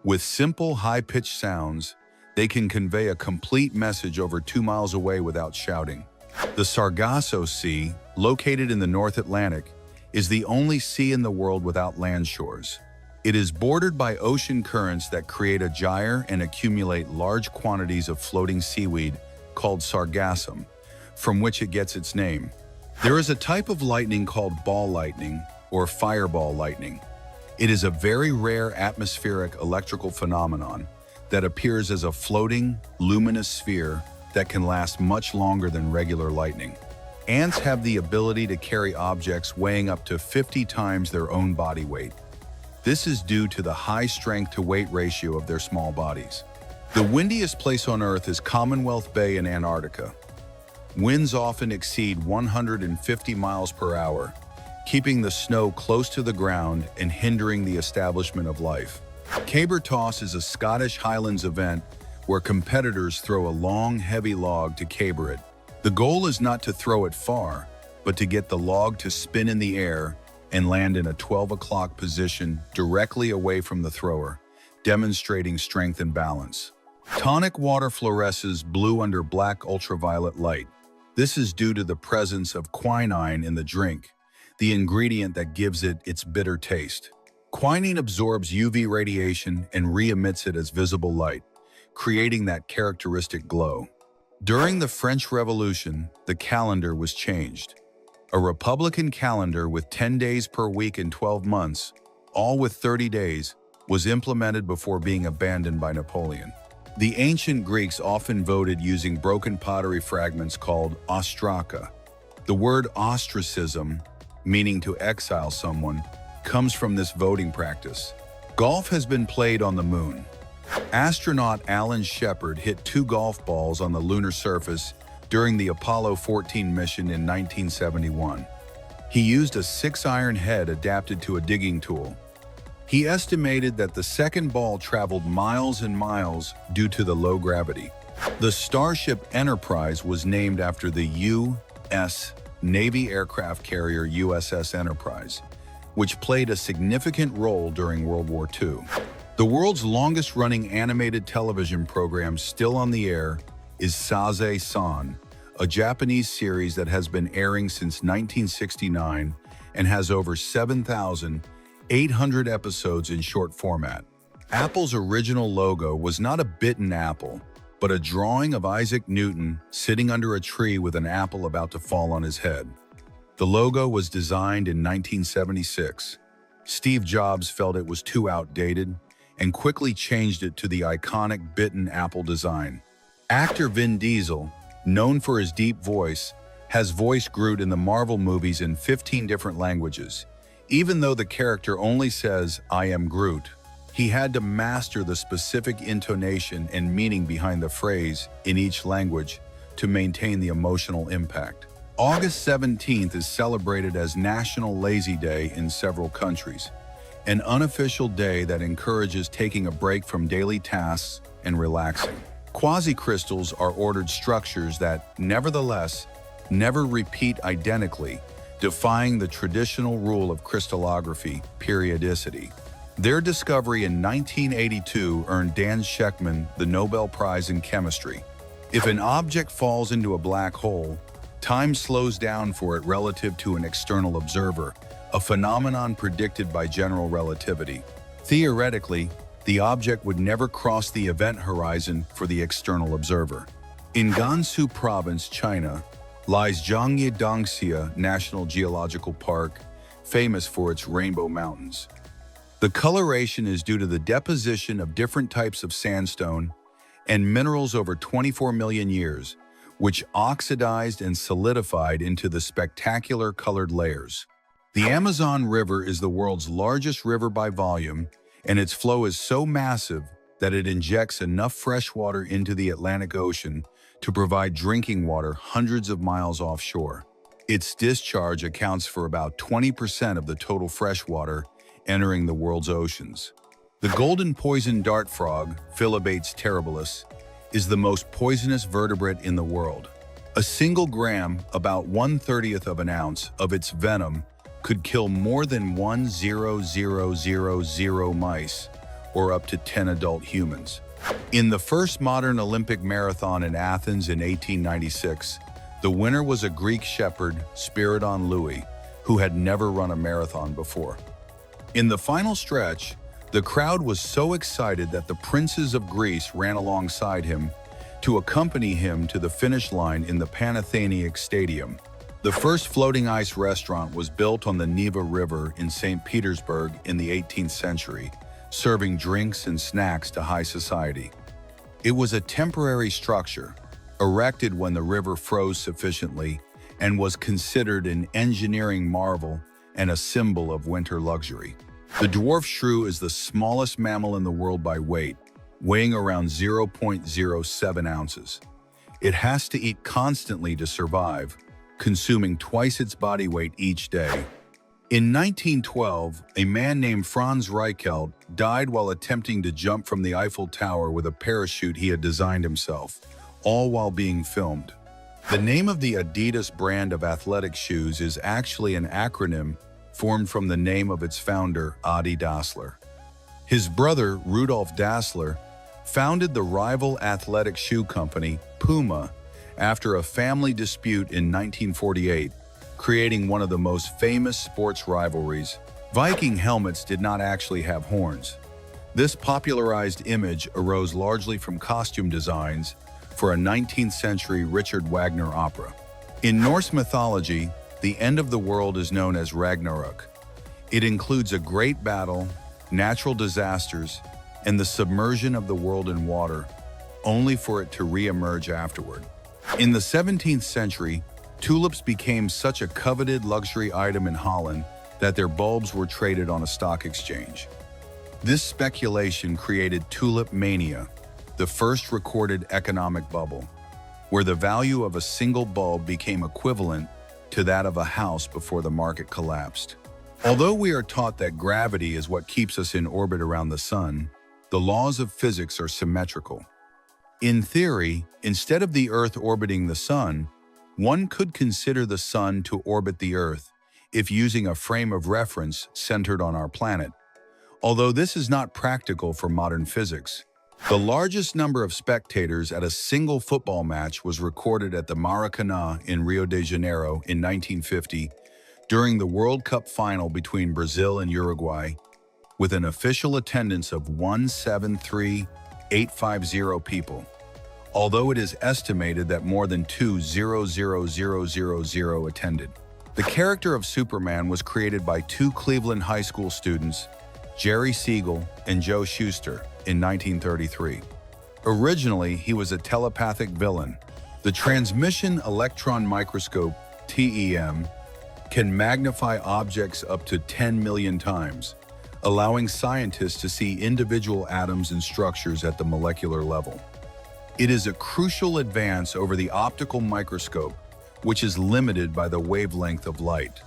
With simple, high-pitched sounds, they can convey a complete message over 2 miles away without shouting. The Sargasso Sea, located in the North Atlantic, is the only sea in the world without land shores. It is bordered by ocean currents that create a gyre and accumulate large quantities of floating seaweed called sargassum, from which it gets its name. There is a type of lightning called ball lightning or fireball lightning. It is a very rare atmospheric electrical phenomenon that appears as a floating, luminous sphere that can last much longer than regular lightning. Ants have the ability to carry objects weighing up to 50 times their own body weight. This is due to the high strength-to-weight ratio of their small bodies. The windiest place on Earth is Commonwealth Bay in Antarctica. Winds often exceed 150 miles per hour, keeping the snow close to the ground and hindering the establishment of life. Caber toss is a Scottish Highlands event where competitors throw a long, heavy log to caber it. The goal is not to throw it far, but to get the log to spin in the air and land in a 12 o'clock position directly away from the thrower, demonstrating strength and balance. Tonic water fluoresces blue under black ultraviolet light. This is due to the presence of quinine in the drink, the ingredient that gives it its bitter taste. Quinine absorbs UV radiation and re-emits it as visible light, creating that characteristic glow. During the French Revolution, the calendar was changed. A republican calendar with 10 days per week and 12 months, all with 30 days, was implemented before being abandoned by Napoleon. The ancient Greeks often voted using broken pottery fragments called ostraka. The word ostracism, meaning to exile someone, comes from this voting practice. Golf has been played on the moon. Astronaut Alan Shepard hit 2 golf balls on the lunar surface during the Apollo 14 mission in 1971. He used a 6-iron head adapted to a digging tool. He estimated that the second ball traveled miles and miles due to the low gravity. The Starship Enterprise was named after the U.S. Navy aircraft carrier USS Enterprise, which played a significant role during World War II. The world's longest-running animated television program still on the air is Saze-san, a Japanese series that has been airing since 1969 and has over 7,800 episodes in short format. Apple's original logo was not a bitten apple, but a drawing of Isaac Newton sitting under a tree with an apple about to fall on his head. The logo was designed in 1976. Steve Jobs felt it was too outdated and quickly changed it to the iconic bitten apple design. Actor Vin Diesel, known for his deep voice, has voiced Groot in the Marvel movies in 15 different languages. Even though the character only says, "I am Groot," he had to master the specific intonation and meaning behind the phrase in each language to maintain the emotional impact. August 17th is celebrated as National Lazy Day in several countries. an unofficial day that encourages taking a break from daily tasks and relaxing. Quasi-crystals are ordered structures that, nevertheless, never repeat identically, defying the traditional rule of crystallography, periodicity. Their discovery in 1982 earned Dan Shechtman the Nobel Prize in Chemistry. If an object falls into a black hole, time slows down for it relative to an external observer, a phenomenon predicted by general relativity. Theoretically, the object would never cross the event horizon for the external observer. In Gansu Province, China, lies Zhangye Dongxia National Geological Park, famous for its rainbow mountains. The coloration is due to the deposition of different types of sandstone and minerals over 24 million years, which oxidized and solidified into the spectacular colored layers. The Amazon River is the world's largest river by volume, and its flow is so massive that it injects enough fresh water into the Atlantic Ocean to provide drinking water hundreds of miles offshore. Its discharge accounts for about 20% of the total fresh water entering the world's oceans. The golden poison dart frog, Philobates terribilis, is the most poisonous vertebrate in the world. A single gram, about 1/30th of an ounce, of its venom could kill more than 1,000 mice, or up to 10 adult humans. In the first modern Olympic marathon in Athens in 1896, the winner was a Greek shepherd, Spiridon Louis, who had never run a marathon before. In the final stretch, the crowd was so excited that the princes of Greece ran alongside him to accompany him to the finish line in the Panathenaic Stadium. The first floating ice restaurant was built on the Neva River in St. Petersburg in the 18th century, serving drinks and snacks to high society. It was a temporary structure, erected when the river froze sufficiently, and was considered an engineering marvel and a symbol of winter luxury. The dwarf shrew is the smallest mammal in the world by weight, weighing around 0.07 ounces. It has to eat constantly to survive, consuming twice its body weight each day. In 1912, a man named Franz Reichelt died while attempting to jump from the Eiffel Tower with a parachute he had designed himself, all while being filmed. The name of the Adidas brand of athletic shoes is actually an acronym formed from the name of its founder, Adi Dassler. His brother, Rudolf Dassler, founded the rival athletic shoe company, Puma, after a family dispute in 1948, creating one of the most famous sports rivalries. Viking helmets did not actually have horns. This popularized image arose largely from costume designs for a 19th century Richard Wagner opera. In Norse mythology, the end of the world is known as Ragnarok. It includes a great battle, natural disasters, and the submersion of the world in water, only for it to re-emerge afterward. In the 17th century, tulips became such a coveted luxury item in Holland that their bulbs were traded on a stock exchange. This speculation created tulip mania, the first recorded economic bubble, where the value of a single bulb became equivalent to that of a house before the market collapsed. Although we are taught that gravity is what keeps us in orbit around the sun, the laws of physics are symmetrical. In theory, instead of the Earth orbiting the sun, one could consider the sun to orbit the Earth if using a frame of reference centered on our planet. Although this is not practical for modern physics, the largest number of spectators at a single football match was recorded at the Maracanã in Rio de Janeiro in 1950 during the World Cup final between Brazil and Uruguay, with an official attendance of 173,850 people, although it is estimated that more than 200,000 attended. The character of Superman was created by two Cleveland high school students, Jerry Siegel and Joe Shuster, in 1933. Originally, he was a telepathic villain. The transmission electron microscope, TEM, can magnify objects up to 10 million times, allowing scientists to see individual atoms and structures at the molecular level. It is a crucial advance over the optical microscope, which is limited by the wavelength of light.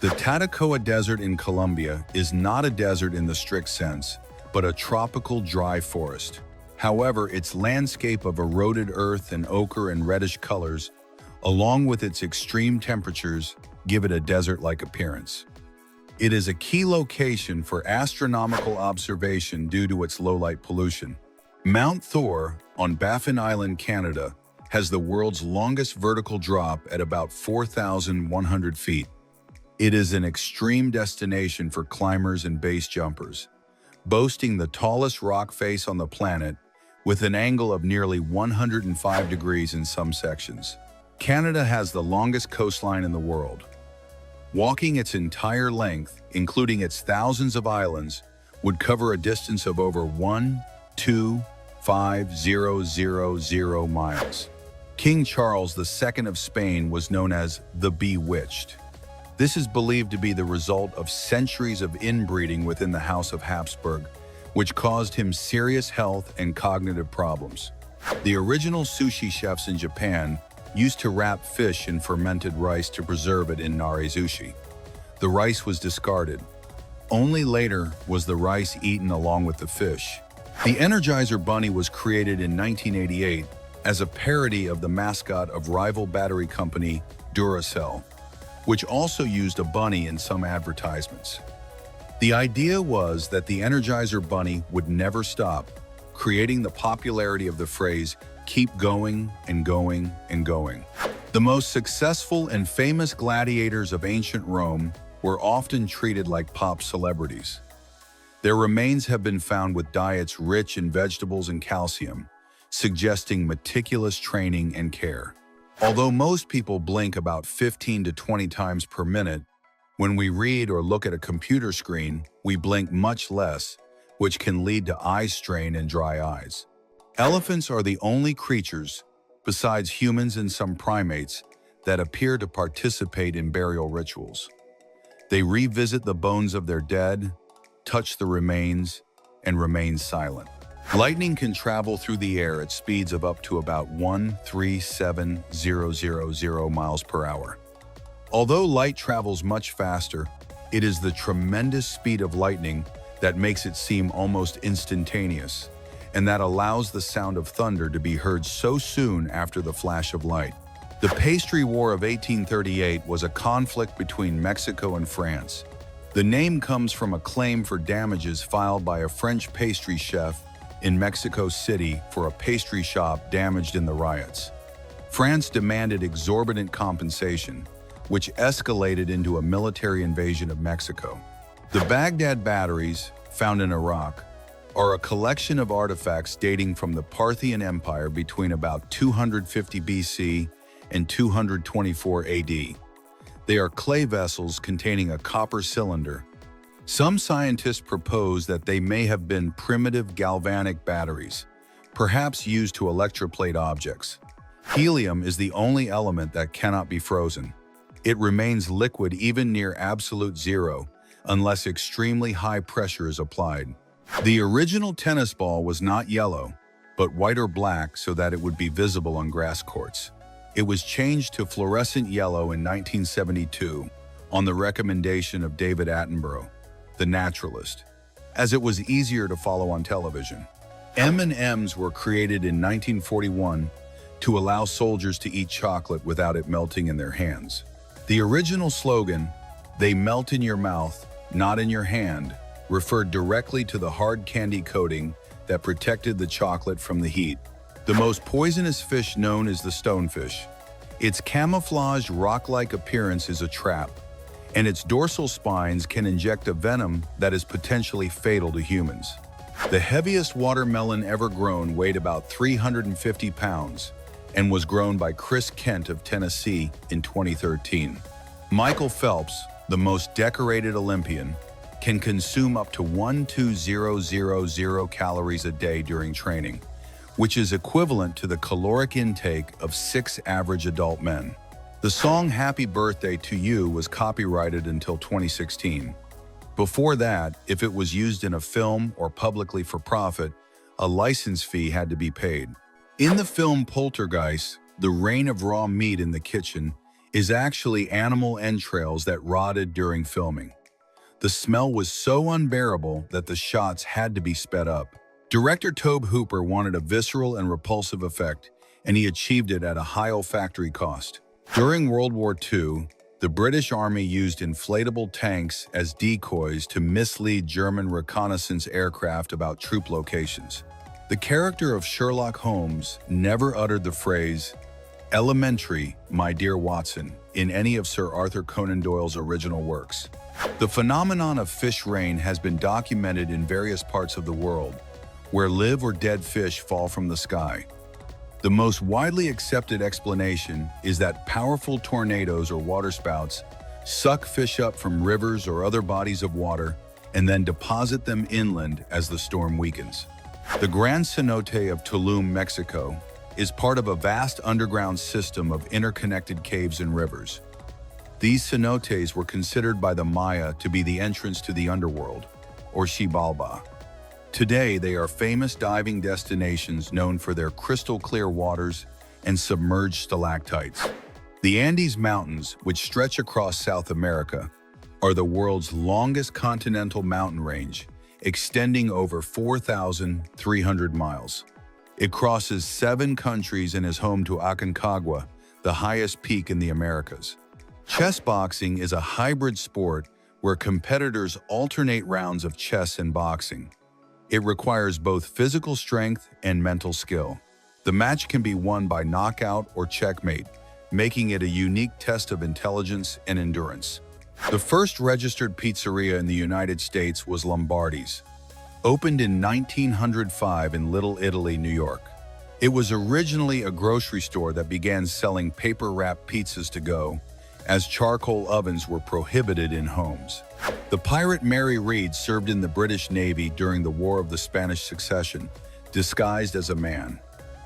The Tatacoa Desert in Colombia is not a desert in the strict sense, but a tropical dry forest. However, its landscape of eroded earth and ochre and reddish colors, along with its extreme temperatures, give it a desert-like appearance. It is a key location for astronomical observation due to its low-light pollution. Mount Thor, on Baffin Island, Canada, has the world's longest vertical drop at about 4,100 feet. It is an extreme destination for climbers and base jumpers, boasting the tallest rock face on the planet with an angle of nearly 105 degrees in some sections. Canada has the longest coastline in the world. Walking its entire length, including its thousands of islands, would cover a distance of over 1,250,000 miles. King Charles II of Spain was known as the Bewitched. This is believed to be the result of centuries of inbreeding within the House of Habsburg, which caused him serious health and cognitive problems. The original sushi chefs in Japan used to wrap fish in fermented rice to preserve it in nare-zushi. The rice was discarded. Only later was the rice eaten along with the fish. The Energizer Bunny was created in 1988 as a parody of the mascot of rival battery company Duracell, which also used a bunny in some advertisements. The idea was that the Energizer Bunny would never stop, creating the popularity of the phrase, "keep going and going and going." The most successful and famous gladiators of ancient Rome were often treated like pop celebrities. Their remains have been found with diets rich in vegetables and calcium, suggesting meticulous training and care. Although most people blink about 15 to 20 times per minute, when we read or look at a computer screen, we blink much less, which can lead to eye strain and dry eyes. Elephants are the only creatures, besides humans and some primates, that appear to participate in burial rituals. They revisit the bones of their dead, touch the remains, and remain silent. Lightning can travel through the air at speeds of up to about 137,000 miles per hour. Although light travels much faster, it is the tremendous speed of lightning that makes it seem almost instantaneous, and that allows the sound of thunder to be heard so soon after the flash of light. The Pastry War of 1838 was a conflict between Mexico and France. The name comes from a claim for damages filed by a French pastry chef in Mexico City for a pastry shop damaged in the riots. France demanded exorbitant compensation, which escalated into a military invasion of Mexico. The Baghdad batteries, found in Iraq, are a collection of artifacts dating from the Parthian Empire between about 250 BC and 224 AD. They are clay vessels containing a copper cylinder. Some scientists propose that they may have been primitive galvanic batteries, perhaps used to electroplate objects. Helium is the only element that cannot be frozen. It remains liquid even near absolute zero, unless extremely high pressure is applied. The original tennis ball was not yellow, but white or black so that it would be visible on grass courts. It was changed to fluorescent yellow in 1972 on the recommendation of David Attenborough, the naturalist, as it was easier to follow on television. M&Ms were created in 1941 to allow soldiers to eat chocolate without it melting in their hands. The original slogan, "They melt in your mouth, not in your hand," referred directly to the hard candy coating that protected the chocolate from the heat. The most poisonous fish known is the stonefish. Its camouflaged rock-like appearance is a trap, and its dorsal spines can inject a venom that is potentially fatal to humans. The heaviest watermelon ever grown weighed about 350 pounds and was grown by Chris Kent of Tennessee in 2013. Michael Phelps, the most decorated Olympian, can consume up to 12,000 calories a day during training, which is equivalent to the caloric intake of 6 average adult men. The song "Happy Birthday to You" was copyrighted until 2016. Before that, if it was used in a film or publicly for profit, a license fee had to be paid. In the film Poltergeist, the rain of raw meat in the kitchen is actually animal entrails that rotted during filming. The smell was so unbearable that the shots had to be sped up. Director Tobe Hooper wanted a visceral and repulsive effect, and he achieved it at a high olfactory cost. During World War II, the British Army used inflatable tanks as decoys to mislead German reconnaissance aircraft about troop locations. The character of Sherlock Holmes never uttered the phrase, "Elementary, my dear Watson," in any of Sir Arthur Conan Doyle's original works. The phenomenon of fish rain has been documented in various parts of the world, where live or dead fish fall from the sky. The most widely accepted explanation is that powerful tornadoes or waterspouts suck fish up from rivers or other bodies of water and then deposit them inland as the storm weakens. The Gran Cenote of Tulum, Mexico, is part of a vast underground system of interconnected caves and rivers. These cenotes were considered by the Maya to be the entrance to the underworld, or Xibalba. Today, they are famous diving destinations known for their crystal-clear waters and submerged stalactites. The Andes Mountains, which stretch across South America, are the world's longest continental mountain range, extending over 4,300 miles. It crosses 7 countries and is home to Aconcagua, the highest peak in the Americas. Chess boxing is a hybrid sport where competitors alternate rounds of chess and boxing. It requires both physical strength and mental skill. The match can be won by knockout or checkmate, making it a unique test of intelligence and endurance. The first registered pizzeria in the United States was Lombardi's, opened in 1905 in Little Italy, New York. It was originally a grocery store that began selling paper-wrapped pizzas to go, as charcoal ovens were prohibited in homes. The pirate Mary Read served in the British Navy during the War of the Spanish Succession, disguised as a man.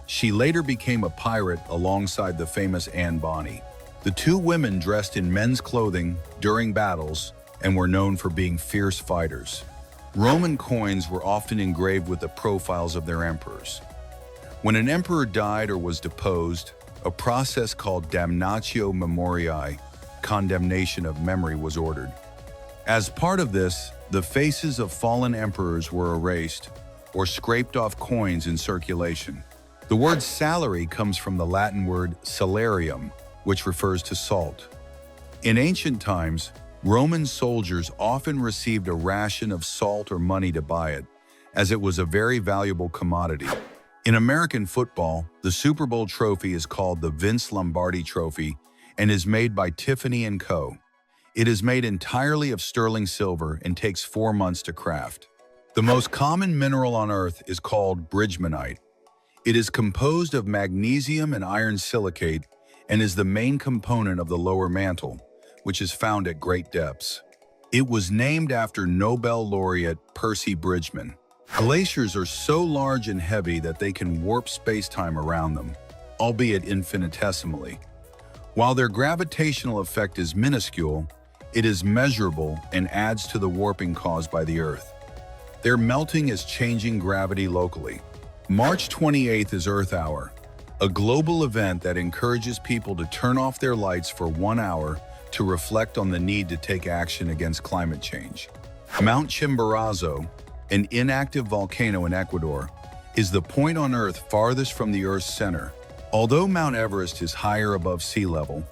She later became a pirate alongside the famous Anne Bonny. The two women dressed in men's clothing during battles and were known for being fierce fighters. Roman coins were often engraved with the profiles of their emperors. When an emperor died or was deposed, a process called damnatio memoriae, condemnation of memory, was ordered. As part of this, the faces of fallen emperors were erased or scraped off coins in circulation. The word salary comes from the Latin word salarium, which refers to salt. In ancient times, Roman soldiers often received a ration of salt or money to buy it, as it was a very valuable commodity. In American football, the Super Bowl trophy is called the Vince Lombardi Trophy and is made by Tiffany & Co. It is made entirely of sterling silver and takes 4 months to craft. The most common mineral on Earth is called bridgmanite. It is composed of magnesium and iron silicate and is the main component of the lower mantle, which is found at great depths. It was named after Nobel laureate Percy Bridgman. Glaciers are so large and heavy that they can warp space-time around them, albeit infinitesimally. While their gravitational effect is minuscule, it is measurable and adds to the warping caused by the Earth. Their melting is changing gravity locally. March 28th is Earth Hour, a global event that encourages people to turn off their lights for 1 hour to reflect on the need to take action against climate change. Mount Chimborazo, an inactive volcano in Ecuador, is the point on Earth farthest from the Earth's center. Although Mount Everest is higher above sea level,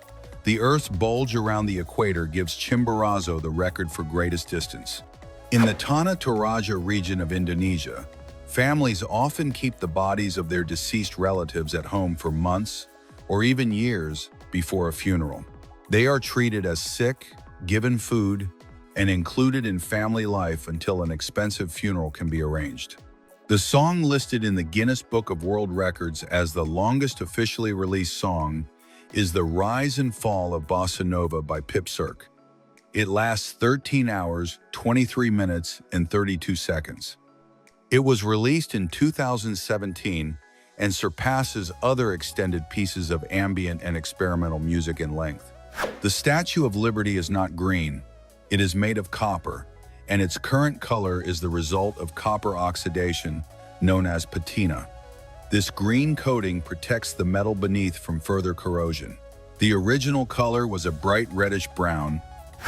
the Earth's bulge around the equator gives Chimborazo the record for greatest distance. In the Tanah Toraja region of Indonesia, families often keep the bodies of their deceased relatives at home for months or even years before a funeral. They are treated as sick, given food, and included in family life until an expensive funeral can be arranged. The song listed in the Guinness Book of World Records as the longest officially released song is The Rise and Fall of Bossa Nova by Pip Cirque. It lasts 13 hours, 23 minutes, and 32 seconds. It was released in 2017 and surpasses other extended pieces of ambient and experimental music in length. The Statue of Liberty is not green. It is made of copper, and its current color is the result of copper oxidation, known as patina. This green coating protects the metal beneath from further corrosion. The original color was a bright reddish-brown.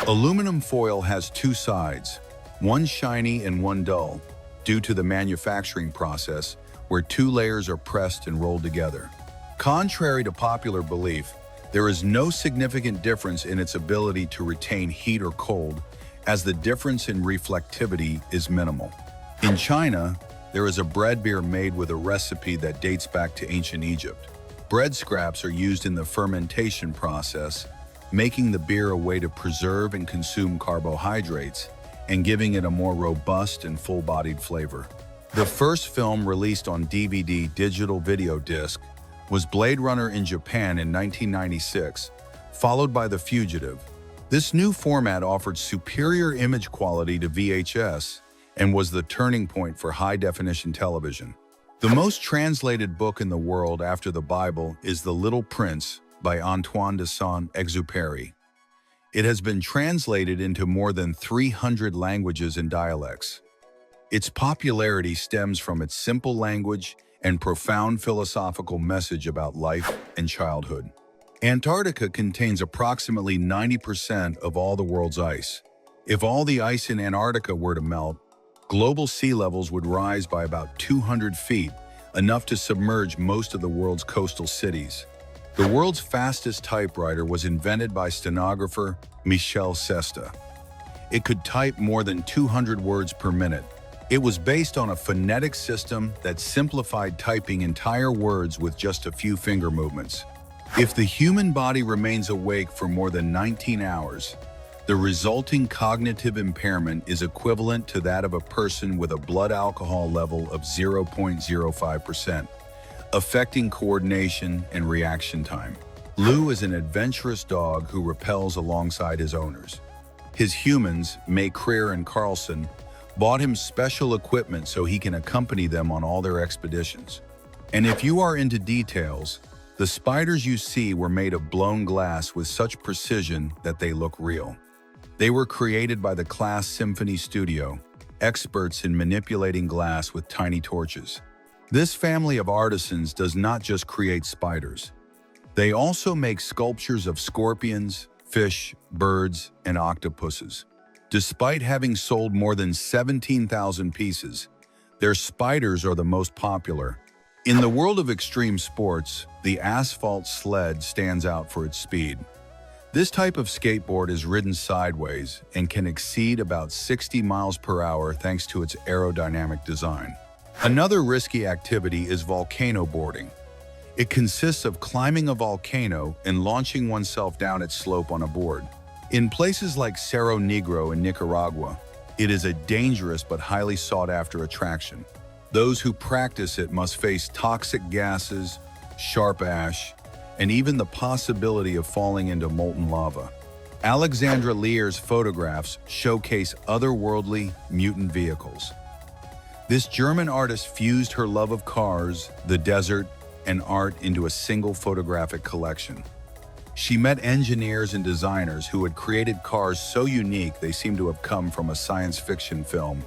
Aluminum foil has two sides, one shiny and one dull, due to the manufacturing process where two layers are pressed and rolled together. Contrary to popular belief, there is no significant difference in its ability to retain heat or cold, as the difference in reflectivity is minimal. In China, there is a bread beer made with a recipe that dates back to ancient Egypt. Bread scraps are used in the fermentation process, making the beer a way to preserve and consume carbohydrates and giving it a more robust and full-bodied flavor. The first film released on DVD digital video disc was Blade Runner in Japan in 1996, followed by The Fugitive. This new format offered superior image quality to VHS and was the turning point for high-definition television. The most translated book in the world after the Bible is The Little Prince by Antoine de Saint-Exupéry. It has been translated into more than 300 languages and dialects. Its popularity stems from its simple language and profound philosophical message about life and childhood. Antarctica contains approximately 90% of all the world's ice. If all the ice in Antarctica were to melt, global sea levels would rise by about 200 feet, enough to submerge most of the world's coastal cities. The world's fastest typewriter was invented by stenographer Michel Sesta. It could type more than 200 words per minute. It was based on a phonetic system that simplified typing entire words with just a few finger movements. If the human body remains awake for more than 19 hours, the resulting cognitive impairment is equivalent to that of a person with a blood alcohol level of 0.05%, affecting coordination and reaction time. Lou is an adventurous dog who rappels alongside his owners. His humans, May Creer and Carlson, bought him special equipment so he can accompany them on all their expeditions. And if you are into details, the spiders you see were made of blown glass with such precision that they look real. They were created by the Class Symphony Studio, experts in manipulating glass with tiny torches. This family of artisans does not just create spiders. They also make sculptures of scorpions, fish, birds, and octopuses. Despite having sold more than 17,000 pieces, their spiders are the most popular. In the world of extreme sports, the asphalt sled stands out for its speed. This type of skateboard is ridden sideways and can exceed about 60 miles per hour thanks to its aerodynamic design. Another risky activity is volcano boarding. It consists of climbing a volcano and launching oneself down its slope on a board. In places like Cerro Negro in Nicaragua, it is a dangerous but highly sought-after attraction. Those who practice it must face toxic gases, sharp ash, and even the possibility of falling into molten lava. Alexandra Lear's photographs showcase otherworldly, mutant vehicles. This German artist fused her love of cars, the desert, and art into a single photographic collection. She met engineers and designers who had created cars so unique they seemed to have come from a science fiction film.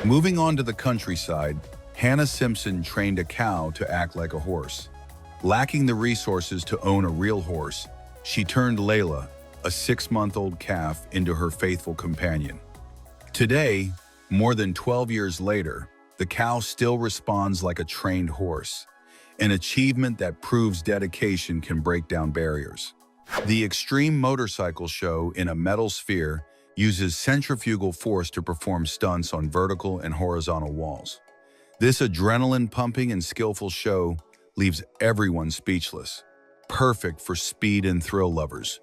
Moving on to the countryside, Hannah Simpson trained a cow to act like a horse. Lacking the resources to own a real horse, she turned Layla, a 6-month-old calf, into her faithful companion. Today, more than 12 years later, the cow still responds like a trained horse, an achievement that proves dedication can break down barriers. The Extreme Motorcycle Show in a metal sphere uses centrifugal force to perform stunts on vertical and horizontal walls. This adrenaline-pumping and skillful show leaves everyone speechless, perfect for speed and thrill lovers.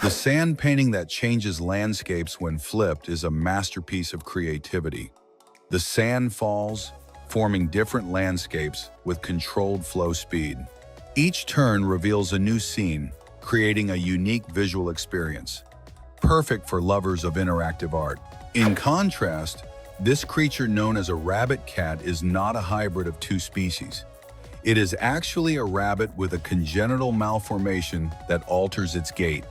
The sand painting that changes landscapes when flipped is a masterpiece of creativity. The sand falls, forming different landscapes with controlled flow speed. Each turn reveals a new scene, creating a unique visual experience, perfect for lovers of interactive art. In contrast, this creature known as a rabbit cat is not a hybrid of two species. It is actually a rabbit with a congenital malformation that alters its gait.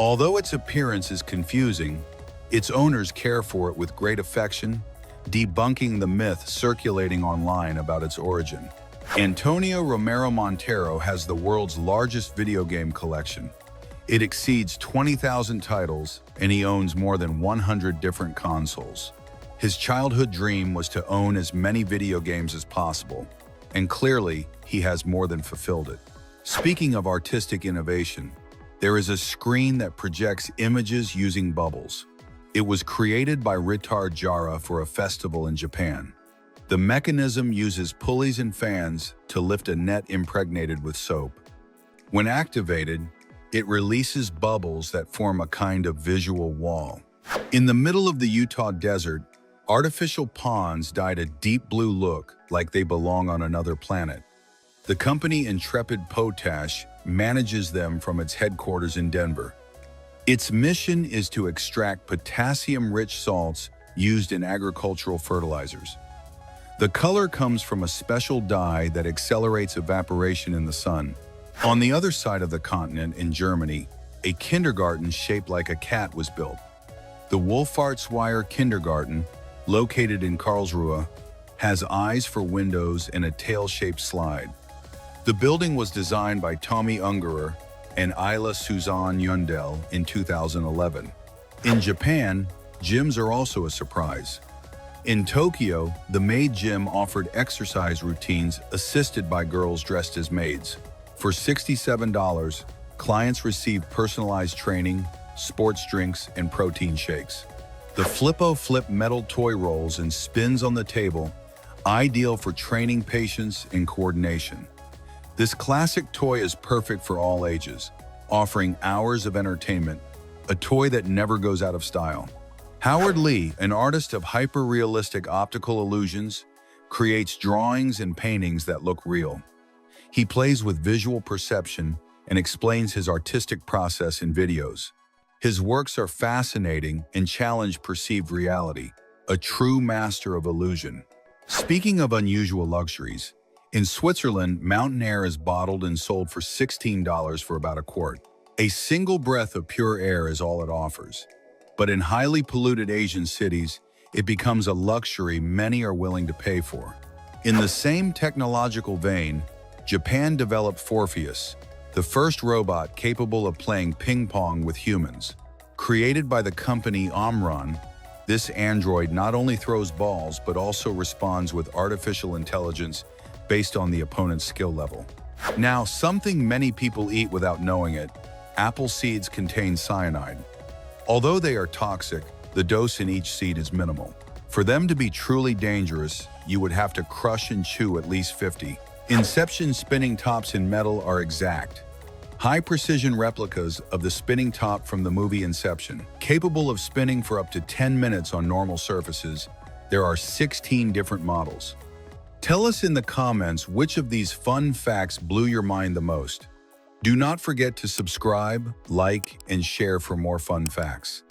Although its appearance is confusing, its owners care for it with great affection, debunking the myth circulating online about its origin. Antonio Romero Montero has the world's largest video game collection. It exceeds 20,000 titles, and he owns more than 100 different consoles. His childhood dream was to own as many video games as possible, and clearly, he has more than fulfilled it. Speaking of artistic innovation, there is a screen that projects images using bubbles. It was created by Ritard Jara for a festival in Japan. The mechanism uses pulleys and fans to lift a net impregnated with soap. When activated, it releases bubbles that form a kind of visual wall. In the middle of the Utah desert, artificial ponds dyed a deep blue look like they belong on another planet. The company Intrepid Potash manages them from its headquarters in Denver. Its mission is to extract potassium-rich salts used in agricultural fertilizers. The color comes from a special dye that accelerates evaporation in the sun. On the other side of the continent, in Germany, a kindergarten shaped like a cat was built. The Wolfartsweier Kindergarten, located in Karlsruhe, has eyes for windows and a tail-shaped slide. The building was designed by Tommy Ungerer and Isla Suzanne Yundel in 2011. In Japan, gyms are also a surprise. In Tokyo, the maid gym offered exercise routines assisted by girls dressed as maids. For $67, clients receive personalized training, sports drinks, and protein shakes. The Flippo Flip metal toy rolls and spins on the table, ideal for training patience and coordination. This classic toy is perfect for all ages, offering hours of entertainment, a toy that never goes out of style. Howard Lee, an artist of hyper-realistic optical illusions, creates drawings and paintings that look real. He plays with visual perception and explains his artistic process in videos. His works are fascinating and challenge perceived reality, a true master of illusion. Speaking of unusual luxuries, in Switzerland, mountain air is bottled and sold for $16 for about a quart. A single breath of pure air is all it offers. But in highly polluted Asian cities, it becomes a luxury many are willing to pay for. In the same technological vein, Japan developed Forpheus, the first robot capable of playing ping pong with humans. Created by the company Omron, this android not only throws balls but also responds with artificial intelligence based on the opponent's skill level. Now, something many people eat without knowing it, apple seeds contain cyanide. Although they are toxic, the dose in each seed is minimal. For them to be truly dangerous, you would have to crush and chew at least 50. Inception spinning tops in metal are exact. High-precision replicas of the spinning top from the movie Inception. Capable of spinning for up to 10 minutes on normal surfaces, there are 16 different models. Tell us in the comments which of these fun facts blew your mind the most. Do not forget to subscribe, like, and share for more fun facts.